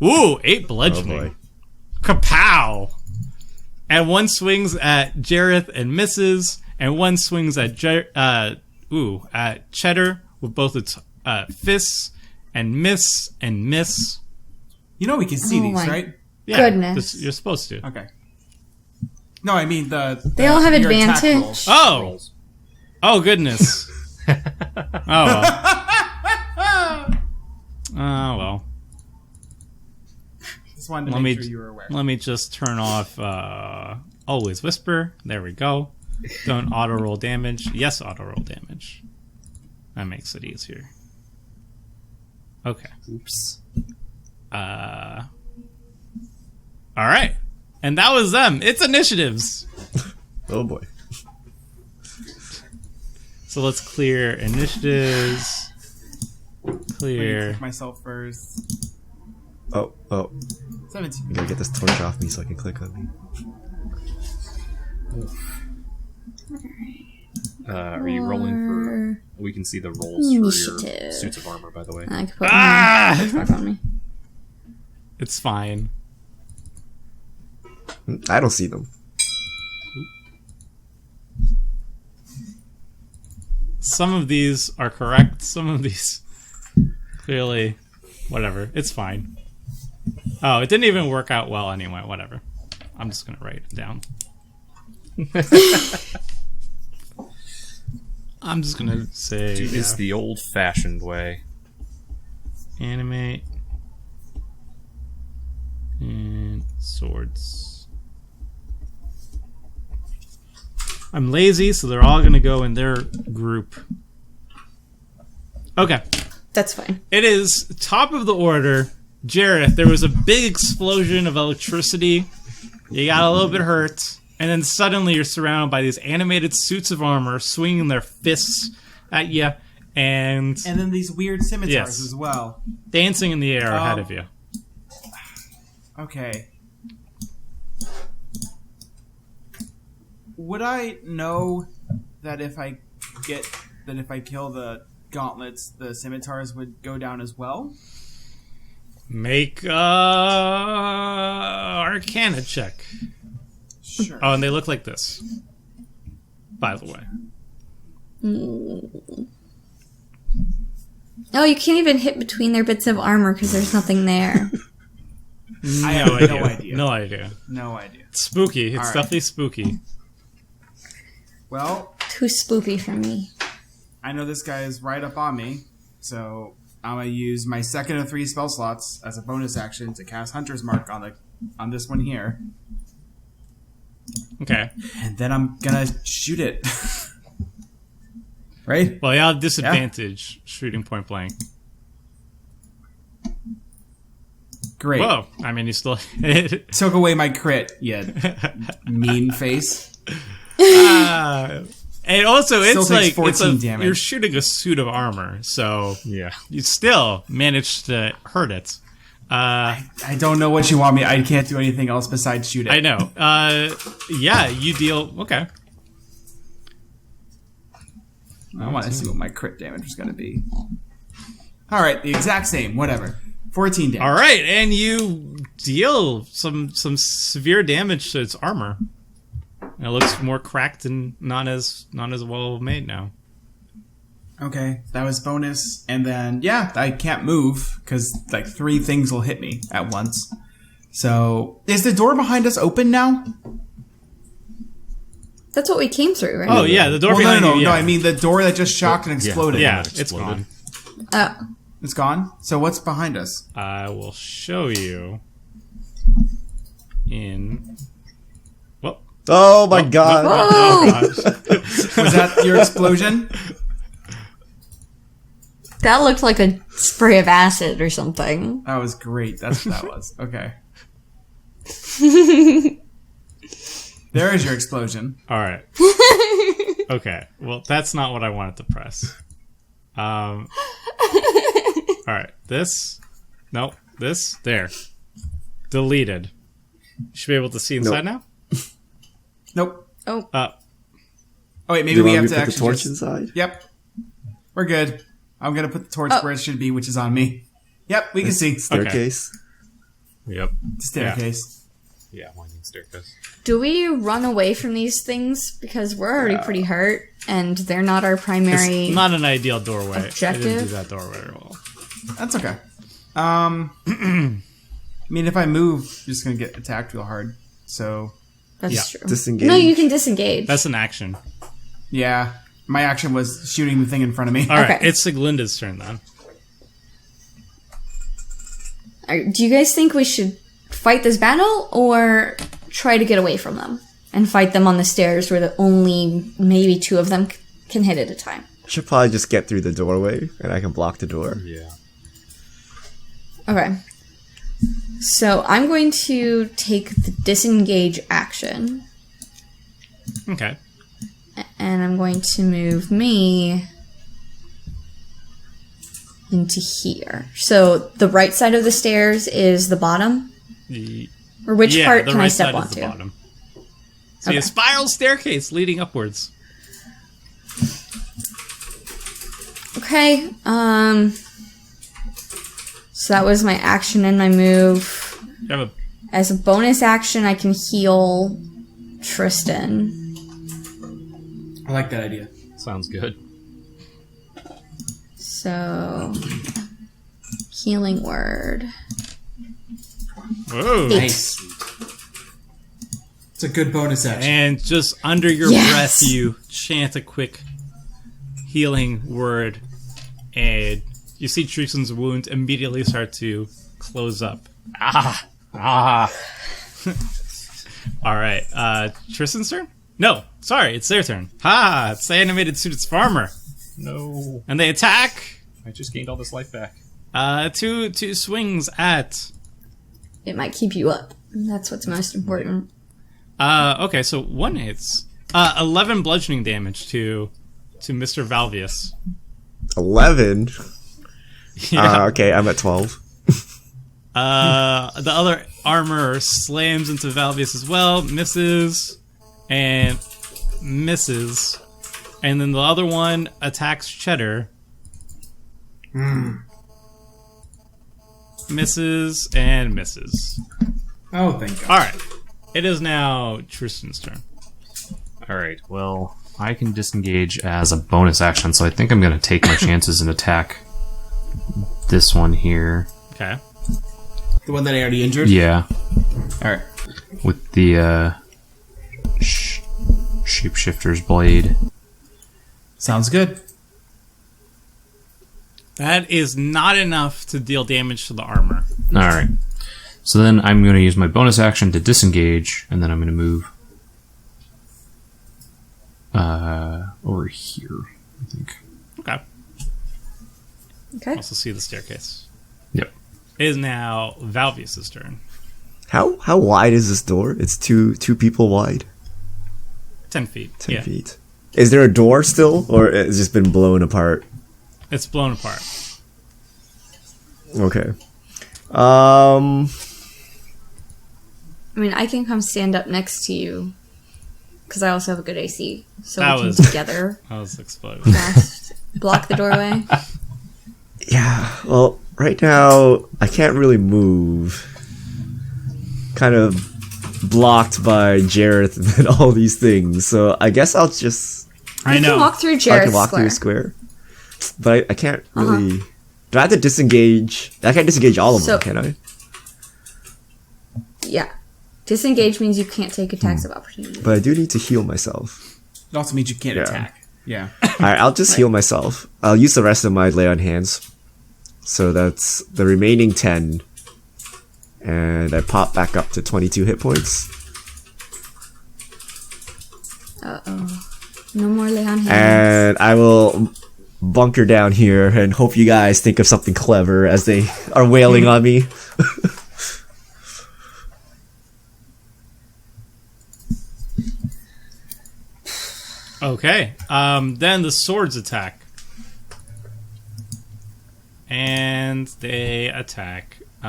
Ooh, 8 bludgeoning. Oh boy. Kapow! And one swings at Jareth and misses, and one swings at at Cheddar with both its fists and miss and miss. You know we can see Oh these, my right? Yeah, Goodness. you're supposed to. Okay. No, I mean They all have your attack advantage? rolls. Oh! Rolls. Oh, goodness. Oh, well. Oh, well. Just wanted to Let make me sure you were aware. let me just turn off Always Whisper. There we go. Don't auto-roll damage. Yes, auto-roll damage. That makes it easier. Okay. Oops. All right. And that was them. It's initiatives. Oh boy. So let's clear initiatives. Clear. Click myself first. Oh. 17. You gotta get this torch off me so I can click on me. Are you rolling for... We can see the rolls for your Initiative. suits of armor, by the way. I can put Ah! my back on me. It's fine. I don't see them. Some of these are correct. Some of these clearly, whatever. It's fine. Oh, it didn't even work out well anyway. Whatever. I'm just gonna write it down. I'm just gonna say It's the old-fashioned way. animate and swords. I'm lazy, so they're all gonna go in their group. Okay. That's fine. It is top of the order. Jareth, there was a big explosion of electricity. You got a little bit hurt. And then suddenly you're surrounded by these animated suits of armor swinging their fists at you and And then these weird scimitars Yes. as well. dancing in the air ahead of you. Okay. Would I know that if I kill the gauntlets, the scimitars would go down as well? Make Arcana check. Sure. Oh, and they look like this. By the way. Oh, you can't even hit between their bits of armor because there's nothing there. I have no idea. No idea. No idea. It's spooky. It's All right. definitely spooky. Well, Too spooky for me. I know this guy is right up on me, so I'm gonna use my second of 3 spell slots as a bonus action to cast Hunter's Mark on this one here, Okay. and then I'm gonna shoot it. Right? Well, you have disadvantage shooting point blank. Great. Whoa. I mean, you still Took away my crit, you mean face. And also, it's Still takes like it's 14 damage. you're shooting a suit of armor, so Yeah. you still managed to hurt it. I don't know what you want me. I can't do anything else besides shoot it. I know. Yeah, you deal. Okay. I want to see what my crit damage is going to be. All right, the exact same. Whatever. 14 damage. All right, and you deal some severe damage to its armor. It looks more cracked and not as well made now. Okay, that was bonus. And then, yeah, I can't move because like 3 things will hit me at once. So, is the door behind us open now? That's what we came through, right? Oh yeah, the door Well, behind no, you. Yeah, I mean the door that just shocked and exploded. yeah, It it's exploded. gone. Oh. It's gone? So what's behind us? I will show you in. Well, Oh my god. oh gosh. Was that your explosion? That looked like a spray of acid or something. That was great. That's what that was. Okay. There is your explosion. All right. Okay. Well, that's not what I wanted to press. All right. This. Nope. This. There. Deleted. You should be able to see inside now. Nope. Oh. Oh wait, Do maybe you we want have me to to put the actually torch just... inside? Yep. We're good. I'm gonna put the torch where it should be, which is on me. Yep, we can see. Staircase. Yep. Staircase. Yeah, winding staircase. Do we run away from these things? Because we're already pretty hurt, and they're not our primary... It's not an ideal doorway. Objective? I didn't do that doorway at all. That's okay. I mean, if I move, I'm just gonna get attacked real hard. So, That's true. Disengage. No, you can disengage. That's an action. yeah. My action was shooting the thing in front of me. All right, Okay. it's Siglinda's turn then. Do you guys think we should fight this battle, or try to get away from them? And fight them on the stairs where the only maybe 2 of them can hit at a time? Should probably just get through the doorway, and I can block the door. Yeah. Okay. So I'm going to take the disengage action, Okay. and I'm going to move me into here. So the right side of the stairs is the bottom? Or which part the can right I step side is the onto? bottom. See a spiral staircase leading upwards. Okay, so that was my action and my move. You have a As a bonus action, I can heal Tristan. I like that idea. Sounds good. So, healing word. whoa. Nice. It's a good bonus action. And just under your Yes! breath, you chant a quick healing word, and you see Tristan's wound immediately start to close up. Ah. All right, Tristan's turn? No, sorry, it's their turn. Ha! It's the animated suited farmer, No. and they attack. I just gained all this life back. Two swings at. It might keep you up. That's what's most important. Okay, so 1 hits. 11 bludgeoning damage to Mr. Valvius. 11? Yeah. Okay, I'm at 12. The other armor slams into Valvius as well, misses, and misses. And then the other one attacks Cheddar. Misses and misses. Oh, thank God. Alright. It is now Tristan's turn. Alright, well, I can disengage as a bonus action, so I think I'm going to take my chances and attack this one here. Okay. The one that I already injured? Yeah, Alright. with the Shapeshifter's Blade. Sounds good. That is not enough to deal damage to the armor. Alright. So then I'm going to use my bonus action to disengage, and then I'm going to move over here, I think. Okay. Okay. Also see the staircase. Yep. It is now Valvius' turn. How wide is this door? It's two people wide. 10 feet. 10 yeah. feet. Is there a door still, or it's just been blown apart? It's blown apart. Okay. I mean, I can come stand up next to you, because I also have a good AC. So That we can was- together I was exploding. block the doorway. Yeah, well, right now, I can't really move. Kind of blocked by Jareth and all these things, so I guess I'll just... I You know. can walk through I Jareth's can walk square. through a square. But I can't really... Do I have to disengage? I can't disengage all of So- them, can I? Yeah. Disengage means you can't take attacks of opportunity. But I do need to heal myself. It also means you can't Yeah. attack. Yeah. Alright, I'll just heal myself. I'll use the rest of my lay on hands. So that's the remaining 10. And I pop back up to 22 hit points. Uh-oh. No more lay on hands. And I will bunker down here and hope you guys think of something clever as they are wailing on me. Okay. Then the swords attack. And they attack. 2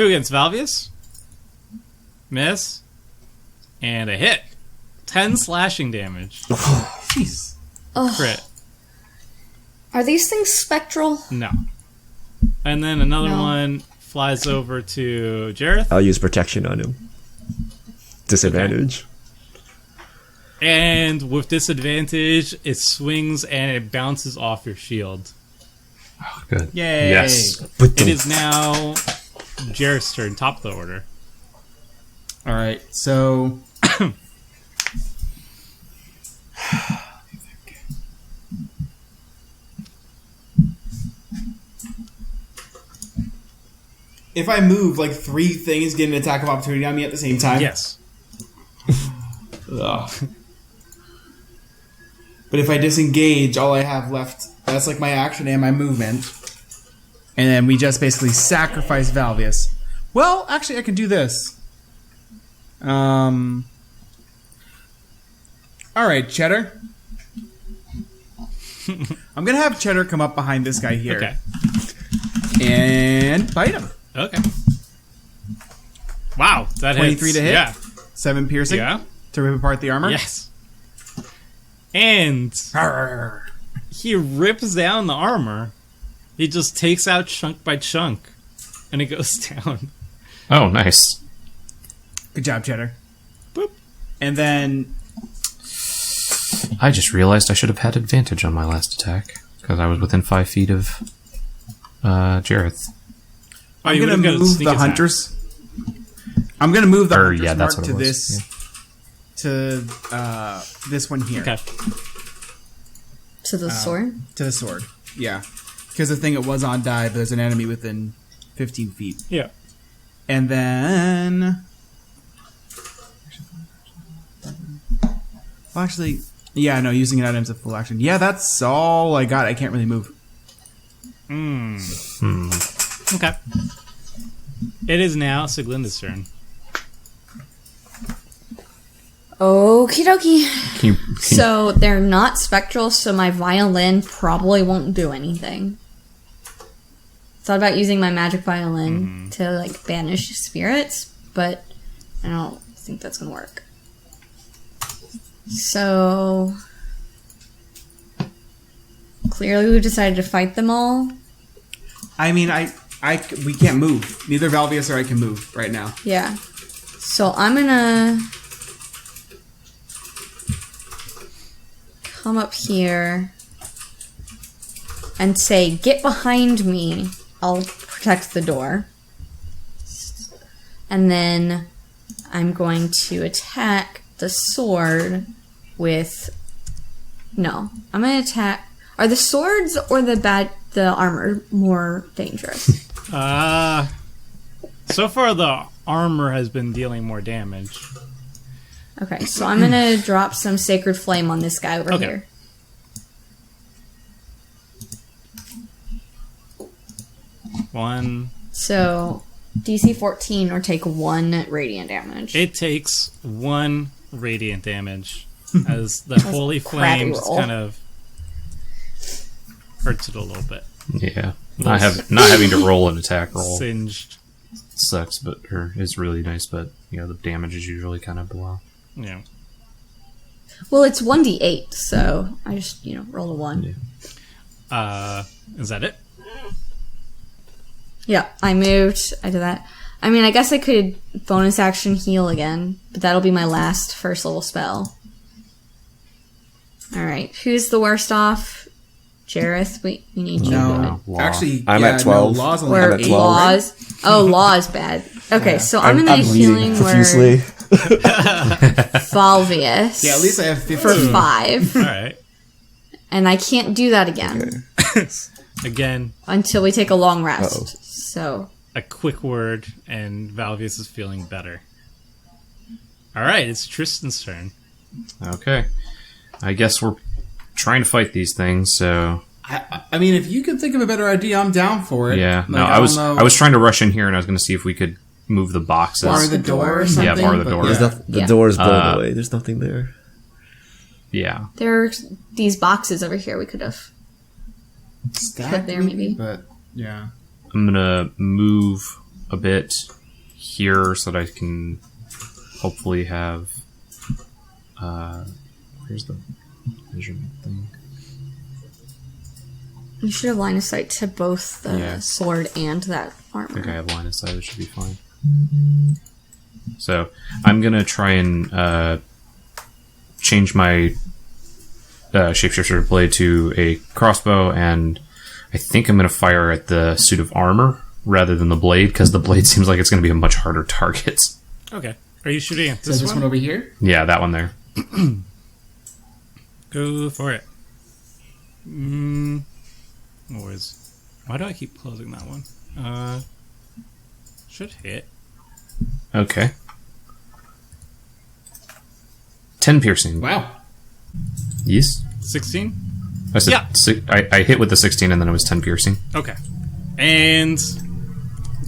against Valvius. Miss. And a hit. 10 slashing damage. Jeez. Crit. Are these things spectral? No. And then another No. one flies over to Jareth. I'll use protection on him. Disadvantage. And with disadvantage, it swings and it bounces off your shield. Oh, good. Yay. Yes. It is now Jareth's turn, top of the order. All right, so if I move, like 3 things get an attack of opportunity on me at the same time. Yes. Ugh. But if I disengage, all I have left, that's like my action and my movement. And then we just basically sacrifice Valvius. Well, actually, I can do this. Alright, Cheddar. I'm gonna have Cheddar come up behind this guy here. Okay. And bite him. Okay. Wow, that 23 hits. to hit? Yeah. 7 piercing Yeah. to rip apart the armor. Yes. And he rips down the armor. He just takes out chunk by chunk, and it goes down. Oh, nice. Good job, Cheddar. Boop. And then I just realized I should have had advantage on my last attack because I was within 5 feet of Jareth. Oh, I'm you gonna would've got a move sneak the attack. hunters. I'm gonna move the hunters yeah, that's mark what to it this was. to this one here. Okay. To the sword? To the sword. Yeah. Because the thing it was on died, there's an enemy within 15 feet. Yeah. And then well, actually, yeah, no, using an item's a full action. Yeah, that's all I got. I can't really move. Okay. It is now Siglinda's turn. Okie dokie. Can you, So they're not spectral, so my violin probably won't do anything. Thought about using my magic violin to like banish spirits, but I don't think that's gonna work. So clearly we've decided to fight them all. I mean, we can't move. Neither Valvius or I can move right now. Yeah. So I'm gonna come up here and say, get behind me. I'll protect the door. And then I'm going to attack the sword with... No. I'm going to attack... Are the swords or the armor more dangerous? So far the armor has been dealing more damage. Okay, so I'm going to drop some Sacred Flame on this guy over Okay. here. One. So, DC 14 or take 1 radiant damage. It takes 1 radiant damage as the holy crappy flame just roll. kind of hurts it a little bit. yeah. Not having to roll an attack roll Singed. sucks, but or is really nice, but the damage is usually kind of below. Yeah. Well, it's 1d8, so I just, roll a 1. Yeah. Is that it? Yeah, I moved. I did that. I mean, I guess I could bonus action heal again, but that'll be my last first level spell. Alright, who's the worst off? Jareth? We need you. No. Law. Actually, I'm at 12. No, Law's only Or I'm at 12. Laws. Oh, Law is bad. Okay, so I'm in a healing bleeding profusely. word. Valvius. Yeah, at least I have For 15. 5. Alright. And I can't do that again Again, until we take a long rest. Uh-oh. So, a quick word, and Valvius is feeling better. Alright, it's Tristan's turn. Okay. I guess we're trying to fight these things, so I mean, if you could think of a better idea, I'm down for it. yeah. Like, No, I don't was know, I was trying to rush in here, and I was going to see if we could move the boxes. bar the door or Yeah, something. bar the but door. yeah. The Yeah. door is blown away. There's nothing there. Yeah. there's these boxes over here we could have. Stack there, maybe. But, yeah. I'm gonna move a bit here so that I can hopefully have. Where's the measurement thing? You should have line of sight to both the Yeah. sword and that I think I armor. have line of sight. It should be fine. So I'm gonna try and change my shapeshifter blade to a crossbow, and I think I'm gonna fire at the suit of armor rather than the blade, because the blade seems like it's gonna be a much harder target. Okay. Are you shooting at So this this one over here? Yeah, that one there. Go for it. Why do I keep closing that one? Should hit. Okay. 10 piercing. Wow. Yes. 16? I said Yeah. I hit with the 16 and then it was 10 piercing. Okay. And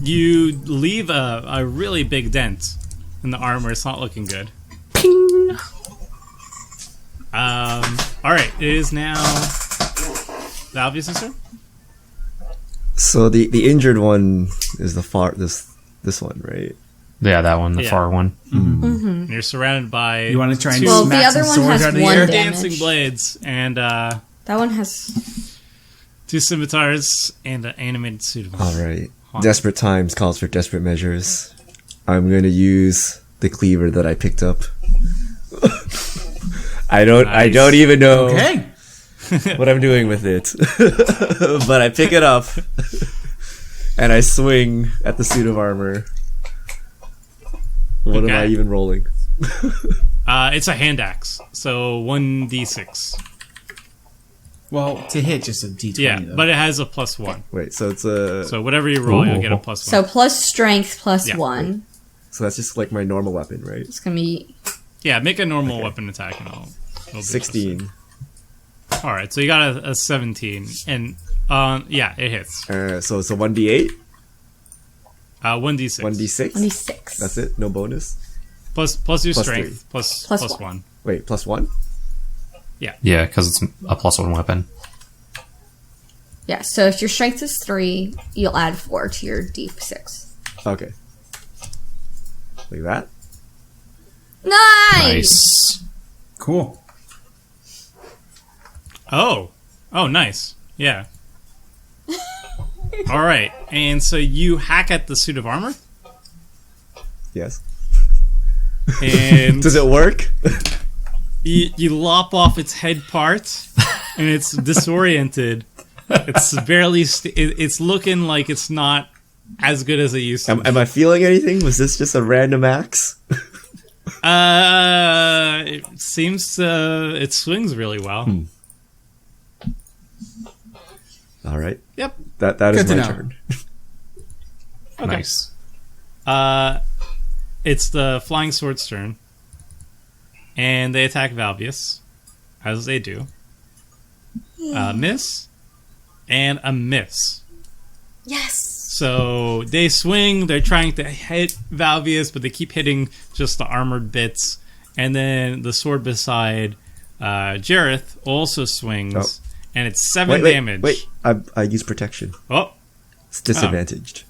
you leave a really big dent in the armor. It's not looking good. Ping! Alright, it is now Valvius' turn? So the injured one is this one, right? Yeah, that one, the Yeah. far one. And you're surrounded by You want to try and Well, the smack other some one swords has out of the one air? damage. dancing blades and That one has. 2 scimitars and an animated suit of armor. All right. Desperate times calls for desperate measures. I'm going to use the cleaver that I picked up. I don't even know Okay. what I'm doing with it. But I pick it up and I swing at the suit of armor. What am I Okay. even rolling? It's a hand axe, so 1d6. Well, to hit, just a D20. Yeah, though. but it has a +1. Wait, so it's a So whatever you roll, you'll get a +1. So plus strength plus Yeah. 1. so that's just like my normal weapon, right? It's gonna be. Yeah, make a normal weapon attack and it'll be 16. +1. All right, so you got a 17, and yeah, it hits. So it's a 1d8, 1d6. 1d6. 26. That's it. No bonus. plus your Plus strength plus Plus plus one. 1. Wait, +1. Yeah, because it's a +1 weapon. Yeah, so if your strength is 3, you'll add 4 to your D6. Okay. Like that. Nice! Nice. Cool. Oh, nice. Yeah. All right, and so you hack at the suit of armor, Yes. and Does it work? you lop off its head part, and it's disoriented. It's barely. It's looking like it's not as good as it used to. Am I feeling anything? Was this just a random axe? It seems it swings really well. All right. Yep. That is Good to my know. turn. Nice. It's the flying sword's turn, and they attack Valvius, as they do. Miss, and a miss. Yes! So they swing. They're trying to hit Valvius, but they keep hitting just the armored bits. And then the sword beside Jareth also swings, and it's 7 damage. Wait. I use protection. Oh, It's disadvantaged.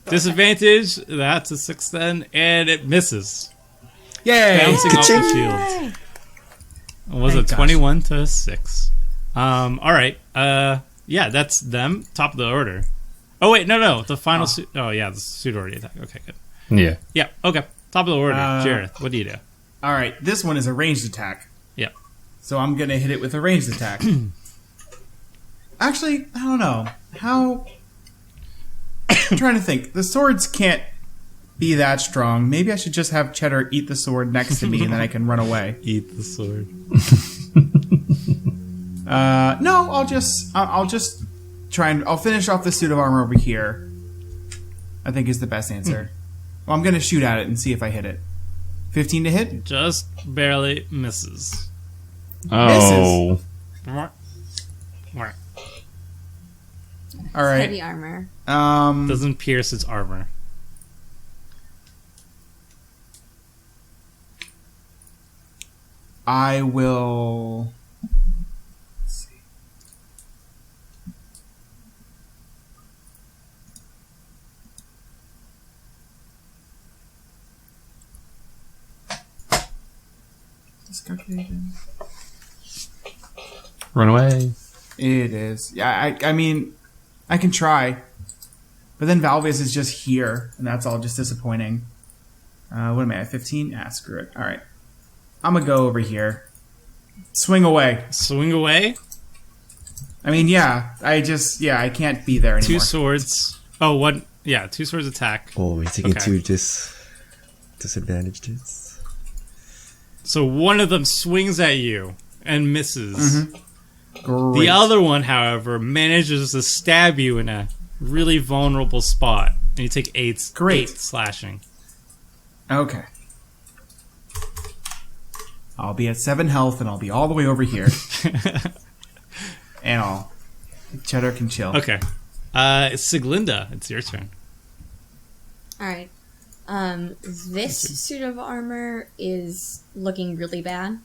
disadvantage. That's a 6 then, and it misses, Yay! bouncing off the Ka-ching! shield. Was Thank it gosh. 21 to 6? All right. Yeah, that's them. Top of the order. Oh wait, no. The final suit. Oh yeah, the suit already attacked. Okay, good. Yeah. Yeah. Okay. Top of the order. Jareth, what do you do? All right, this one is a ranged attack. Yeah. So I'm going to hit it with a ranged attack. Actually, I don't know. How... I'm trying to think. The swords can't be that strong. Maybe I should just have Cheddar eat the sword next to me and then I can run away. Eat the sword. No, I'll just try and... I'll finish off the suit of armor over here. I think is the best answer. Well, I'm going to shoot at it and see if I hit it. 15 to hit? Just barely misses. Oh. All right. Heavy armor. Doesn't pierce its armor. I will... Let's see. Discalculated. Run away. It is. Yeah, I mean, I can try. But then Valvius is just here, and that's all just disappointing. What am I at, 15? Ah, screw it. All right. I'm going to go over here. Swing away. Swing away. I mean, I can't be there anymore. 2 swords. Oh, one. Yeah, 2 swords attack. Oh, we're taking Okay. 2 disadvantages. So one of them swings at you and misses. Great. The other one, however, manages to stab you in a really vulnerable spot. And you take 8 slashing. Okay. I'll be at 7 health, and I'll be all the way over here. And Cheddar can chill. Okay. Siglinda, it's your turn. Alright. This suit of armor is looking really bad,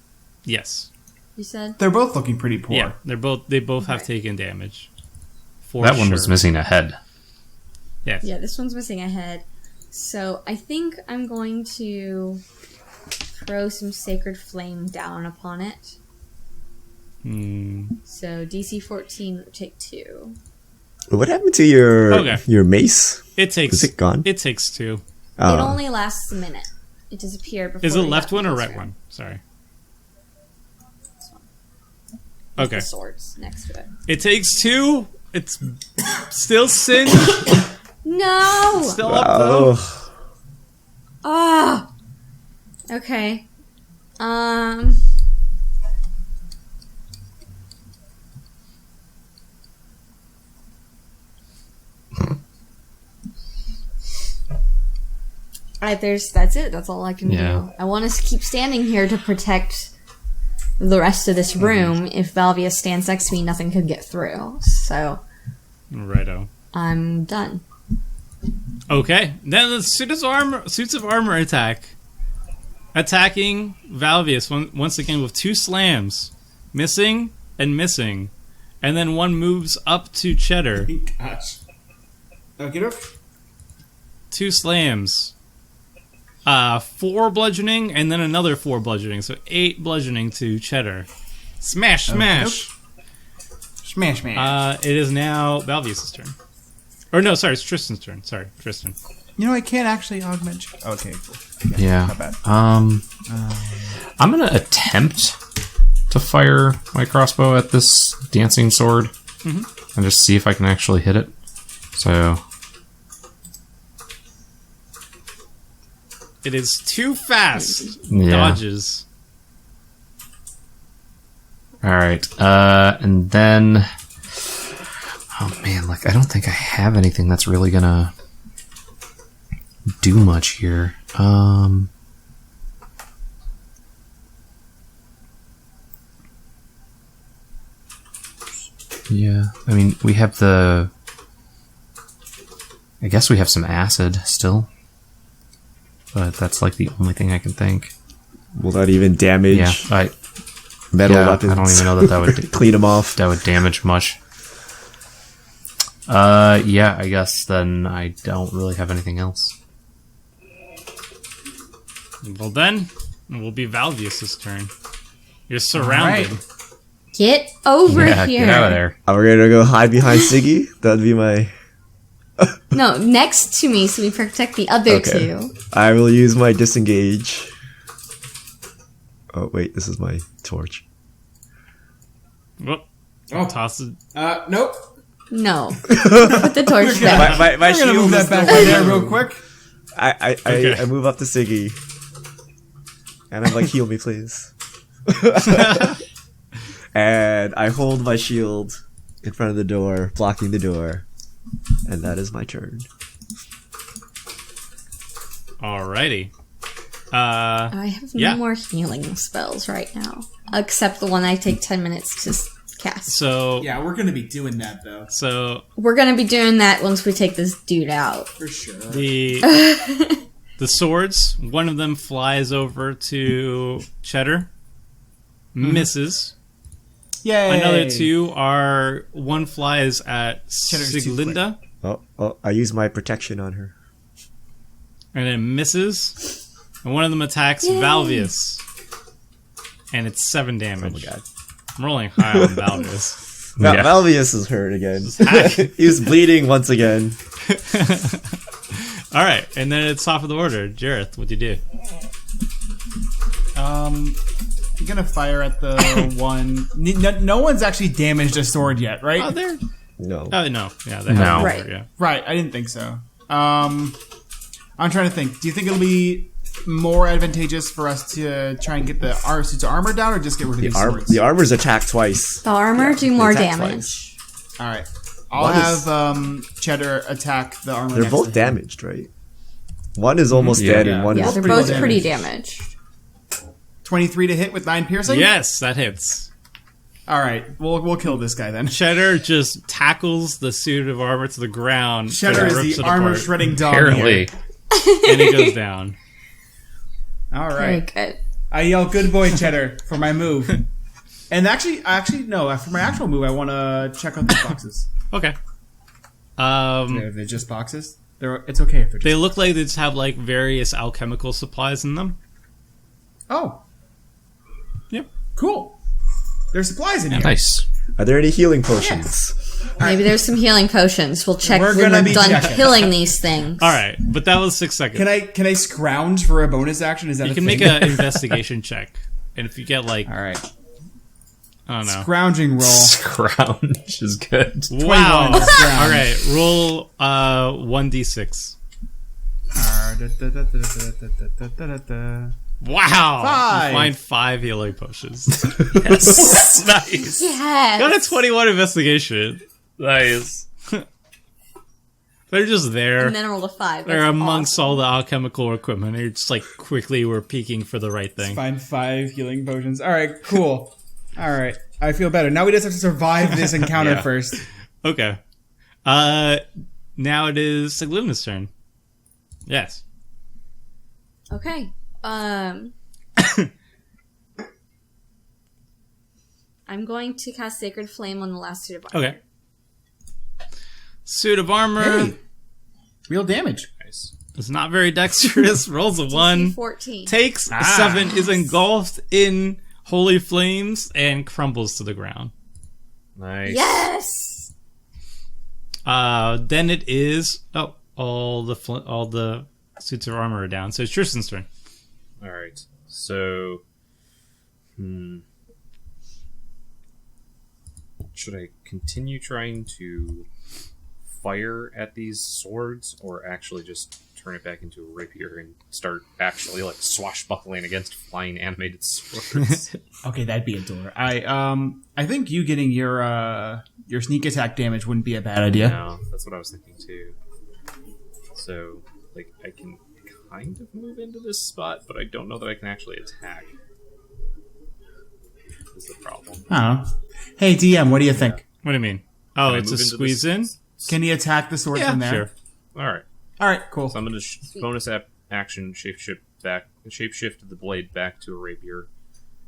Yes. you said? They're both looking pretty poor. Yeah, they both have Okay. taken damage. For That one sure. was missing a head. Yes. Yeah, this one's missing a head. So I think I'm going to throw some Sacred Flame down upon it. So DC 14, take 2. What happened to your mace? It takes. Is it gone? It takes 2. It only lasts a minute. It disappeared before. Is it we left got one or closer. right one? Sorry. This one. With Okay. the swords next to it. It takes 2. It's still singed. No! Still up though. Oh, Ah! Okay. Alright, that's it. That's all I can Yeah. do. I want to keep standing here to protect the rest of this room. If Valvia stands next to me, nothing could get through. So, Righto. I'm done. Okay. Then the suits of armor attack. Attacking Valvius once again with 2 slams. Missing and missing. And then one moves up to Cheddar. Gosh. Okay, 2 slams. 4 bludgeoning and then another 4 bludgeoning. So 8 bludgeoning to Cheddar. Smash, smash. Smash, man. It is now Valvius' turn. Or no, sorry, it's Tristan's turn. Sorry, Tristan. You know, I can't actually augment. Okay, cool. Yeah. Not bad. I'm gonna attempt to fire my crossbow at this dancing sword and just see if I can actually hit it. So It is too fast. Yeah. Dodges. all right, and then oh man, like I don't think I have anything that's really gonna do much here. Yeah, I mean, we have I guess we have some acid still. But that's like the only thing I can think. will that even damage Yeah, metal yeah, weapons? I don't even know that would clean them off. that would damage much. Yeah, I guess then I don't really have anything else. Well then, it will be Valvius' turn. You're surrounded. Alright. Get over Yeah, here. get out of there. We're gonna go hide behind Siggy. That'd be my. No, next to me so we protect the other Okay. 2. I will use my disengage. Oh wait, this is my torch. Well, Oh. toss it. Nope. No. Put the torch back. My I'm gonna shield move is that back the- in there real quick. I move up to Siggy, and I'm like, heal me, please. And I hold my shield in front of the door, blocking the door, and that is my turn. Alrighty. I have Yeah. no more healing spells right now. Except the one I take 10 minutes to cast. So Yeah, we're gonna be doing that though, We're gonna be doing that once we take this dude out. for sure. the swords. One of them flies over to Cheddar, misses. Yay! Another 2 are one flies at Cheddar's too Siglinda Oh, I use my protection on her. and it misses. And one of them attacks Valvius, and it's 7 damage. Oh my god. I'm rolling high on Valvius. Yeah. Valvius is hurt again. He's bleeding once again. All right, and then it's top of the order. Jareth, what'd you do? I'm gonna fire at the one. No one's actually damaged a sword yet, right? Oh, there. No. Oh no, yeah, they No. have Right. yeah. Right, I didn't think so. I'm trying to think. Do you think it'll be more advantageous for us to try and get the suits of armor down, or just get rid of these swords? The armor's attacked twice. The armor do more attack damage. All right, I'll One is- have Cheddar attack the armor. They're next both to him. damaged, right? One is almost Yeah. dead, Yeah. and one Yeah, is they're pretty both well pretty damaged. damaged. 23 to hit with 9 piercing. Yes, that hits. All right, we'll kill this guy then. Cheddar just tackles the suit of armor to the ground. Cheddar rips is it the armor apart, shredding dog. Apparently. Here. and it goes down. All Very right. good. I yell "Good boy, Cheddar" for my move. And actually, no. For my actual move, I want to check out these boxes. Okay. They're just boxes. It's okay if they're just. They look like they just have like various alchemical supplies in them. Oh, Yep. cool. There's supplies in here. Nice. Are there any healing potions? Maybe there's some healing potions. We'll check We're when gonna we're be done checking. killing these things. All right, but that was 6 seconds. Can I scrounge for a bonus action? Is that You a can thing? make an investigation check, and if you get like All right. I don't know. Scrounging roll. Scrounge is good. Wow. 21 scrounge. All right, roll 1d6. Wow. Five. You find 5 healing potions. Yes. Nice. Yes. Got a 21 investigation. Nice. They're just there. And then roll a 5. They're That's amongst awesome. all the alchemical equipment. They're just like quickly we're peeking for the right thing. Find 5 healing potions. All right, cool. All right, I feel better. Now we just have to survive this encounter Yeah. first. Okay. Now it is Sigluna's turn. Yes. Okay. I'm going to cast Sacred Flame on the last suit of armor. Okay. Suit of armor. Hey, real damage. Nice. It's not very dexterous. Rolls a 1. 14. Takes a 7. Is engulfed in holy flames and crumbles to the ground. Nice. Yes! Then it is all the suits of armor are down. So it's Tristan's turn. All right. So, should I continue trying to fire at these swords, or actually just turn it back into a rapier and start actually like swashbuckling against flying animated swords? Okay, that'd be a door. I think you getting your sneak attack damage wouldn't be a bad idea. No, that's what I was thinking too. So, like, I can kind of move into this spot, but I don't know that I can actually attack. Is the problem. I don't know. Hey, DM, what do you think? What do you mean? Oh, Can I it's a move into squeeze in? this- Can he attack the sword Yeah, from there? sure. All right. All right, cool. So I'm going to bonus action shapeshift the blade back to a rapier,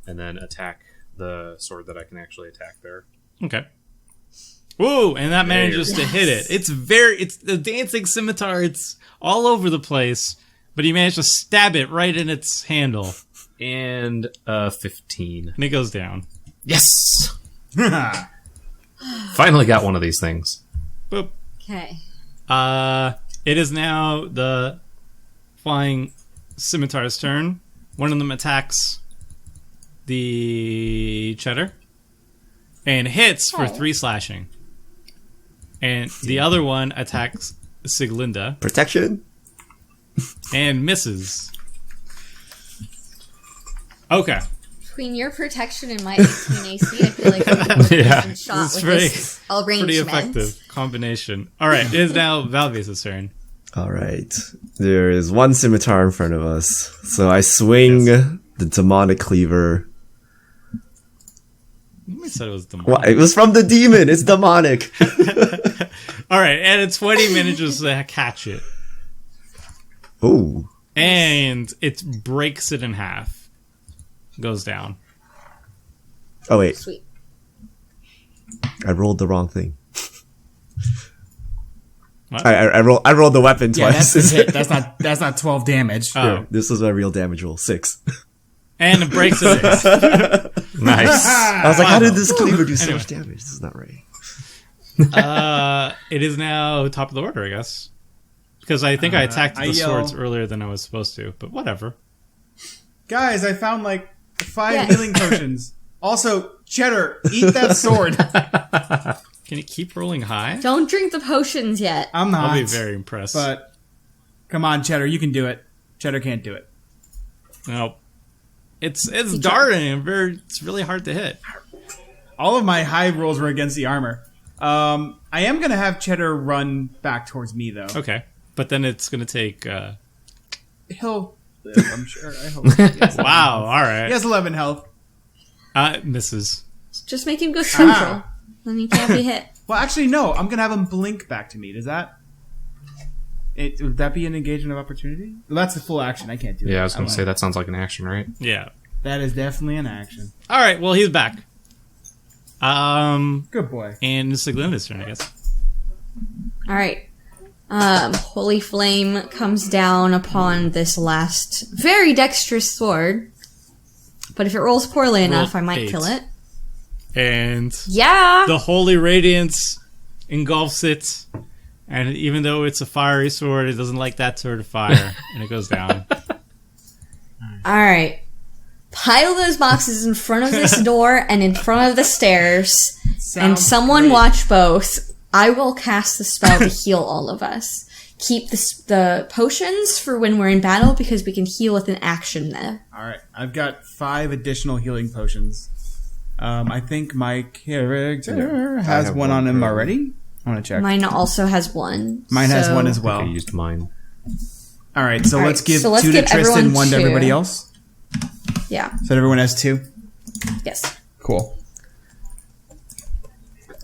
and then attack the sword that I can actually attack there. Okay. Whoa, and that manages Yes. to hit it. It's the dancing scimitar, it's all over the place, but he managed to stab it right in its handle. And 15. And it goes down. Yes! Finally got one of these things. Boop. Okay. It is now the flying scimitar's turn. One of them attacks the Cheddar and hits for 3 slashing. And the other one attacks Siglinda Protection? and misses. Okay. Between your protection and my 18 AC, I feel like we can Yeah. shot It's with very- this arrangement. Pretty effective combination. Alright, it is now Valvius' turn. Alright. There is one scimitar in front of us. So I swing the demonic cleaver. I said it was demonic. Well, it was from the demon! It's demonic! Alright, and a 20 manages to catch it. Ooh. And it breaks it in half. Goes down. Oh wait, Sweet. I rolled the wrong thing. What? I rolled the weapon Yeah, twice. that's a hit. That's not 12 damage. Oh. This was my real damage roll. 6. And it breaks it. Nice. I was like, how did this cleaver do so much damage? This is not right. It is now top of the order, I guess. Because I think I attacked the swords earlier than I was supposed to, but whatever. Guys, I found like 5 healing potions. Also, Cheddar, eat that sword. Can you keep rolling high? Don't drink the potions yet. I'm not. I'll be very impressed. But come on, Cheddar, you can do it. Cheddar can't do it. Nope. It's darting and it's really hard to hit. All of my high rolls were against the armor. I am gonna have Cheddar run back towards me though. Okay. But then it's gonna take He'll live, I'm sure. I hope. He has wow, alright. He has 11 health. Misses. Just make him go central. Then he can't be hit. Well, actually, no. I'm gonna have him blink back to me. Does that? Would that be an engagement of opportunity? Well, that's a full action. I can't do that. Yeah, I was going to say that sounds like an action, right? Yeah. That is definitely an action. Alright, well he's back. Good boy. And it's Glenda's turn, I guess. All right. Holy Flame comes down upon this last very dexterous sword. But if it rolls poorly enough, I might 8. kill it. And Yeah. the holy radiance engulfs it. And even though it's a fiery sword, it doesn't like that sort of fire. And it goes down. All right. Pile those boxes in front of this door and in front of the stairs. And Sounds someone great. watch both. I will cast the spell to heal all of us. Keep the potions for when we're in battle because we can heal with an action there. All right. I've got 5 additional healing potions. I think my character has have one one on him per- already. I want to check. Mine also has one. Mine has so- one as I well. used mine. All right. So All let's right, give so let's 2 to give Tristan, everyone 1 to 2. everybody else. Yeah. So everyone has 2. Yes. Cool.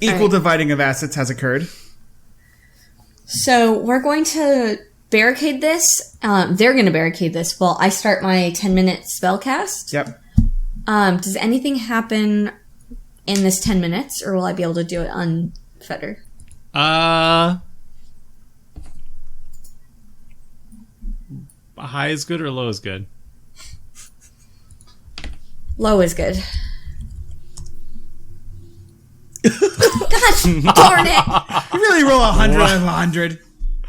Equal right. dividing of assets has occurred. So we're going to barricade this. They're going to barricade this while I start my 10-minute spell cast. Yep. Does anything happen in this 10 minutes, or will I be able to do it unfettered? High is good or low is good? Low is good. Gosh darn it! You really roll 100 out of 100.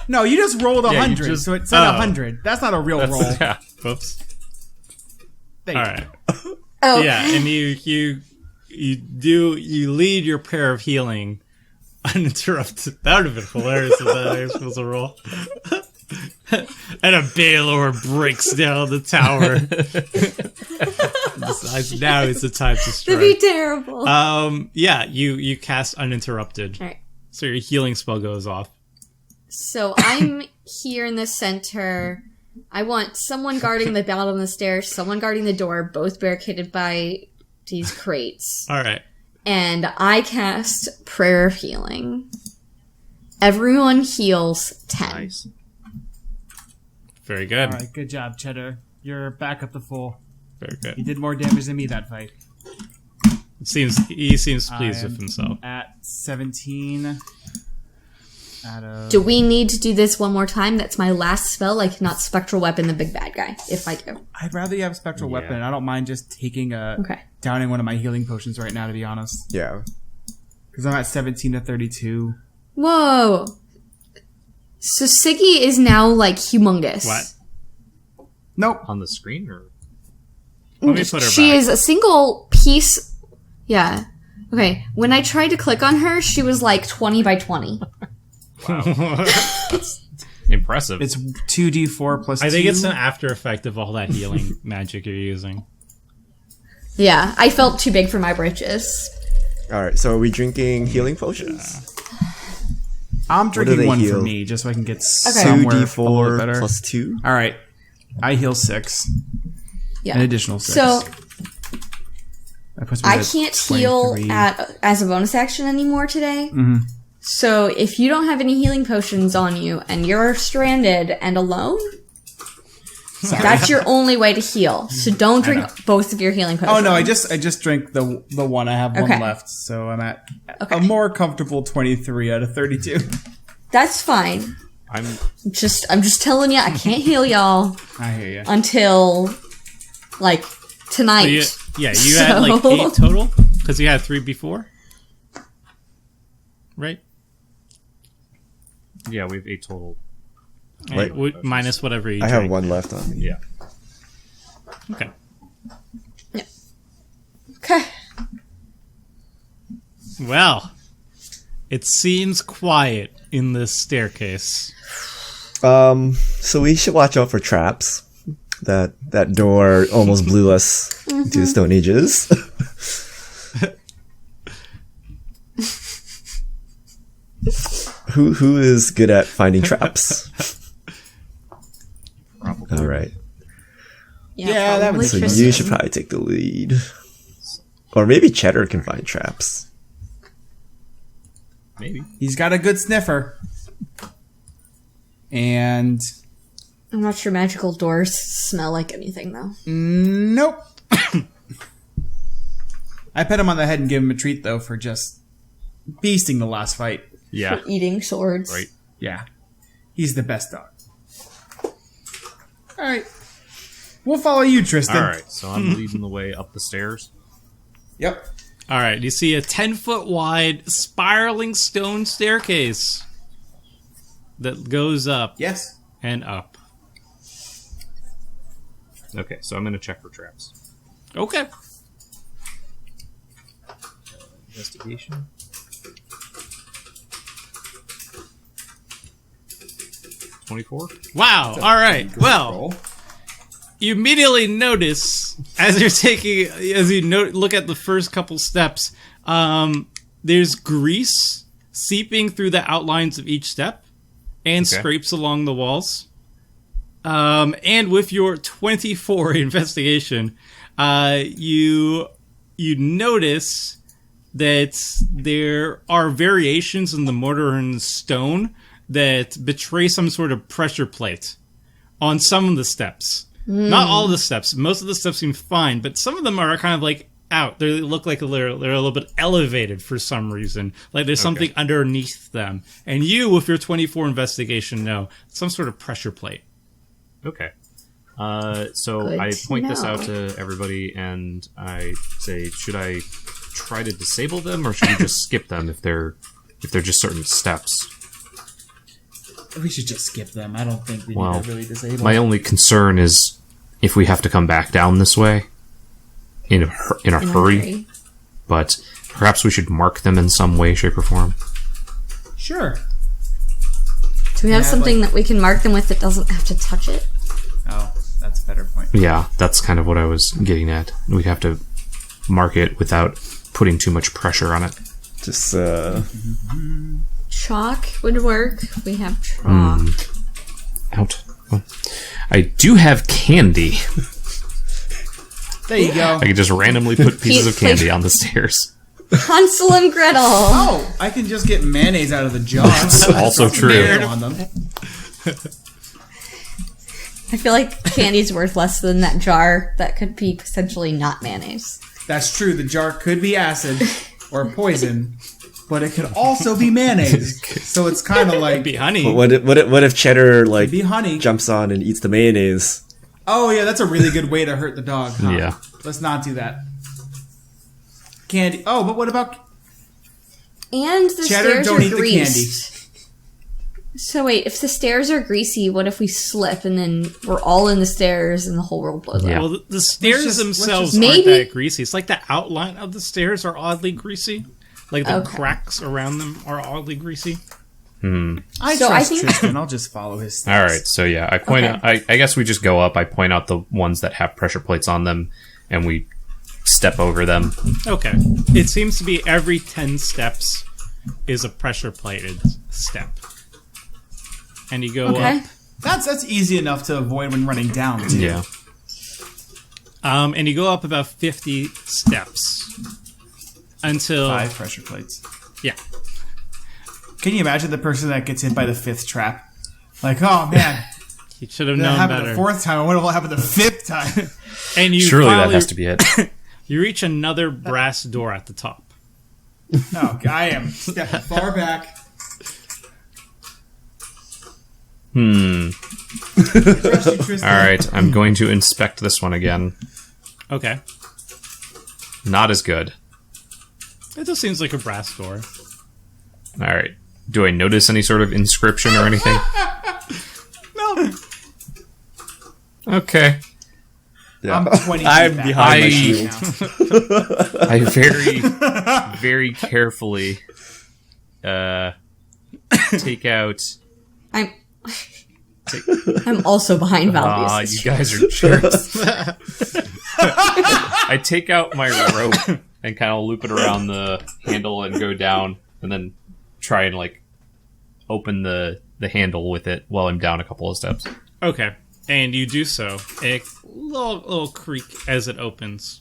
No, you just rolled 100, just- so it said oh. 100. That's not a real roll. Yeah. Whoops. There you All go. right. Oh, Yeah, and you lead your pair of healing uninterrupted. That would have been hilarious if that was a roll. And a Baylor breaks down the tower. Decides now is the time to strike. that'd be terrible. Yeah, you cast uninterrupted. All right. So your healing spell goes off. So I'm here in the center. I want someone guarding the bottom of the stairs, someone guarding the door, both barricaded by these crates. All right. And I cast Prayer of Healing. Everyone heals 10. Nice. Very good. All right, good job, Cheddar. You're back up to full. Very You good. did more damage than me that fight. He seems pleased I am with himself. At 17 out of... Do we need to do this one more time? That's my last spell. I cannot Spectral Weapon the big bad guy, if I do. I'd rather you have Spectral Weapon, and I don't mind just taking Okay. downing one of my healing potions right now, to be honest. Yeah. Because I'm at 17 to 32. Whoa! So Siggy is now, like, humongous. What? Nope. On the screen, or Let me put her She back. is a single piece. Yeah. Okay. When I tried to click on her, she was like 20 by 20. impressive. It's 2d4 plus 2. I think it's an after effect of all that healing magic you're using. Yeah. I felt too big for my britches. All right. So are we drinking healing potions? I'm do drinking they one heal? for me, just so I can get Okay. somewhere a little 2d4 better. plus 2. All right. I heal 6. Yeah. An additional 6. So That puts me I at can't heal 23. as a bonus action anymore today. Mm-hmm. So if you don't have any healing potions on you and you're stranded and alone, that's your only way to heal. So don't drink both of your healing potions. Oh no, I just drank the one. I have one Okay. left, so I'm at Okay. a more comfortable 23 out of 32. That's fine. I'm I'm just telling you, I can't heal y'all I hear you. until like tonight. Yeah, you had like 8 total because you had 3 before, right? Yeah, we have 8 total. Wait. Minus whatever you I drank. have 1 left on me. Yeah. Okay. Okay. Well, it seems quiet in this staircase. So we should watch out for traps. That door almost blew us into the Stone Ages. Who is good at finding traps? Probably. All right. Yeah, that would So Tristan. you should probably take the lead. Or maybe Cheddar can find traps. Maybe. He's got a good sniffer. And I'm not sure magical doors smell like anything, though. nope. I pet him on the head and give him a treat, though, for just beasting the last fight. Yeah. Eating swords. Right. Yeah. He's the best dog. Alright. We'll follow you, Tristan. All right. So I'm leading the way up the stairs. Yep. All right, you see a 10-foot wide spiraling stone staircase that goes up Yes. and up. Okay, so I'm going to check for traps. Okay. Investigation. 24. Wow. All right. Well, Roll. you immediately notice as you look at the first couple steps, there's grease seeping through the outlines of each step and Okay. scrapes along the walls. And with your 24 investigation, you notice that there are variations in the mortar and stone that betray some sort of pressure plate on some of the steps. Not all the steps. Most of the steps seem fine, but some of them are kind of like out. They look like they're a little bit elevated for some reason. Like there's something underneath them. And you, with your 24 investigation, know some sort of pressure plate. Okay. So Good I to point this know. out to everybody, and I say, should I try to disable them, or should we just skip them if they're just certain steps? We should just skip them. I don't think we Well, need to really disable My them. only concern is if we have to come back down this way in a hurry. But perhaps we should mark them in some way, shape, or form. Sure. Do we have Yeah, something that we can mark them with that doesn't have to touch it? Oh, that's a better point. Yeah, that's kind of what I was getting at. We'd have to mark it without putting too much pressure on it. Just Chalk would work. We have chalk. Out. Well, I do have candy. There you go. I could just randomly put pieces of Like- candy on the stairs. Hansel and Gretel. Oh, I can just get mayonnaise out of the jar. That's also true. Mayo on them. I feel like candy's worth less than that jar that could be potentially not mayonnaise. That's true. The jar could be acid or poison, but it could also be mayonnaise. So it's kind of like Be honey. but what if Cheddar like be honey. jumps on and eats the mayonnaise? Oh yeah, that's a really good way to hurt the dog. Huh? Yeah. Let's not do that. Candy. Oh, but what about And the Cheddar? stairs Don't are eat the greased. So wait, if the stairs are greasy, what if we slip and then we're all in the stairs and the whole world blows Yeah. up? Well, the stairs let's themselves just- aren't Maybe- that greasy. It's like the outline of the stairs are oddly greasy. Like the Okay. cracks around them are oddly greasy. I So I trust think- Tristan. I'll just follow his steps. All right, so yeah, I point Okay. out. I guess we just go up. I point out the ones that have pressure plates on them, and we step over them. Okay. It seems to be every 10 steps is a pressure plated step. And you go Okay. up. That's easy enough to avoid when running down. Too. Yeah. And you go up about 50 steps. Until 5 pressure plates. yeah. Can you imagine the person that gets hit by the 5th trap? Like, oh man, You should have that known happened better. the 4th time. I wonder what happened the 5th time. And you Surely that finally- has to be it. You reach another brass door at the top. No, I am stepping far back. Trust you, Tristan. All right, I'm going to inspect this one again. Okay. Not as good. It just seems like a brass door. All right. Do I notice any sort of inscription or anything? No. Okay. Yeah. I'm 20 I'm feet back. behind my I- shield. I very carefully take out. I'm also behind Ah, Valvius. you guys are jerks. I take out my rope and kind of loop it around the handle and go down, and then try and like open the handle with it while I'm down a couple of steps. Okay. And you do so. A little creak as it opens.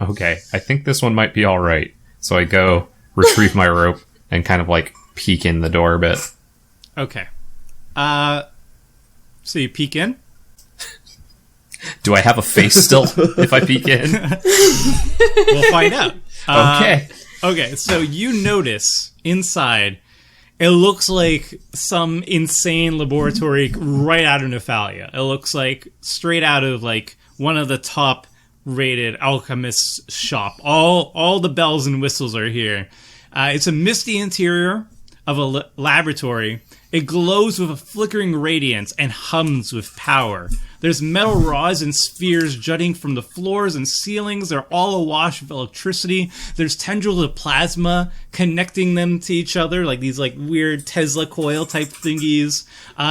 Okay, I think this one might be all right. So I go retrieve my rope and kind of like peek in the door a bit. Okay. So you peek in? Do I have a face still if I peek in? We'll find out. Okay. Okay, so you notice inside, it looks like some insane laboratory right out of Nephalia. It looks like straight out of like one of the top rated alchemist's shop. All the bells and whistles are here. It's a misty interior of a laboratory. It glows with a flickering radiance and hums with power. There's metal rods and spheres jutting from the floors and ceilings. They're all awash with electricity. There's tendrils of plasma connecting them to each other, like these like weird Tesla coil type thingies.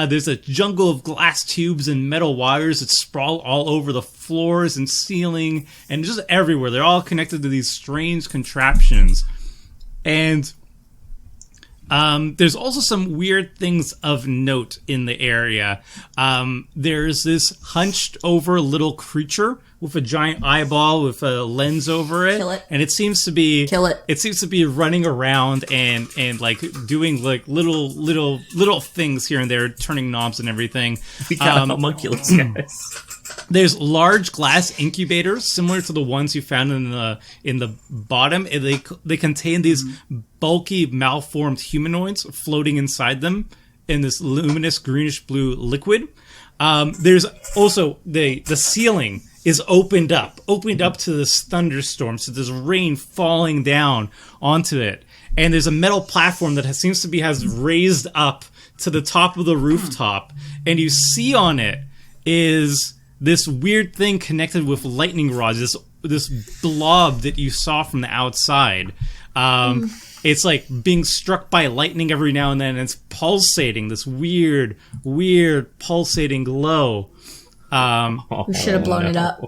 There's a jungle of glass tubes and metal wires that sprawl all over the floors and ceiling and just everywhere. They're all connected to these strange contraptions. And there's also some weird things of note in the area. There's this hunched over little creature with a giant eyeball with a lens over it. Kill it. And it seems to be Kill it. It seems to be running around and like doing like little things here and there, turning knobs and everything. We got homunculus, guys. There's large glass incubators similar to the ones you found in the bottom. They contain these bulky, malformed humanoids floating inside them in this luminous greenish blue liquid. There's also the ceiling is opened up to this thunderstorm, so there's rain falling down onto it. And there's a metal platform that seems to has raised up to the top of the rooftop, and you see on it is this weird thing connected with lightning rods, this blob that you saw from the outside. It's like being struck by lightning every now and then, and it's pulsating, this weird pulsating glow. We should have blown it up.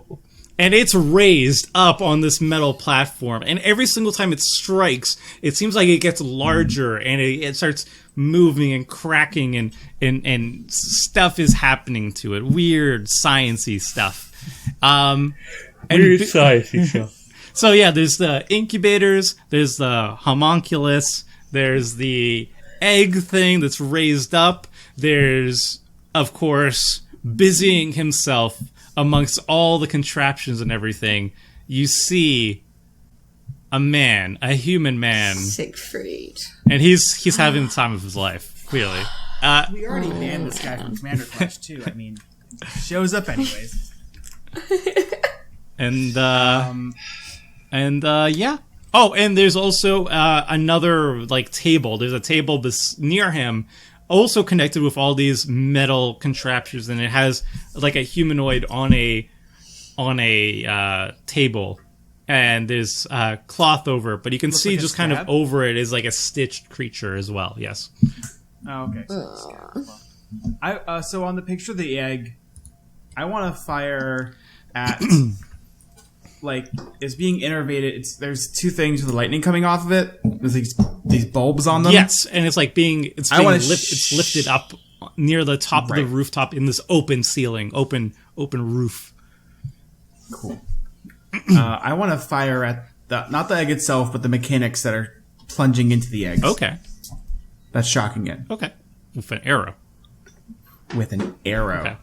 And it's raised up on this metal platform, and every single time it strikes, it seems like it gets larger, and it starts moving and cracking, and stuff is happening to it. Weird sciencey stuff. Sciencey stuff. So yeah, there's the incubators, there's the homunculus, there's the egg thing that's raised up, there's, of course, busying himself amongst all the contraptions and everything. You see a man, a human man, Siegfried. and he's having the time of his life, clearly. We already banned this guy from Commander Clash too. I mean, shows up anyways. And yeah. Oh, and there's also another like table. There's a table near him, also connected with all these metal contraptions, and it has like a humanoid on a table, and there's cloth over it, but you can see like a just kind of scab? over it is like a stitched creature as well. Yes. Oh, okay. So on the picture of the egg, I want to fire at like it's being innervated. There's two things with the lightning coming off of it. There's these bulbs on them. Yes, and it's like it's lifted up near the top of the Right. rooftop in this open ceiling, open roof. Cool. I want to fire at not the egg itself, but the mechanics that are plunging into the eggs. Okay. That's shocking it Okay. With an arrow. with an arrow. Okay.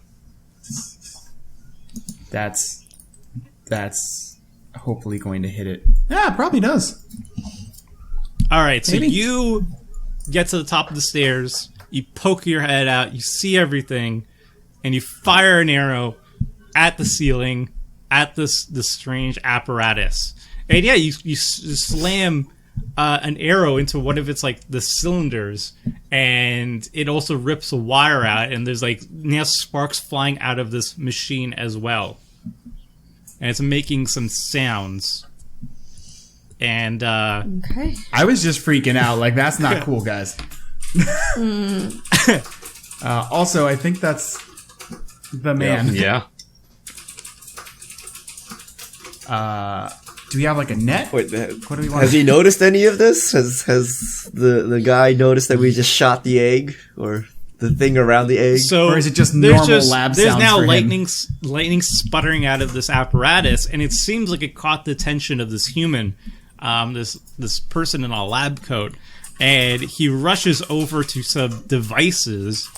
That's hopefully going to hit it. Yeah, it probably does. All right, so Maybe. you get to the top of the stairs, you poke your head out, you see everything, and you fire an arrow at the ceiling, at this strange apparatus. And yeah, you slam an arrow into one of its like the cylinders, and it also rips a wire out, and there's like now sparks flying out of this machine as well, and it's making some sounds. And Okay. I was just freaking out. Like, that's not cool, guys. Also, I think that's the man. Yeah. Do we have like a net? Wait, What do we want? has he noticed any of this? Has the guy noticed that we just shot the egg or the thing around the egg? so Or is it just there's normal lab There's sounds now for him? lightning sputtering out of this apparatus, and it seems like it caught the attention of this human, this person in a lab coat, and he rushes over to some devices.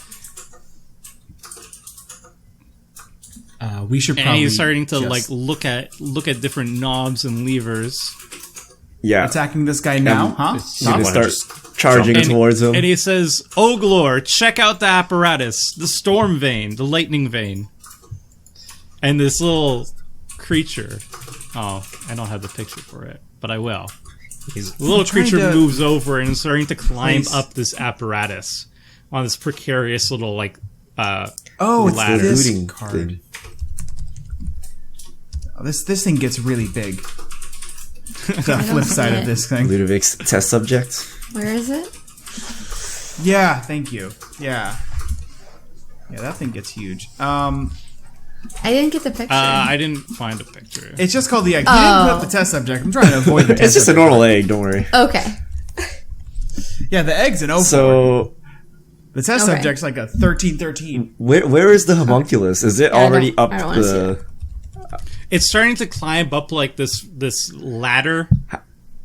We should And probably he's starting to just like look at different knobs and levers. Yeah, attacking this guy now, huh? I'm gonna wanna start charging And, towards him. and he says, "Oglor, check out the apparatus, the storm vein, the lightning vein." And this little creature, oh, I don't have the picture for it, but I will. The little trying creature to moves over and is starting to climb place- up this apparatus on this precarious little like Oh, it's ladder. this Looting card. thing. Oh, this thing gets really big. The flip see side it. of this thing. Ludovic's test subject. Where is it? Yeah, thank you. Yeah, that thing gets huge. I didn't get the picture. I didn't find a picture. It's just called the egg. You didn't put up the test subject. I'm trying to avoid the test It's just a subject. normal egg. Don't worry. Okay. Yeah, the egg's an O4. So The test Okay. subject's like a 1313. where is the homunculus? Is it I already don't- up I don't wanna see the? It's starting to climb up like this ladder,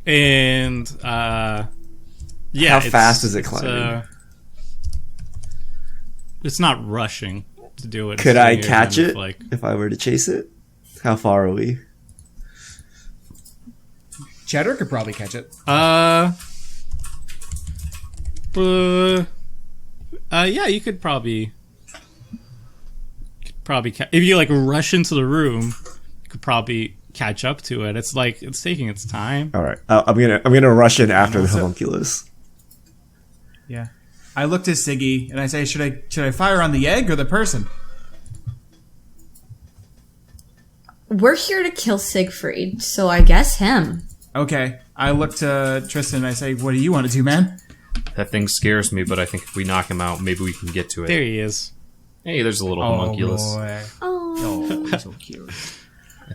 and yeah. How fast is it climbing? It's not rushing to do it. Could It's I doing catch kind of it Like, if I were to chase it? How far are we? Cheddar could probably catch it. Yeah, you could probably if you like rush into the room, you could probably catch up to it. It's like it's taking its time. All right, I'm gonna rush in after the homunculus. Yeah. I looked at Siggy and I say, should I fire on the egg or the person? We're here to kill Siegfried, so I guess him. Okay. I look to Tristan and I say, what do you want to do, man? That thing scares me, but I think if we knock him out, maybe we can get to it. There he is. Hey, there's a little homunculus. boy. Oh. Oh, he's so cute.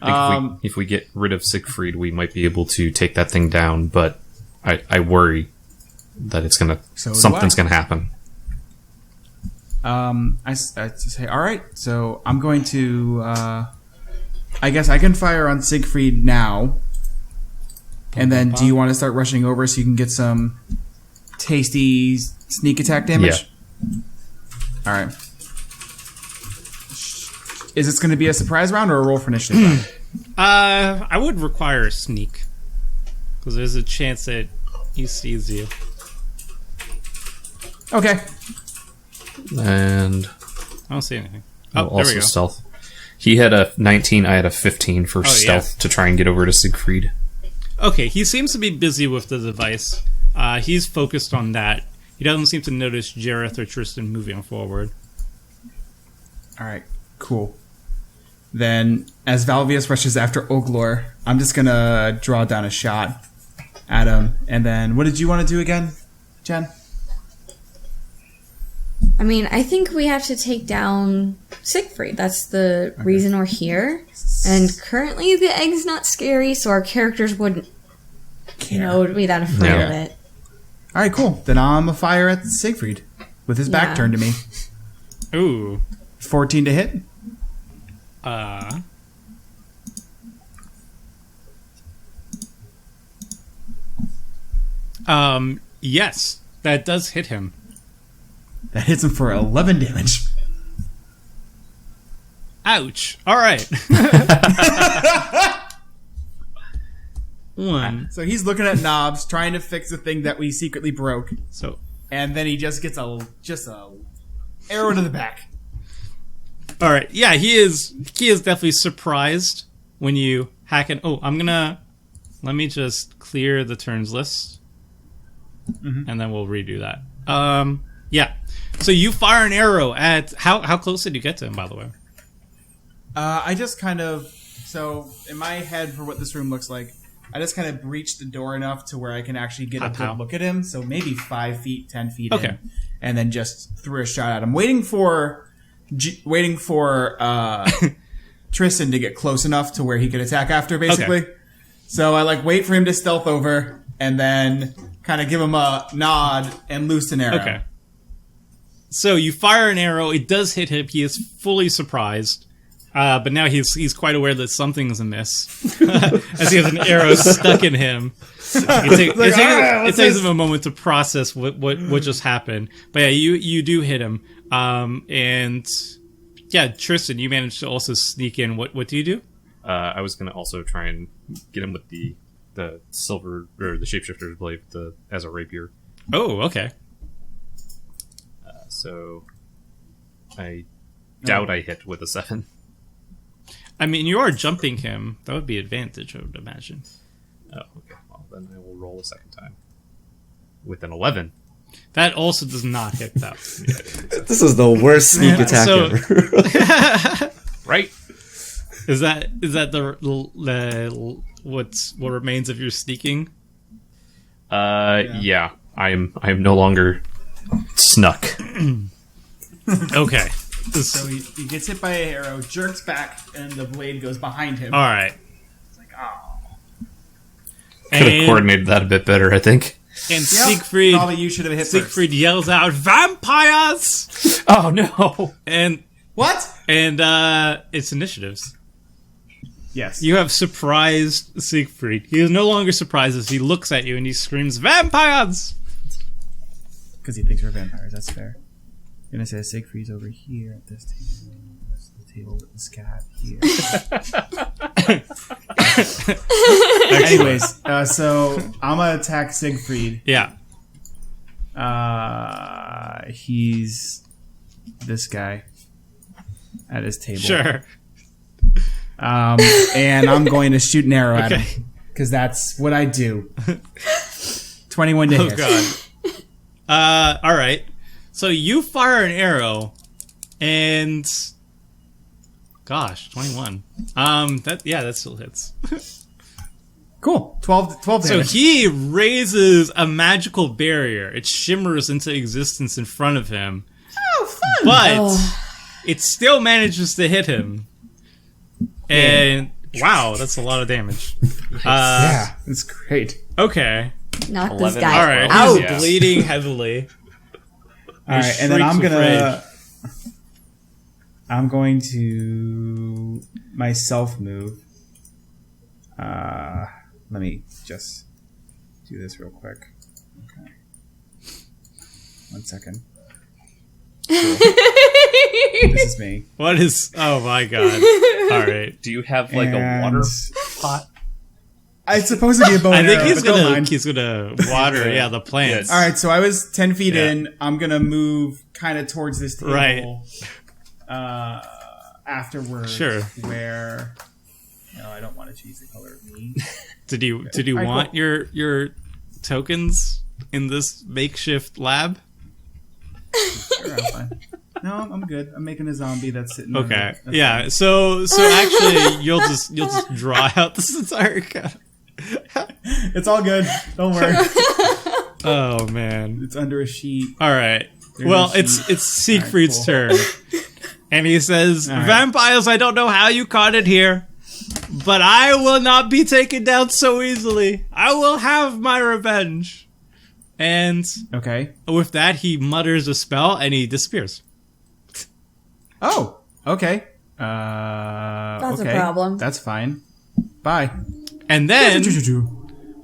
I think if we get rid of Siegfried, we might be able to take that thing down, but I worry that it's gonna So do something's I. gonna happen. I say, all right, so I'm going to, I guess I can fire on Siegfried now. And then do you want to start rushing over so you can get some tasty sneak attack damage? All right. Is this going to be a surprise round or a roll for initiative round? I would require a sneak because there's a chance that he sees you. Okay. And I don't see anything. Oh, there also we go. stealth. He had a 19, I had a 15 for stealth to try and get over to Siegfried. Okay, he seems to be busy with the device. He's focused on that. He doesn't seem to notice Jareth or Tristan moving forward. All right. Cool. Then, as Valvius rushes after Oglor, I'm just going to draw down a shot at him. And then, what did you want to do again, Jen? I mean, I think we have to take down Siegfried. That's the reason we're here. And currently the egg's not scary, so our characters wouldn't, be that afraid Yeah. of it. All right, cool. Then I'm a fire at Siegfried with his back Yeah. turned to me. Ooh. 14 to hit. Yes, that does hit him. That hits him for 11 damage. Ouch. All right. One. So he's looking at knobs, trying to fix the thing that we secretly broke, So, and then he just gets a arrow to the back. all right. Yeah, he is definitely surprised when you hack an... Oh, let me just clear the turns list. And then we'll redo that. Yeah. So you fire an arrow at... How close did you get to him, by the way? I just kind of... So, in my head, for what this room looks like, I just kind of breached the door enough to where I can actually get a good look at him. So maybe 5 feet, 10 feet in. And then just threw a shot at him. Waiting for Tristan to get close enough to where he could attack after, basically. Okay. So I wait for him to stealth over and then kind of give him a nod and loose an arrow. Okay. So you fire an arrow. It does hit him. He is fully surprised. But now he's quite aware that something's amiss, as he has an arrow stuck in him. It takes him a moment to process what just happened. But yeah, you do hit him. And yeah, Tristan, you managed to also sneak in. What do you do? I was going to also try and get him with the silver or the shapeshifter's blade as a rapier. Oh, okay. So I doubt I hit with a 7. I mean, you are jumping him. That would be advantage, I would imagine. Oh, okay. Well, then I will roll a second time. With an 11. That also does not hit that. This is the worst sneak attack ever. Right? Is that the what remains of your sneaking? Yeah. I am no longer snuck. Okay. So he gets hit by an arrow, jerks back, and the blade goes behind him. All right. It's like, oh. Could have coordinated that a bit better, I think. And Siegfried, probably you should have hit Siegfried first. yells out, "Vampires!" Oh no! And what? And it's initiatives. Yes. You have surprised Siegfried. He is no longer surprised as he looks at you and he screams, "Vampires!" Because he thinks we're vampires. That's fair. I'm gonna say Siegfried's over here at this table. This is the table with the scab here. Anyways, so I'm gonna attack Siegfried. Yeah. He's this guy at his table. Sure. And I'm going to shoot an arrow at him because that's what I do. 21 to hit. Oh god. All right. So you fire an arrow, and gosh, 21. That still hits. Cool. 12 So damage. he raises a magical barrier. It shimmers into existence in front of him. Oh, fun! But it still manages to hit him. And wow, that's a lot of damage. Yeah, it's great. Okay. Knock this 11. guy All right. out. He's bleeding heavily. All right, and then I'm going to myself move. Let me just do this real quick. Okay. 1 second. Cool. This is me. What is? Oh my god! All right. Do you have a water pot? It's supposed to be a bow I and think arrow, he's gonna water. Yeah, the plants. All right, so I was 10 feet in. I'm gonna move kind of towards this table. Right. Afterwards. Sure. Where? No, I don't want to change the color of me. Did you want your tokens in this makeshift lab? Sure, I'm fine. No, I'm good. I'm making a zombie that's sitting. Okay. That's Yeah. fine. So actually, you'll just draw out this entire cut. It's all good. Don't worry. Oh man. It's under a sheet. All right. There's Well, a it's sheet. Siegfried's All right, turn, and he says, All right. "Vampires, I don't know how you caught it here, but I will not be taken down so easily. I will have my revenge." And Okay. with that, he mutters a spell and he disappears. Oh. Okay. That's okay. a problem. That's fine. Bye. And then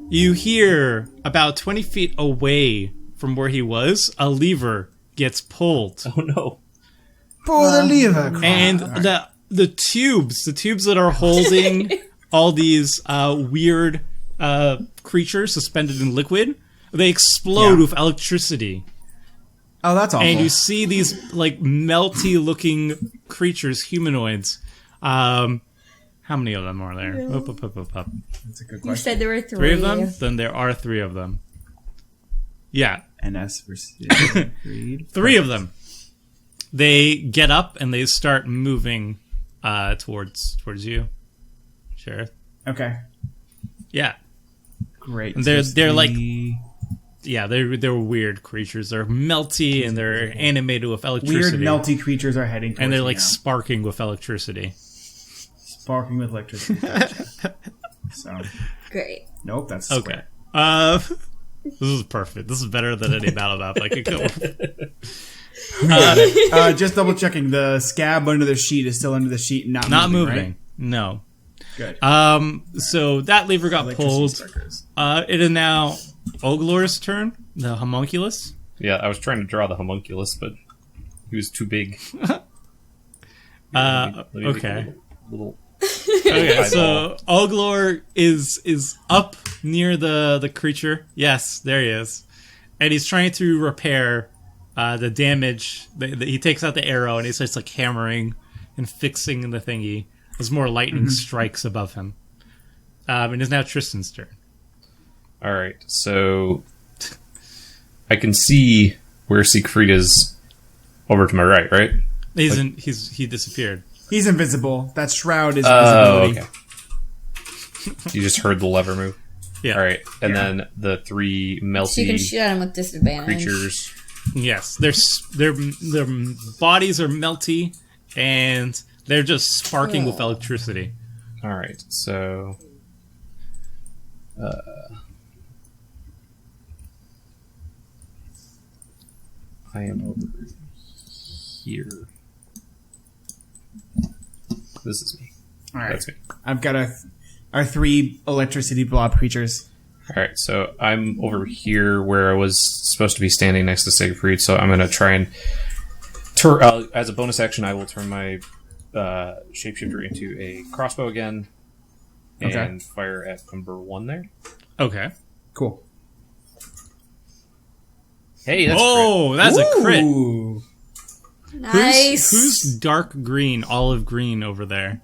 you hear about 20 feet away from where he was, a lever gets pulled. Oh no. Pull the lever. And the tubes that are holding all these weird creatures suspended in liquid, they explode with electricity. Oh, that's awful. And you see these melty looking creatures, humanoids, How many of them are there? Up. That's a good You question. said there were 3. 3 of them? Then there are 3 of them. Yeah, NS versus Creed. 3 of them. They get up and they start moving towards you, Sheriff. Okay, Yeah, great. And they're So like the they're weird creatures. They're melty and they're animated with weird electricity. melty creatures are heading towards and they're me like now. sparking with electricity. Sparking with electricity. So Great. nope, that's Okay. square. This is perfect. This is better than any battle map I could go with. Just double checking. The scab under the sheet is still under the sheet, and Not moving. moving. Right? No. Good. So that lever got Electricity pulled. sparkers. It is now Oglor's turn, the homunculus. Yeah, I was trying to draw the homunculus, but he was too big. Let me make Okay. a little Okay, so Oglor is up near the creature. Yes, there he is. And he's trying to repair the damage. He takes out the arrow and he starts like hammering and fixing the thingy as more lightning strikes above him. And it's now Tristan's turn. All right, so I can see where Siegfried is over to my right, right? He disappeared. He's invisible. That shroud is Oh, invisibility. okay. You just heard the lever move. Yeah. All right, and then the 3 So you can melty shoot at him with disadvantage. creatures. Yes, their bodies are melty and they're just sparking with electricity. All right, so I am over here. This is me. All right. That's me. I've got our 3 electricity blob creatures. All right, so I'm over here where I was supposed to be standing next to Siegfried, so I'm going to try and as a bonus action, I will turn my shapeshifter into a crossbow again and Okay. fire at number 1 there. Okay. Cool. Hey, that's Oh, that's a crit. Ooh. Nice. Who's dark green, olive green over there?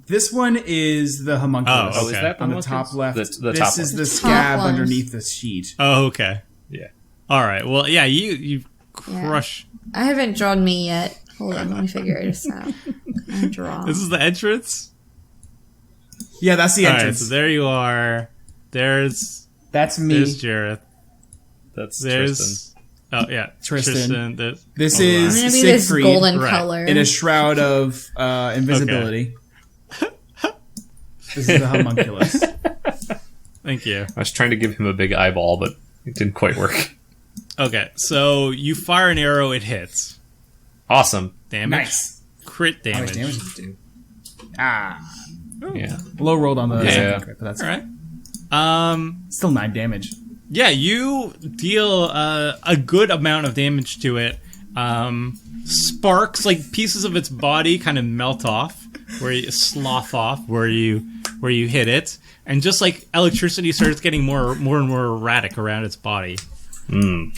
This one is the homunculus. Oh, Oh, is okay. that On the homunculus? top left. The this top is one. the Top scab ones. underneath the sheet. Oh, okay. Yeah. All right. Well, yeah, you crush. I haven't drawn me yet. Hold on, let me figure this out. I draw. This is the entrance. Yeah, that's the All right, entrance. so there you are. There's That's me. Jareth. That's There's Tristan. oh yeah, Tristan. There's- This oh, I'm is gonna be this Siegfried golden Right. color. in a shroud of invisibility. This is the homunculus. Thank you. I was trying to give him a big eyeball, but it didn't quite work. Okay, so you fire an arrow, it hits. Awesome. Damage. Nice. Crit How much damage. damage does it do? Ah. Yeah. Low rolled on the Yeah. second crit, but that's All right. still 9 damage. Yeah, you deal a good amount of damage to it. Sparks, like pieces of its body, kind of melt off, where you slough off where you hit it, and just like electricity starts getting more and more erratic around its body. Mm.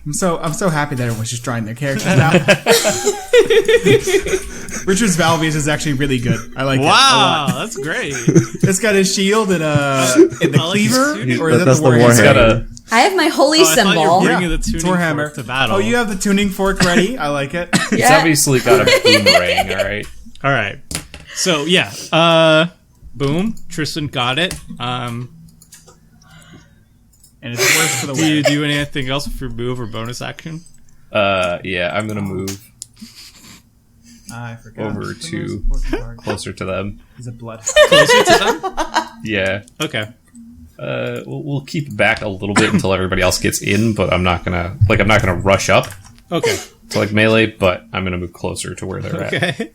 I'm so happy that everyone's just drawing their characters now. Richard's Valvius is actually really good. I like it a Wow, lot. that's great. It's got his shield and the I like his cleaver, tuning. or is that That's the the warhammer? warhammer. It's got a I have my holy Oh, I thought you were symbol. bringing the It's tuning warhammer fork to battle. Oh, you have the tuning fork ready. I like it. It's Yeah. obviously got a boomerang, all right? All right. So yeah, boom. Tristan got it. And it's worse for the Do you wear. do anything else with your move or bonus action? Yeah, I'm going to move I forgot. over The to most important part closer to them. is a blood. Closer to them? Yeah. Okay. We'll keep back a little bit until everybody else gets in, but I'm not gonna rush up Okay. to like melee, but I'm gonna move closer to where they're at. Okay.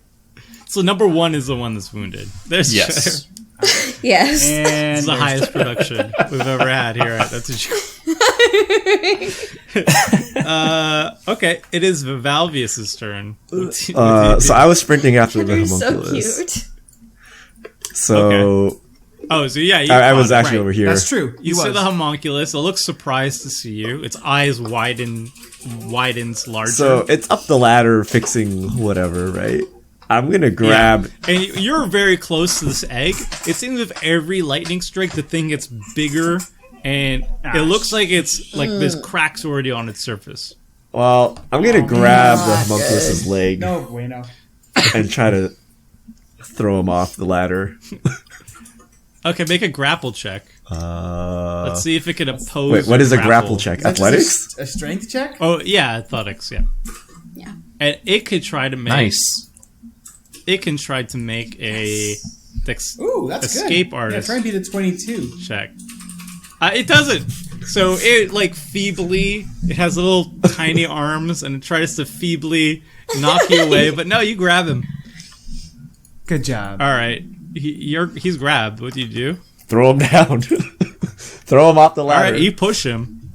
So number 1 is the one that's wounded. There's Yes. Yes. And It's the highest production we've ever had here at That's a Joke. Okay, it is Valvius's turn. So I was sprinting after the You're so homunculus. cute. So oh, so yeah, you I was caught it. actually over here. That's true. You see the homunculus. It looks surprised to see you. Its eyes widens larger. So it's up the ladder fixing whatever, right? I'm gonna grab. Yeah. And you're very close to this egg. It seems with every lightning strike, the thing gets bigger, and it looks like it's like there's cracks already on its surface. Well, I'm gonna grab the homunculus's leg No bueno. and try to throw him off the ladder. Okay, make a grapple check. Let's see if it can oppose. Wait, what or is a grapple check? Is that Athletics? just a strength check? Oh yeah, athletics. Yeah. Yeah. And it could try to make. Nice. It can try to make a Ooh, that's escape good. artist Yeah, try and beat a 22. check. It doesn't. So it like feebly. It has little tiny arms and it tries to feebly knock you away. But no, you grab him. Good job. All right, he's grabbed. What do you do? Throw him down. Throw him off the All ladder. right, you push him.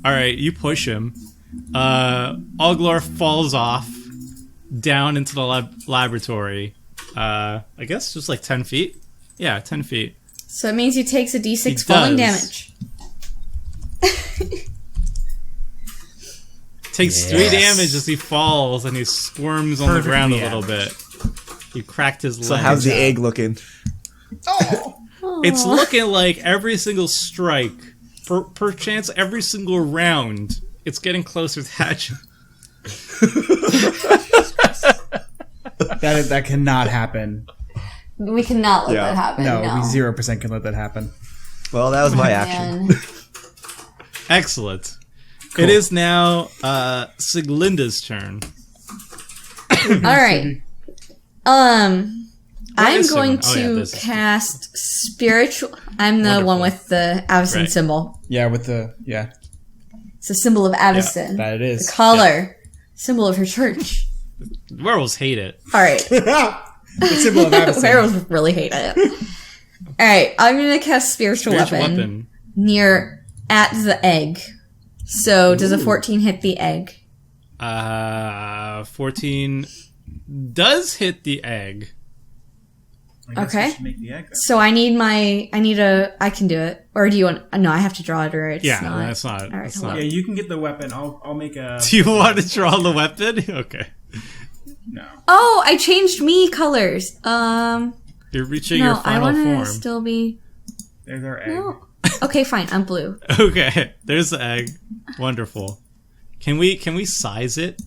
All right, you push him. Oglor falls off down into the laboratory. I guess just like 10 feet. Yeah, 10 feet. So it means he takes a He d6 falling does. damage. Takes 3 damage as he falls and he squirms on the ground a little bit. He cracked his leg. So how's the egg looking? It's looking like every single strike, per chance every single round, it's getting closer to hatching. That cannot happen. We cannot let Yeah. that happen. No, No, we 0% can let that happen. Well, that was my action. Man. Excellent. It is now Siglinda's turn. All right. I'm is going Sigmund? Oh, yeah, to this is- cast spiritual. I'm the one with the Avison Right. symbol. Yeah, with the It's a symbol of Avison. that it is. The collar, symbol of her church. Werewolves hate it. All right. The symbol of Avison. Werewolves really hate it. All right, I'm gonna cast spiritual weapon near at the egg. So does a 14 hit the egg? 14 does hit the egg. I guess Okay. we should make the egg then. So I can do it. Or do you want? No, I have to draw it, or it's Yeah, not. that's not. All right, That's hold not. Yeah, you can get the weapon. I'll make a. Do you want to draw the weapon? Okay. No. Oh, I changed me colors. You're reaching your No, I final want to form. still be. There's our egg. No. Okay, fine. I'm blue. Okay, there's the egg. Wonderful. Can we size it?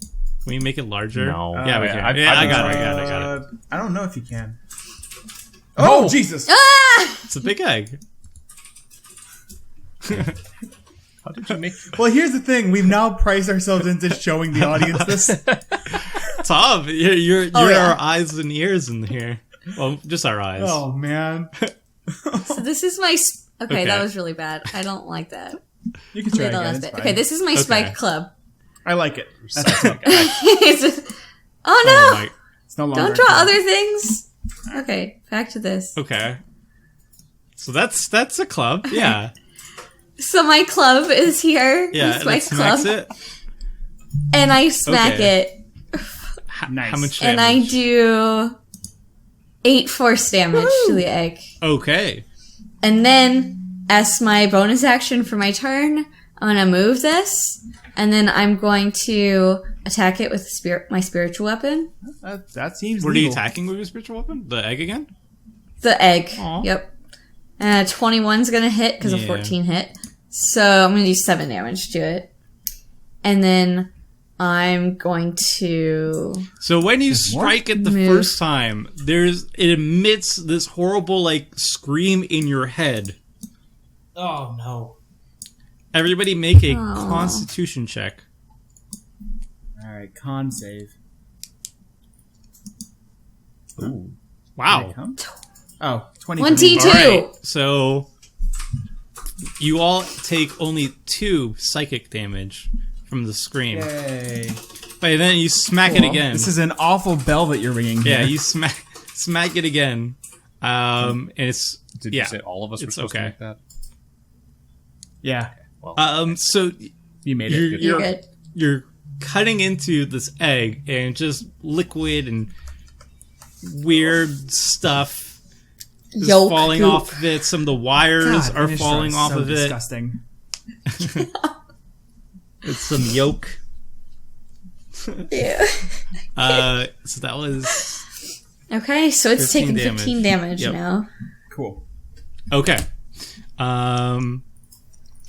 Can we make it larger? No. Yeah, we can. I've I been got it. trying. I got it. I don't know if you can. Oh, Jesus! Ah! It's a big egg. How did you make? Well, here's the thing. We've now priced ourselves into showing the audience this. Tom, you're yeah. our eyes and ears in here. Well, just our eyes. Oh, man. So this is my. Okay, Okay. that was really bad. I don't like that. You can try Okay, no, again. that's It's bad. fine. Okay, this is my spike club. I like it. That's okay. It's just- oh no! Oh my. It's no longer Don't draw other things. Okay, back to this. Okay. So that's a club. Yeah. So my club is here. Yeah. the And spike it smacks club, it. and I smack Okay. it, Nice. How much damage? and I do 8 force damage to the egg. Okay. And then, as my bonus action for my turn, I'm gonna move this, and then I'm going to attack it with my spiritual weapon. That seems What are you legal. attacking with your spiritual weapon? The egg again? The egg. Aw. Yep. 21's gonna hit because a Yeah. 14 hit. So I'm gonna do 7 damage to it. And then I'm going to. So when you strike it the Move. first time, it emits this horrible like scream in your head. Oh, no. Everybody make a Aw. Constitution check. All right, con save. Ooh. Wow. Come? Oh, 20. 22! All right. So you all take only 2 psychic damage from the scream. Yay. But then you smack it again. This is an awful bell that you're ringing here. Yeah, you smack it again. And it's Did yeah. you say all of us were It's supposed okay. to make that? Yeah, So you made you're, it. You're you're good. you're cutting into this egg and just liquid and weird stuff is Yolk falling goop. off of it. Some of the wires God, are Innistrad falling is off so of it. Disgusting. It's some yolk. Yeah. So that was Okay, so it's 15 taking 15 damage Yep. now. Cool. okay. And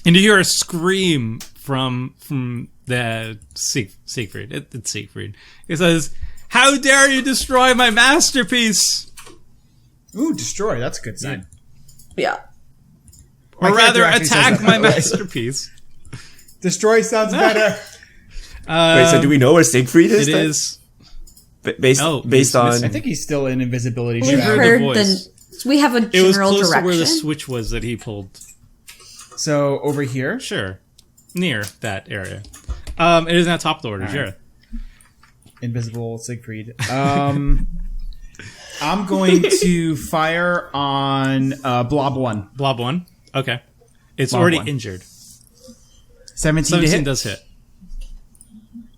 you hear a scream from the Siegfried. It's Siegfried. It says, "How dare you destroy my masterpiece?" Ooh, destroy. That's a good sign. Yeah. Or My rather, character actually says attack that, my by the way. masterpiece. Destroy sounds better. Wait, so do we know where Siegfried is? It then? is. Based Oh, based he's on. missing. I think he's still in invisibility. We You shadow. heard the heard voice. we have a It was general close direction. to where the switch was that he pulled. So over here. Sure. Near that area. It is now top of the order, sure. Invisible Siegfried. I'm going to fire on Blob 1. Blob 1. Okay. It's Blob already 1. injured. 17 to 17 hit. does hit.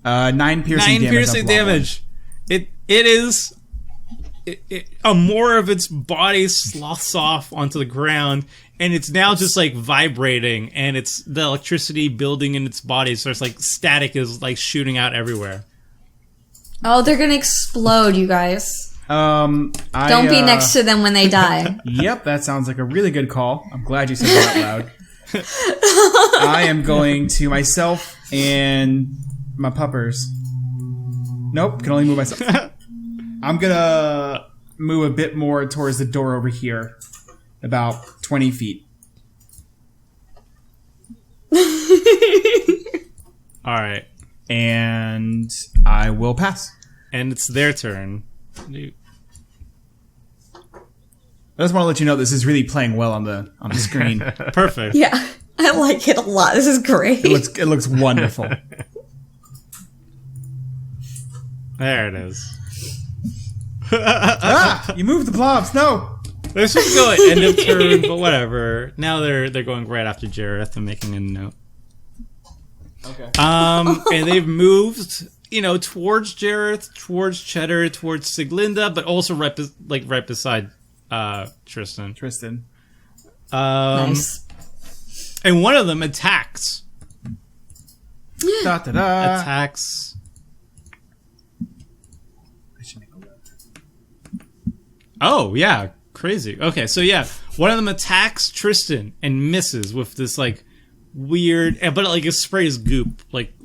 9 piercing 9 damage. piercing on Blob 1. damage. It is a more of its body sloughs off onto the ground, and it's now just like vibrating, and it's the electricity building in its body, so it's like static is like shooting out everywhere. Oh, they're gonna explode, you guys. Don't be next to them when they die. Yep, that sounds like a really good call. I'm glad you said that out loud. I am going to myself and my puppers. Nope, can only move myself. I'm gonna move a bit more towards the door over here, about 20 feet. All right, And I will pass. and it's their turn. I just want to let you know this is really playing well on the screen. Perfect. Yeah, I like it a lot. This is great. It looks wonderful. There it is. Ah! You moved the blobs. No. They're supposed to go at end of turn, but whatever. Now they're going right after Jareth and making a note. Okay. And they've moved, towards Jareth, towards Cheddar, towards Siglinda, but also right beside Tristan. Nice. And one of them attacks. Da, da, da. Attacks. Oh, yeah. Crazy. Okay, so yeah. One of them attacks Tristan and misses with this, weird... But, it sprays goop.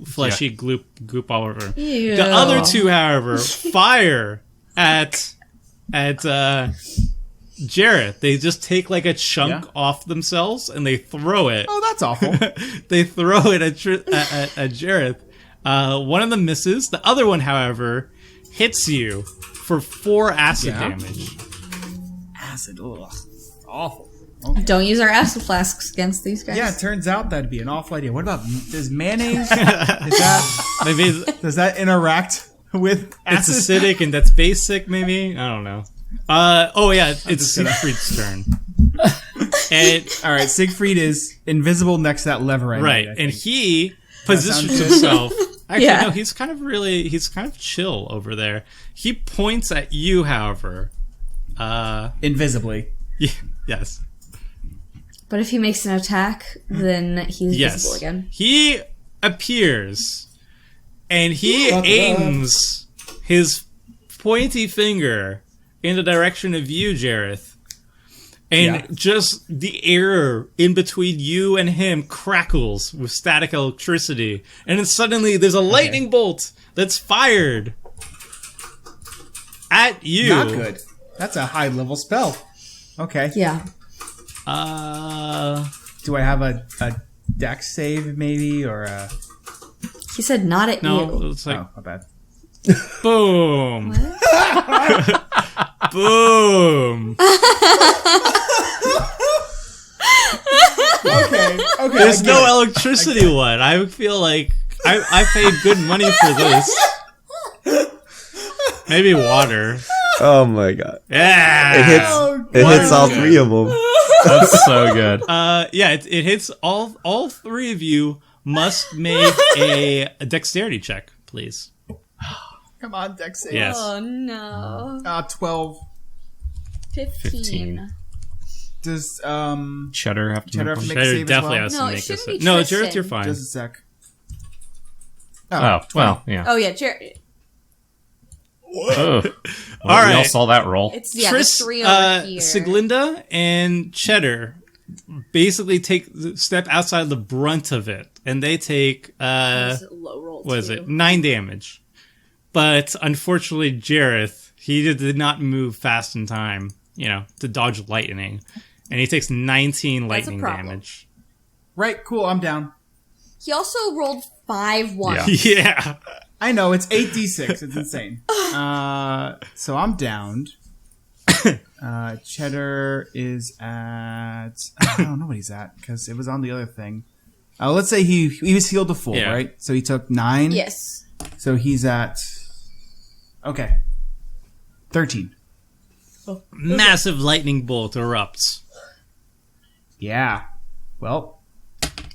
Fleshy goop all over. Ew. The other two, however, fire at Jareth. They just take, a chunk off themselves and they throw it. Oh, that's awful. They throw it at Jareth. One of them misses. The other one, however, hits you for 4 acid damage. Acid. Ugh. Awful. Don't use our acid flasks against these guys. Yeah, it turns out that'd be an awful idea. What about does mayonnaise? Maybe Does that interact with it's acid? acidic and that's basic, maybe? I don't know. Oh, yeah, it's Siegfried's turn. And, All right, Siegfried is invisible next to that lever. I right, made, I and think. he positions sounds good. himself. Actually, Yeah. no, he's kind of chill over there. He points at you, however. Invisibly. Yeah, yes. But if he makes an attack, then he's visible again. He appears and he aims his pointy finger in the direction of you, Jareth. And just the air in between you and him crackles with static electricity. And then suddenly there's a lightning bolt that's fired at you. Not good. That's a high level spell. Okay. Yeah. Do I have a dex save maybe or a? He said not at No, you. it's like Oh, my bad. boom. Boom. Okay. There's no electricity one. I feel like I paid good money for this. Maybe water. Oh my god! Yeah. It hits all 3 of them. That's so good. Yeah, it hits all 3 of you must make a dexterity check, please. Come on, dex save. Yes. Oh no. 12. 15. Does Cheddar have to Cheddar make have to one? make a Cheddar save as definitely well? has No, to it make shouldn't this. be No, Tristan. Jareth, you're fine. Just a sec. Oh, well, yeah. Oh yeah, Jared. Oh. Well, All right. We all saw that roll. It's the Tris, three over here. Siglinda, and Cheddar basically step outside the brunt of it, and they take Low roll. what is it, 9 damage. But unfortunately, Jareth, he did not move fast in time, to dodge lightning, and he takes 19 lightning damage. Right, cool, I'm down. He also rolled 5 ones. Yeah. I know, it's 8d6. It's insane. So I'm downed. Cheddar is at... I don't know what he's at, because it was on the other thing. Let's say he was healed to full, right? So he took 9? Yes. So he's at... Okay. 13. Massive lightning bolt erupts. Yeah. Well,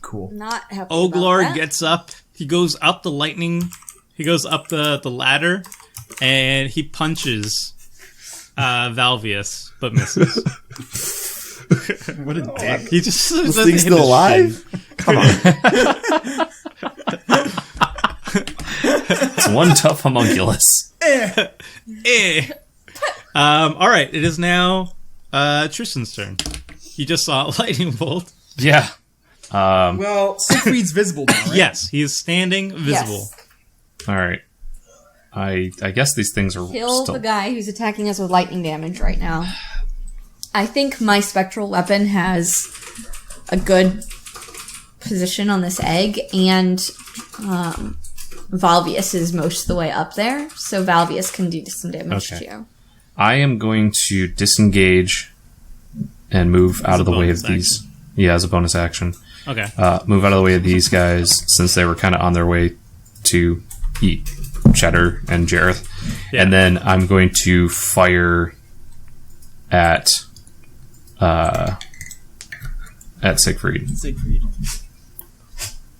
cool. Not happy about Oglor that. gets up. He goes up the lightning. He goes up the ladder, and he punches Valvius, but misses. What a dick. He just This doesn't thing's hit still his alive? shin. Come on. It's one tough homunculus. Eh. All right, it is now Tristan's turn. You just saw a lightning bolt. Yeah. Well, Siegfried's visible now, right? Yes, he is standing visible. Yes. All right. I guess these things are Kill still... the guy who's attacking us with lightning damage right now. I think my spectral weapon has a good position on this egg, and Valvius is most of the way up there, so Valvius can do some damage Okay. to you. I am going to disengage and move out of the way of these. Yeah, as a bonus action. Okay. Move out of the way of these guys since they were kind of on their way to eat Cheddar and Jareth. Yeah. And then I'm going to fire at Siegfried. Siegfried.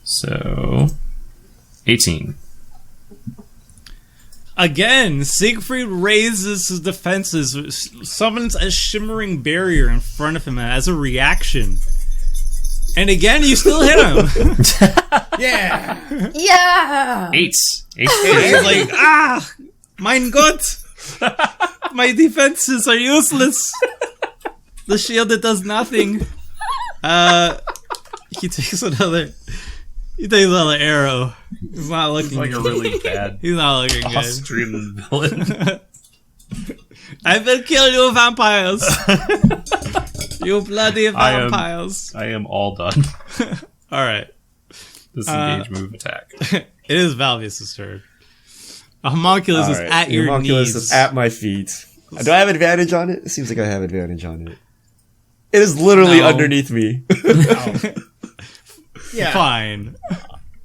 So 18. Again, Siegfried raises his defenses, summons a shimmering barrier in front of him as a reaction. And again, you still hit him. Yeah! Yeah! 8. He's like, mein Gott! My defenses are useless. The shield, it does nothing. He takes another arrow. He's not looking Like a good. really bad He's not looking good. Austrian villain. I will kill you, vampires. You bloody vampires. I am all done. All right. Disengage, move, attack. It is Valvius' turn. A homunculus is Alright, at the your homunculus knees. is at my feet. Do I have advantage on it? It seems like I have advantage on it. It is literally No. underneath me. Yeah. Fine.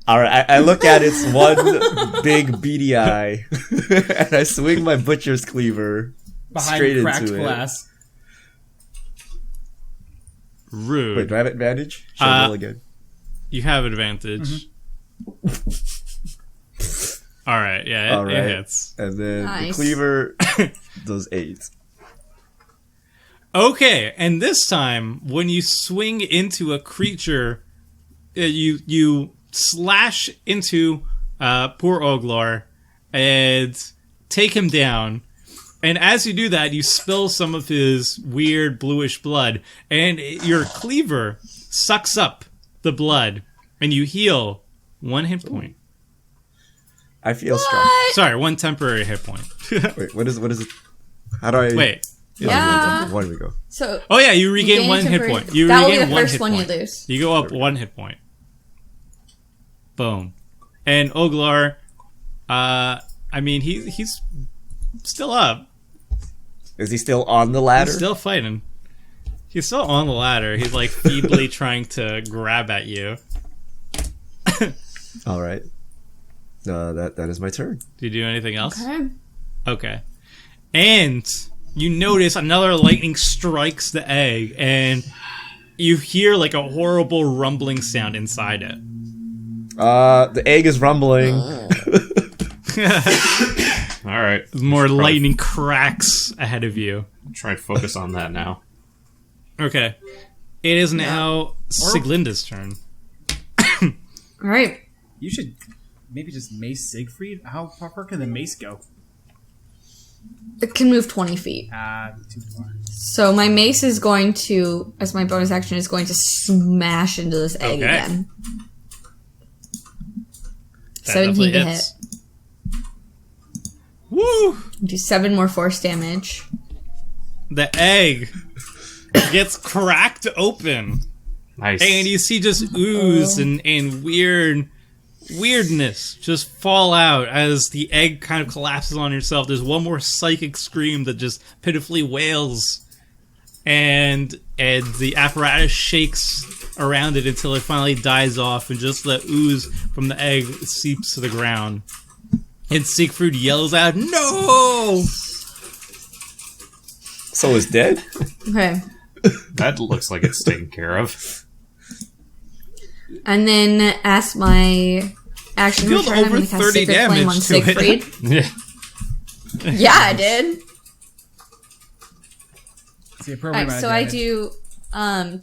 Alright, I look at its one big beady eye, and I swing my butcher's cleaver straight Behind cracked into it. glass. Rude. Wait, do I have advantage? Should I roll again? You have advantage. All right, yeah, it Alright. hits. And then the Nice. cleaver does 8. Okay, and this time, when you swing into a creature, you slash into poor Oglor and take him down. And as you do that, you spill some of his weird bluish blood, and your cleaver sucks up the blood, and you heal 1 hit point. I feel strong. Sorry, 1 temporary hit point. Wait, what is it? How do I... Wait. Yeah. Where do we go? So Oh yeah, you regain gain 1 hit temporary- point. You that will be regain the 1 first hit one point. you lose. You go up 1 hit point. Boom. And Oglar, I mean, he's still up. Is he still on the ladder? He's still fighting. He's still on the ladder. He's like feebly trying to grab at you. All right. That is my turn. Do you do anything else? Okay. Okay. And you notice another lightning strikes the egg, and you hear like a horrible rumbling sound inside it. The egg is rumbling. All right. More lightning cracks ahead of you. Try to focus on that now. Okay. It is now Siglinda's turn. All right. You should maybe just mace Siegfried? How far can the mace go? It can move 20 feet. Too far. So my mace is going to, as my bonus action, is going to smash into this egg Okay. again. That 17 to definitely hit. hits. Woo! Do 7 more force damage. The egg gets cracked open. Nice. And you see just ooze and weirdness just fall out as the egg kind of collapses on yourself. There's one more psychic scream that just pitifully wails. And the apparatus shakes around it until it finally dies off, and just the ooze from the egg seeps to the ground. And Siegfried yells out, "No!" So it's dead? Okay. That looks like it's taken care of. And then as my action Dealt return, I'm over going to cast 30 Sacred Flame on damage to it. Siegfried. Yeah. Yeah, I did. It's the appropriate Alright, amount so of I damage. do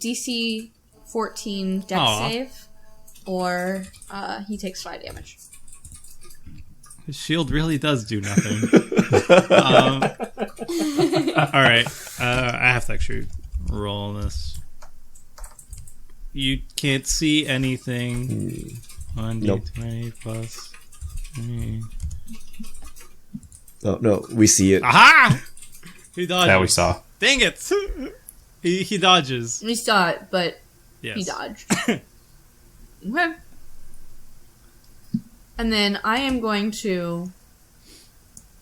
DC 14 dex Aw. save, or he takes 5 damage. The shield really does do nothing. Alright, I have to actually roll this. You can't see anything. 1d20 plus 3. No, we see it. Aha! He dodges. That we saw. Dang it! He dodges. We saw it, but Yes. he dodged. Okay. And then I am going to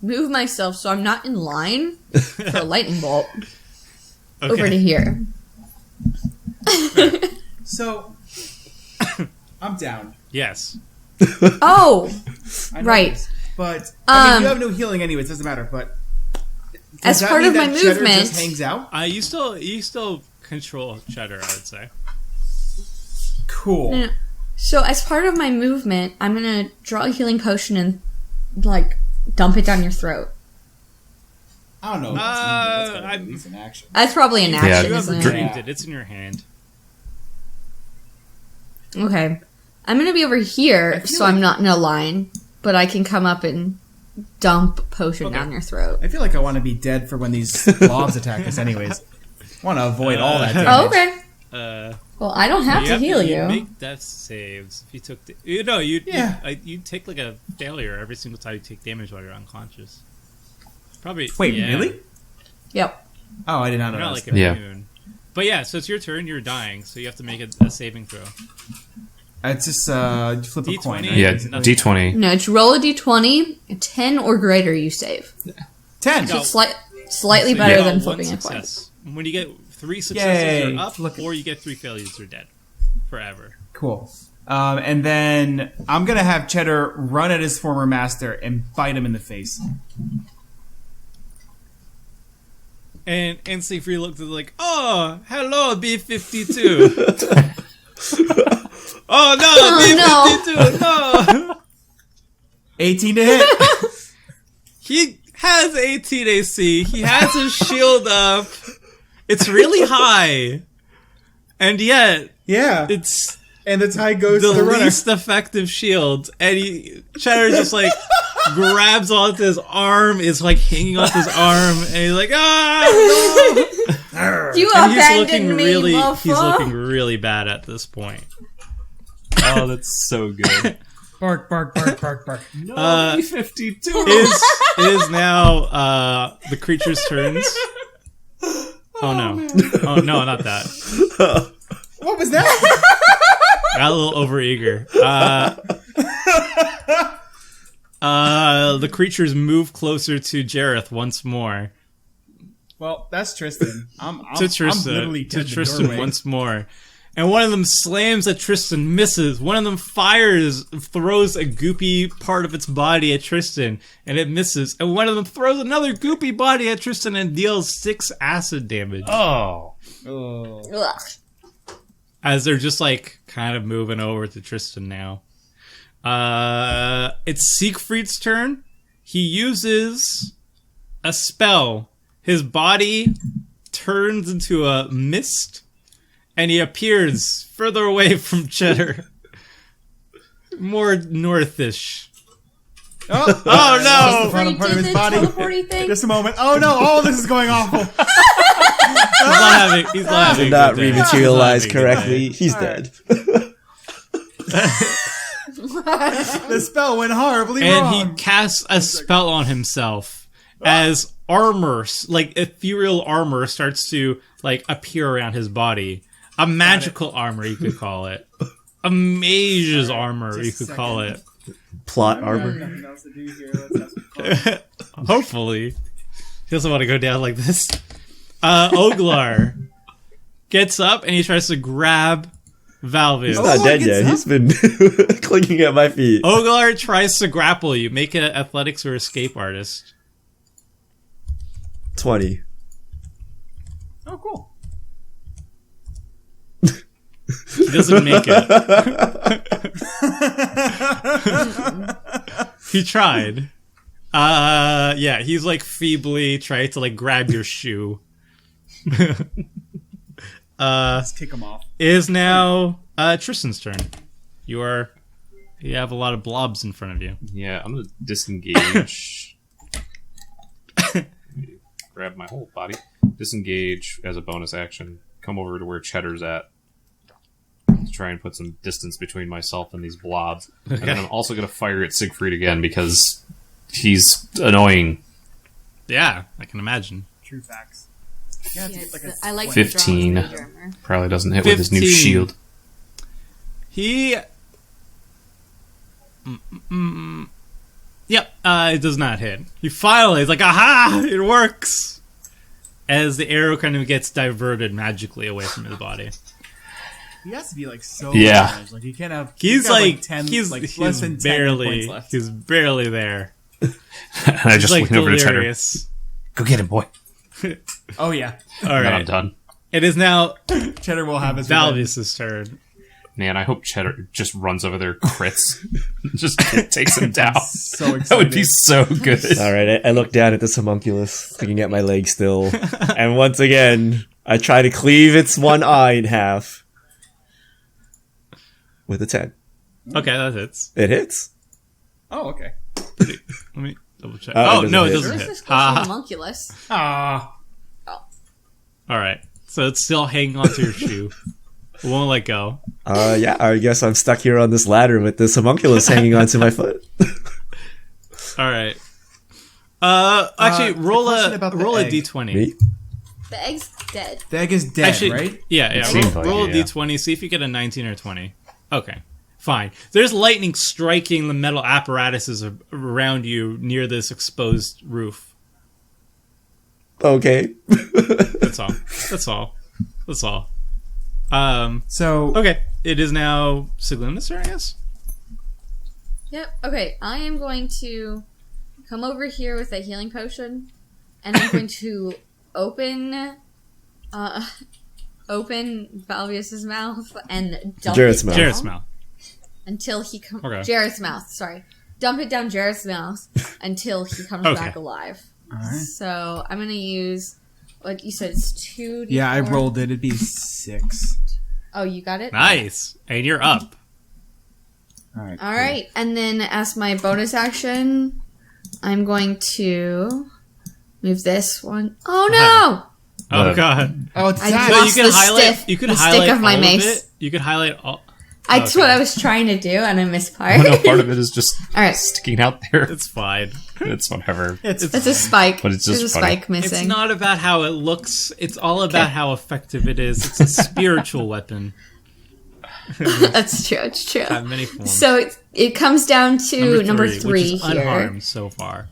move myself so I'm not in line for a lightning bolt over to here. So, I'm down. Yes. Oh! I know Right. this, but, I mean, Um, you have no healing anyway, it doesn't matter, but... As does that part mean of my that Cheddar movement- just hangs out? You still control Cheddar, I would say. Cool. No. So as part of my movement, I'm gonna draw a healing potion and, like, dump it down your throat. I don't know. If that's gotta I'm- be used in action. That's probably an Yeah, action, You isn't ever it? dreamed it? It's in your hand. Okay. I'm gonna be over here, feel so like- I'm not in a line, but I can come up and dump potion Okay. down your throat. I feel like I want to be dead for when these blobs attack us anyways. Want to avoid all that damage. Oh, okay. Uh, Well, I don't have to heal you. Make death saves if you took. You'd take like a failure every single time you take damage while you're unconscious. Probably. Wait, yeah. really? Yep. Oh, I did not know You're not that. like Yeah. immune. But yeah, so it's your turn. You're dying, so you have to make a saving throw. It's just flip a D20. coin. Right? Yeah, Nothing. D20. No, it's roll a d20, 10 or greater you save. 10. Go. Slightly So better you than got one flipping a coin. success. When you get 3 successes, Yay. you're up, Look- or you get 3 failures, you're dead forever. Cool. And then I'm going to have Cheddar run at his former master and bite him in the face. And Siegfried looked at it like, "Oh, hello, B-52." Oh no, B-52, no. 18 to hit. He has 18 AC. He has his shield up. It's really high. And yet, Yeah. it's And the tie goes the to the runner. least effective shield. And Cheddar just like grabs onto his arm, is like hanging off his arm, and he's like, "Ah, no!" You And he's abandoned looking me, really, motherfucker. he's looking really bad at this point. Oh, that's so good. Bark, bark, bark, bark, bark. Uh, B-52. is now the creature's turns. Oh no! Oh no, not that. What was that? Got a little overeager. The creatures move closer to Jareth once more. Well, that's Tristan. I'm To Tristan. I'm literally To dead in the Tristan doorway. once more. And one of them slams at Tristan, misses. One of them throws a goopy part of its body at Tristan, and it misses. And one of them throws another goopy body at Tristan and deals 6 acid damage. Oh. Oh. Ugh. As they're just like kind of moving over to Tristan now. It's Siegfried's turn. He uses a spell. His body turns into a mist, and he appears further away from Cheddar. more northish. Oh no! The bottom part of his body. Teleporty thing? Just a moment. Oh no! All this is going awful. He's not having Did not a good day. rematerialize He's not having a good correctly. day. He's dead. The spell went horribly And wrong. he casts a spell on himself as armor, like ethereal armor, starts to like appear around his body. A magical armor, you could call it. A mage's armor, you could call it. Plot I have armor. nothing else to do here. Let's have some fun. Hopefully. He doesn't want to go down like this. Oglar gets up and he tries to grab Valvius. He's not dead yet. He's been clinging at my feet. Oglar tries to grapple you. Make an athletics or escape artist. 20. Oh, cool. He doesn't make it. He tried. Yeah, he's like feebly trying to like grab your shoe. Let's kick him off. It is now Tristan's turn. You have a lot of blobs in front of you. Yeah, I'm gonna disengage. Grab my whole body. Disengage as a bonus action. Come over to where Cheddar's at. To try and put some distance between myself and these blobs. And then I'm also gonna fire at Siegfried again because he's annoying. Yeah, I can imagine. True facts. Yeah, it's like a I like 15. the draw with mage armor. Probably doesn't hit with his new 15. shield. He... Yep, it does not hit. He finally is like, aha! It works! As the arrow kind of gets diverted magically away from his body. He has to be like so Yeah. damaged. Like he can't have. He's got, like 10, he's like less than 10 barely points left. he's barely there. And I just He's like lean over to Cheddar. delirious. Go get him, boy. Oh yeah, All And then I'm right, done. it is now Cheddar will have his revenge. Valvius' turn. Man, I hope Cheddar just runs over there, crits. Just takes him down. So excited. That would be so good. All right, I look down at this homunculus, looking at my leg still, and once again, I try to cleave its one eye in half with a 10. Okay, that hits. It hits. Oh okay. Let me double check. Oh, it Oh, no, it doesn't doesn't Where's hit. this close Ha. homunculus? Ah, All right, so it's still hanging onto your shoe. It won't let go. Yeah, I guess I'm stuck here on this ladder with this homunculus hanging onto my foot. All right. Actually, roll question a about the roll a egg. d20. Me? The egg's dead. the egg is dead, Actually, right? yeah. Seems Roll, like roll it, a yeah. d20. See if you get a 19 or 20. Okay, fine. There's lightning striking the metal apparatuses around you near this exposed roof. Okay. That's all. That's all. That's all. So Okay. It is now Sigluna's turn, I guess. Yep. Okay, I am going to come over here with a healing potion, and I'm going to open Valvius's mouth and dump Jarrett's it mouth. down Jarrett's mouth. until he comes. Okay. Jarrett's mouth. Sorry, dump it down Jarrett's mouth until he comes Okay. back alive. all right. So I'm gonna use what you said. It's 2d4. Yeah, I rolled it. It'd be 6. Oh, you got it. Nice. And you're up. All right. All right, and then as my bonus action, I'm going to move this one. Oh no! Oh god. Oh, it's I sad. So you lost can the highlight. stick- You can the stick highlight of my all mace. of it. You can highlight all. That's Okay. what I was trying to do, and I missed part. Oh, no, part of it is just All right, sticking out there. It's fine. It's whatever. It's it's a spike. But it's just There's a funny. spike missing. It's not about how it looks. It's all about how effective it is. It's a spiritual weapon. That's true. It's true. Have many forms. So it comes down to number which three is here, unharmed so far.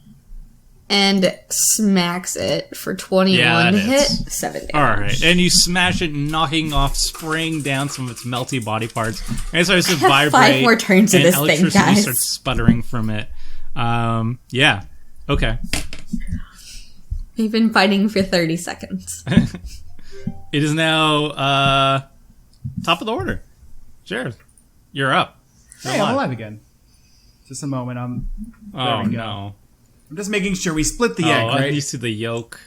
and smacks it for 21 Yeah, that to hit, hits. 7 damage. All right, and you smash it, knocking off, spraying down some of its melty body parts, and it starts to have vibrate. 5 more turns of and this thing, electricity guys. starts sputtering from it. Yeah. Okay. We've been fighting for 30 seconds. It is now top of the order. Jared, you're up. You're Hey, I'm alive again. Just a moment. Oh we go. no! I'm just making sure we split the egg, I'm right? used to the yolk.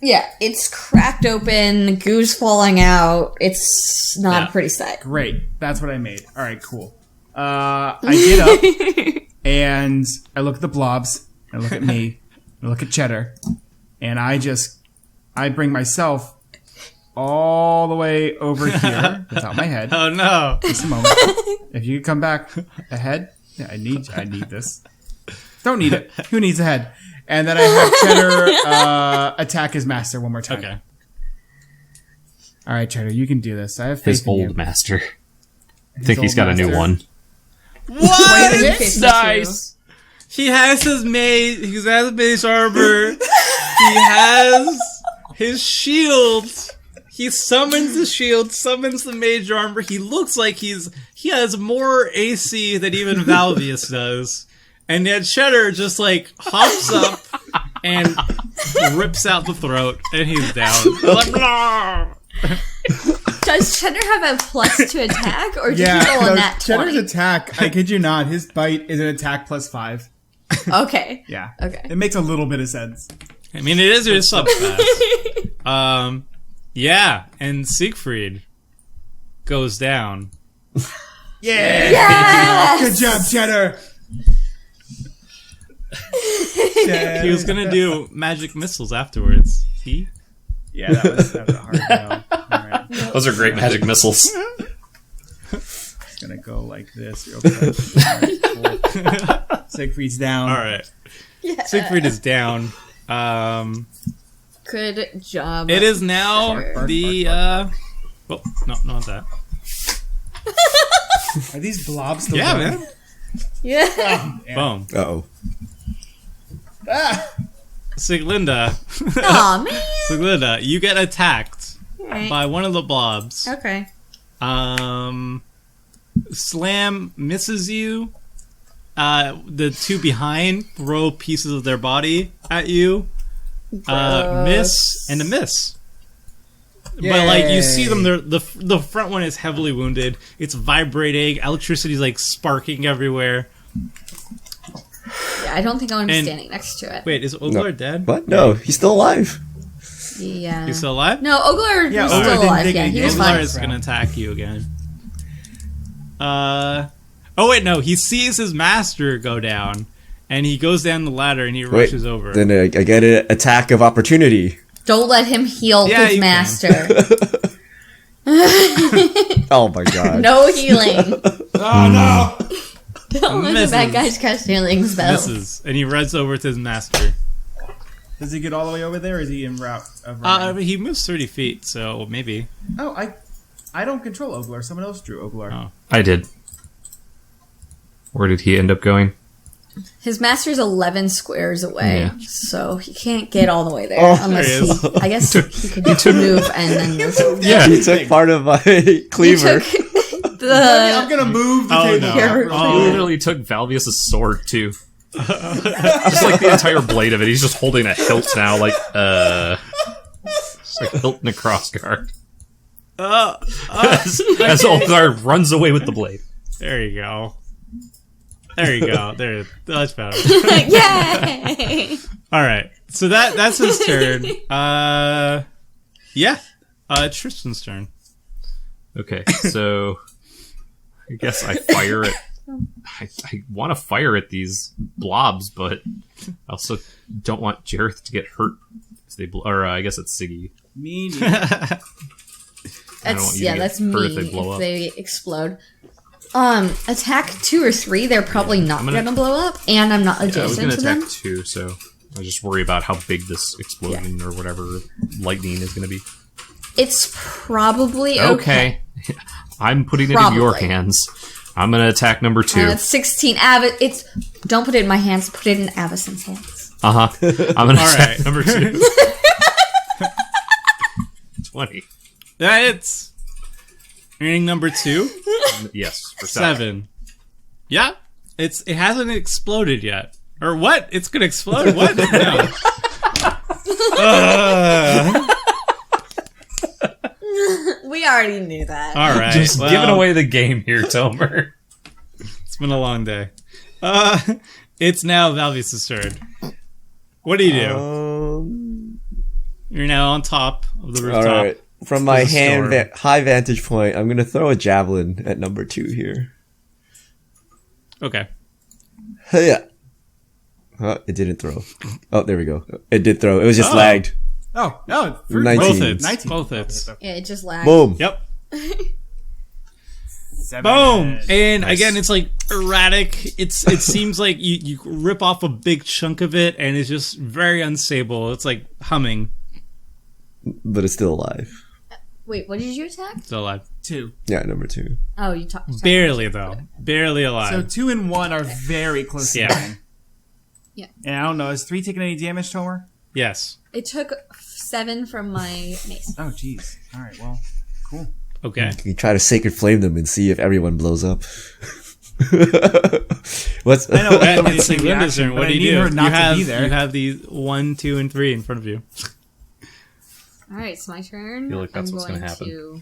Yeah, it's cracked open, goo's falling out. It's not Yeah. a pretty sight. Great. That's what I made. All right, cool. I get up and I look at the blobs. I look at me. I look at Cheddar, and I bring myself all the way over here without my head. Oh no! Just a moment. If you could come back ahead, yeah, I need this. Don't need it. Who needs a head? And then I have Cheddar attack his master one more time. Okay. All right, Cheddar, you can do this. I have faith His in you. old master. I think he's got a new master. one. What? It's nice. He has his mage. He has his mage armor. He has his shield. He summons the shield, summons the mage armor. He looks like he has more AC than even Valvius does. And yet Cheddar just like hops up and rips out the throat, and he's down. Like, "Blah." Does Cheddar have a plus to attack, or did he Yeah, roll no, on that Cheddar's 20? attack, I kid you not, his bite is an attack +5. Okay. Yeah. Okay. It makes a little bit of sense. I mean, it is your subclass. Yeah, and Siegfried goes down. Yeah! Yes! Good job, Cheddar! He was gonna do magic missiles afterwards. Yeah, that was a hard no. Alright. Those are great magic missiles. It's gonna go like this real quick. Alright, cool. Siegfried's down. All right, Yeah. Siegfried is down. Good job. It is now Sure. the. Well, no, not that. Are these blobs still Yeah, going? man. Yeah. Boom. Uh-oh. Ah! Siglinda. Aw, man. Siglinda, you get attacked Right. by one of the blobs. Okay. Slam misses you. The two behind throw pieces of their body at you. Miss and a miss. But like you see them, the front one is heavily wounded. It's vibrating. Electricity's like sparking everywhere. Yeah, I don't think I want to be And- standing next to it. Wait, is Oglar dead? What? No, he's still alive. Yeah. He's still alive? No, Oglar Yeah, was Oglar still didn't alive. dig Yeah, any he was digging. Oglar fine. is gonna attack you again. Oh wait, no. He sees his master go down, and he goes down the ladder and he Wait, rushes over. then I get an attack of opportunity. Don't let him heal Yeah, his you can. master. Oh my god. No healing. Oh no! Don't let the Misses. bad guys cast healing spells. Misses, and he runs over to his master. Does he get all the way over there, or is he en route of running? He moves 30 feet, so maybe. Oh, I don't control Oglar. Someone else drew Oglar. Oh. I did. Where did he end up going? His master's 11 squares away, Yeah. so he can't get all the way there. Oh, unless there he is. I guess he could move and then... Yeah. He took part of my He cleaver. took I'm the... gonna move the Oh, table. no. Here. He Oh, literally took Valvius' sword too. Just like the entire blade of it. He's just holding a hilt now, like just like a hilt and a crossguard. As Olgar runs away with the blade. there you go. There you go. There, that's better. Yay! All right, so that's his turn. Yeah, Tristan's turn. Okay, so I guess I fire at. I want to fire at these blobs, but I also don't want Jareth to get hurt. If they or I guess it's Siggy. Me neither. I don't want That's you to get that's hurt me if they blow up. they explode. Attack 2 or 3, they're probably not I'm gonna, gonna- blow up, and I'm not Yeah, I was adjacent going to to them. attack 2, so I just worry about how big this explosion or whatever lightning is going to be. It's probably Okay. I'm putting it in your Probably. hands. I'm going to attack number 2. It's 16. It's don't put it in my hands. Put it in Avison's hands. I'm going to All attack right. number 2. 20. That's earning number 2. Yes, for 7. Yeah, it hasn't exploded yet. Or what? It's gonna explode? What? No. We already knew that. All right. Just well, giving away the game here, Tomer. It's been a long day. It's now Valvius' turn. What do you do? You're now on top of the rooftop. All right. From my There's a storm. high vantage point, I'm gonna throw a javelin at number 2 here. Okay. Yeah. Oh, it didn't throw. Oh, there we go. It did throw. It was just lagged. Oh, no. 19. Both hits. 19. Both hits. Yeah, it just lagged. Boom. Yep. 7. Boom. And again, it's like erratic. It seems like you rip off a big chunk of it, and it's just very unstable. It's like humming. But it's still alive. Wait, what did you attack? Still alive. 2. Yeah, number 2. Oh, you talked. Barely, though. Barely So alive. 2 and 1 are very close Yeah. to dying. Yeah. And I don't know, is 3 taking any damage, Tomer? Yes. It took 7 from my mace. Oh, jeez. All right, well, cool. Okay. You try to sacred flame them and see if everyone blows up. What's I know. It's like Linda's turn. What do you do? Her not You have, to be there. you have these 1, 2, and 3 in front of you. All right, it's my turn. I feel like that's I'm what's going gonna happen. to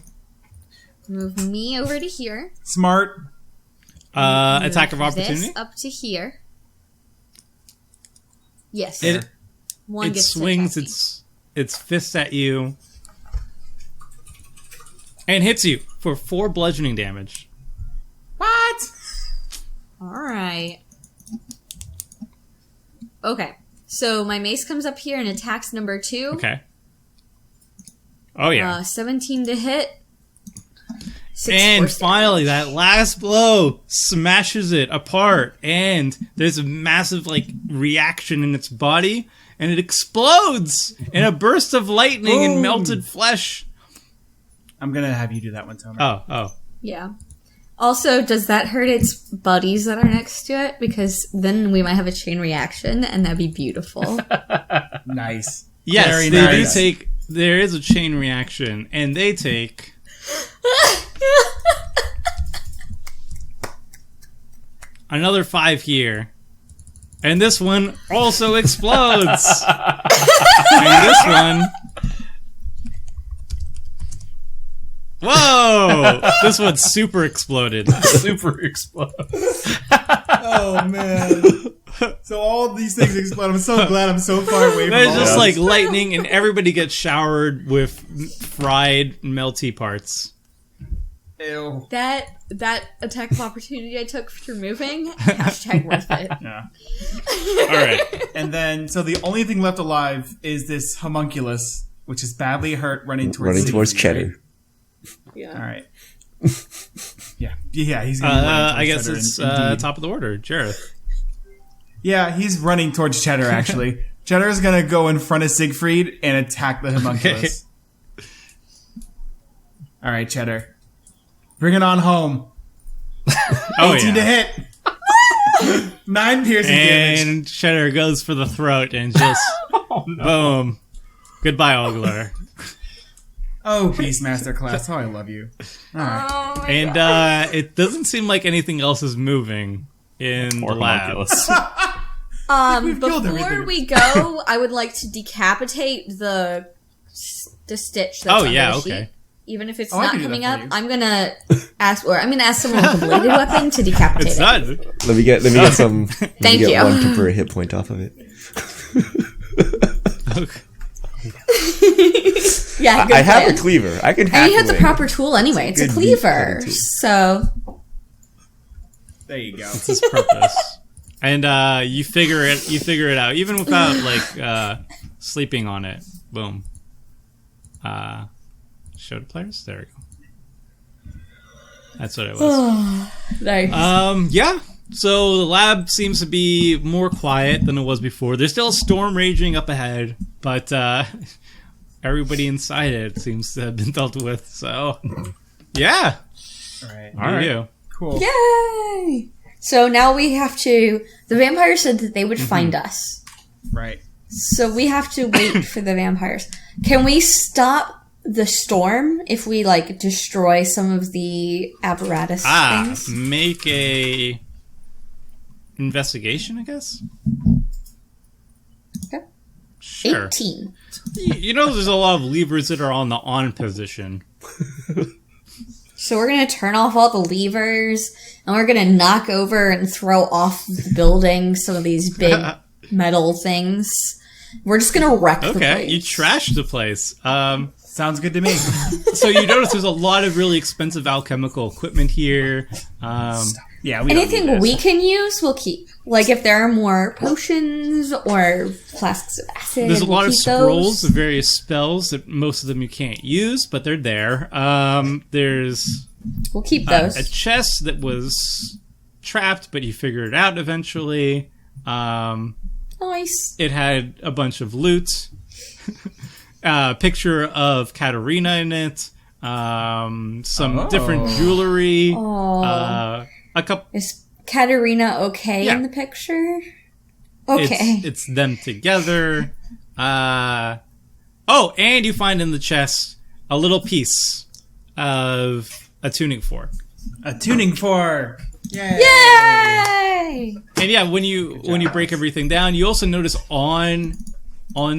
move me over to here. Smart. Attack of Move opportunity. This up to here. Yes. It One it gets to swings attack me. its fist at you and hits you for 4 bludgeoning damage. What? All right. Okay. So my mace comes up here and attacks number 2. Okay. Oh yeah. 17 to hit. 6 and force finally, damage. that last blow smashes it apart, and there's a massive reaction in its body, and it explodes in a burst of lightning and Boom. melted flesh. I'm going to have you do that one, Tomer. Oh. Yeah. Also, does that hurt its buddies that are next to it? Because then we might have a chain reaction, and that'd be beautiful. Nice. Yes, Very they nice. do take. There is a chain reaction, and they take. Another 5 here. And this one also explodes. And this one. Whoa! This one super exploded. Super explode. Oh, man. So all these things explode. I'm so glad I'm so far away from There's all just this. like lightning, and everybody gets showered with fried, melty parts. Ew. That attack of opportunity I took for moving, hashtag worth it. Yeah. All right. And then, so the only thing left alive is this homunculus, which is badly hurt, running towards Ziggy, Cheddar. right? Yeah. All right. Yeah, he's gonna be running towards I guess Cheddar, it's indeed. top of the order, Jareth. Yeah, he's running towards Cheddar, actually. Cheddar's gonna go in front of Siegfried and attack the homunculus. All right, Cheddar. Bring it on home. Oh 18 to hit. 9 piercing damage. And Cheddar goes for the throat and just boom. Goodbye, Ogler. Oh, Beastmaster class. Oh, I love you. All right. Oh my And God. it doesn't seem like anything else is moving in Or the lab. homunculus. We've killed Before everything. we go, I would like to decapitate the stitch that's Oh, on yeah, the okay. sheet. Even if it's Oh, I not can do coming that up, for you. I'm gonna ask someone with a bladed weapon to decapitate It's it. done. Let me get some. Let me Thank get you. 1 temporary hit point off of it. Okay. Yeah, good I have plan. a cleaver. I can And hack you have the away. proper tool anyway. It's a Good meat cleaver. cutting tool. So There you go. It's his purpose. And you figure it out, even without sleeping on it. Boom. Show to players? There we go. That's what it was. nice. Yeah. So the lab seems to be more quiet than it was before. There's still a storm raging up ahead, but everybody inside it seems to have been dealt with. So, yeah. All right. All right. You. Cool. Yay! So now we have to. The vampire said that they would find us. Right. So we have to wait for the vampires. Can we stop the storm if we destroy some of the apparatus things? Make a investigation, I guess. Okay. Sure. 18. You know, there's a lot of levers that are on the on position. So we're gonna turn off all the levers, and we're gonna knock over and throw off the building some of these big metal things. We're just gonna wreck the Okay, place. you trashed the place. Sounds good to me. So you notice there's a lot of really expensive alchemical equipment here. Yeah, we don't need Anything this. we can use, we'll keep. Like if there are more potions or flasks of acid, There's a we'll lot of keep scrolls those. of various spells that most of them you can't use, but they're there. There's We'll keep those. a chest that was trapped, but you figured it out eventually. Nice. It had a bunch of loot. Picture of Katarina in it. Some different jewelry. A couple. Is Katarina okay Yeah. in the picture? Okay. It's them together. And you find in the chest a little piece of a tuning fork. A tuning fork. Yay! Yay! And yeah, when you break everything down, you also notice on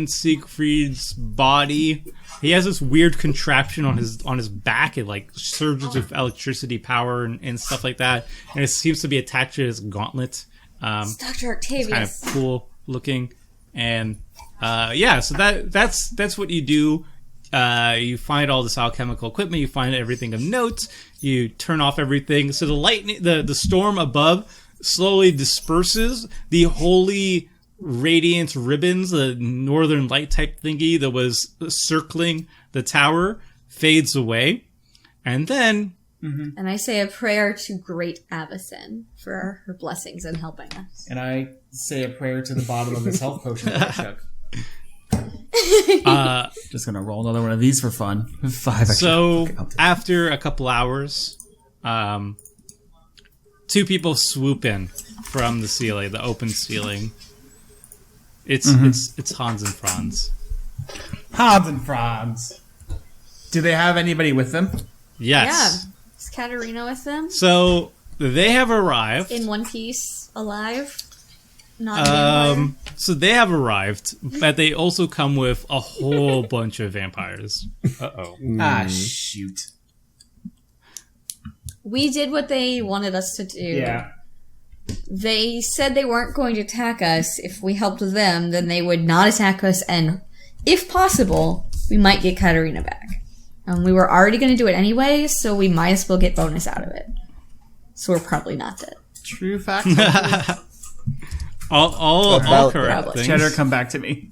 Siegfried's body, he has this weird contraption on his back. It like surges with electricity power and stuff like that, and it seems to be attached to his gauntlet. It's Dr. Octavius. Kind of cool looking, and so that's what you do. You find all this alchemical equipment. You find everything of note. You turn off everything. So the storm above slowly disperses. The holy radiant ribbons, the northern light type thingy that was circling the tower, fades away, and then And I say a prayer to Great Avacyn for her blessings and helping us. And I say a prayer to the bottom of this health potion that I took. Just gonna roll another one of these for fun. 5 extra. So Okay, I'll take it. after a couple hours, two people swoop in from the ceiling, the open ceiling. It's Hans and Franz. Hans and Franz. Do they have anybody with them? Yes. Yeah. Is Katarina with them? So they have arrived. In one piece, alive? Not vampire? So they have arrived, but they also come with a whole bunch of vampires. Uh-oh. Ah, shoot. We did what they wanted us to do. Yeah. They said they weren't going to attack us. If we helped them, then they would not attack us, and if possible, we might get Katarina back. We were already going to do it anyway, so we might as well get bonus out of it. So we're probably not dead. True fact. All About correct that. things. Cheddar, come back to me.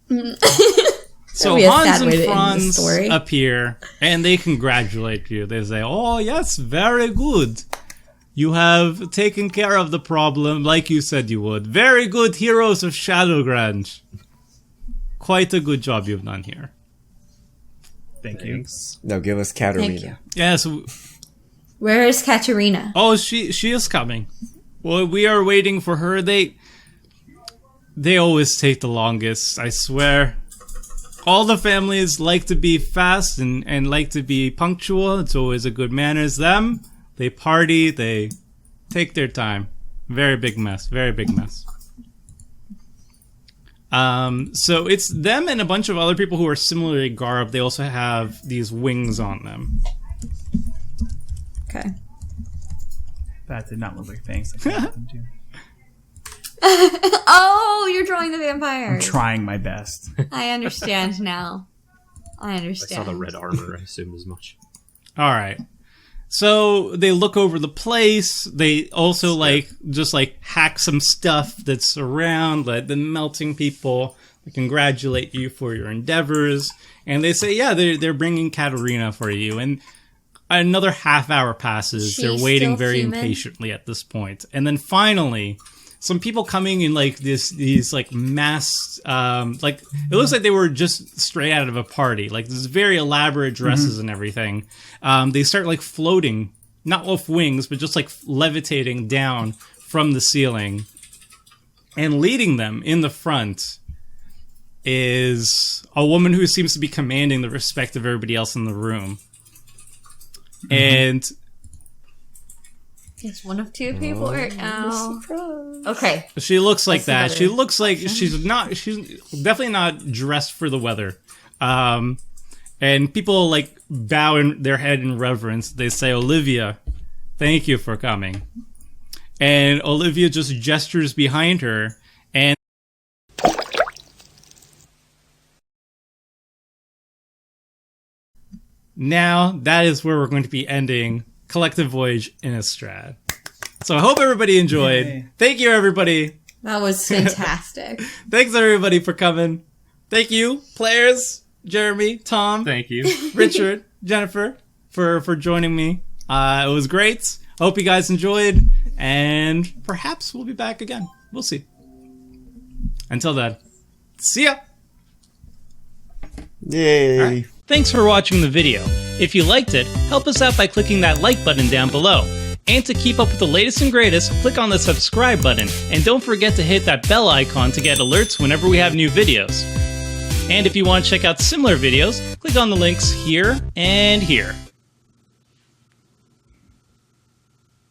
So That'd be a Hans sad and way to end the Franz story. appear, and they congratulate you. They say, "Oh yes, very good. You have taken care of the problem like you said you would. Very good, heroes of Shadowgrange. Quite a good job you've done here." Thank you. No, give us Thank Katarina. you. Yes. Where is Katarina? Oh, she is coming. Well, we are waiting for her. They always take the longest, I swear. All the families like to be fast and like to be punctual. It's always a good manners. Them, they party, they take their time. Very big mess. Very big mess. So it's them and a bunch of other people who are similarly garbed. They also have these wings on them. Okay. That did not look like fangs. I thought them to. Oh, you're drawing the I'm vampires. trying my best. I understand now. I I understand. saw the red armor. I assumed as much. All right. So they look over the place. They also just hack some stuff that's around, like the melting people. They congratulate you for your endeavors, and they say, "Yeah, they're bringing Katarina for you." And another half hour passes. She's They're waiting still very human? impatiently at this point, and then finally, some people coming in these masked, it looks like they were just straight out of a party, like this very elaborate dresses and everything. They start floating, not with wings, but just levitating down from the ceiling, and leading them in the front is a woman who seems to be commanding the respect of everybody else in the room. And It's one of two people right now. Okay. she looks like That's that. She another looks like she's definitely not dressed for the weather. And people bow in their head in reverence. They say, "Olivia, thank you for coming." And Olivia just gestures behind her, and now that is where we're going to be ending Collective Voyage Innistrad. So I hope everybody enjoyed. Yay. Thank you, everybody. That was fantastic. Thanks, everybody, for coming. Thank you, players, Jeremy, Tom, Thank you. Richard, Jennifer, for joining me. It was great. Hope you guys enjoyed, and perhaps we'll be back again. We'll see. Until then, see ya! Yay. Right. Thanks for watching the video. If you liked it, help us out by clicking that like button down below. And to keep up with the latest and greatest, click on the subscribe button, and don't forget to hit that bell icon to get alerts whenever we have new videos. And if you want to check out similar videos, click on the links here and here.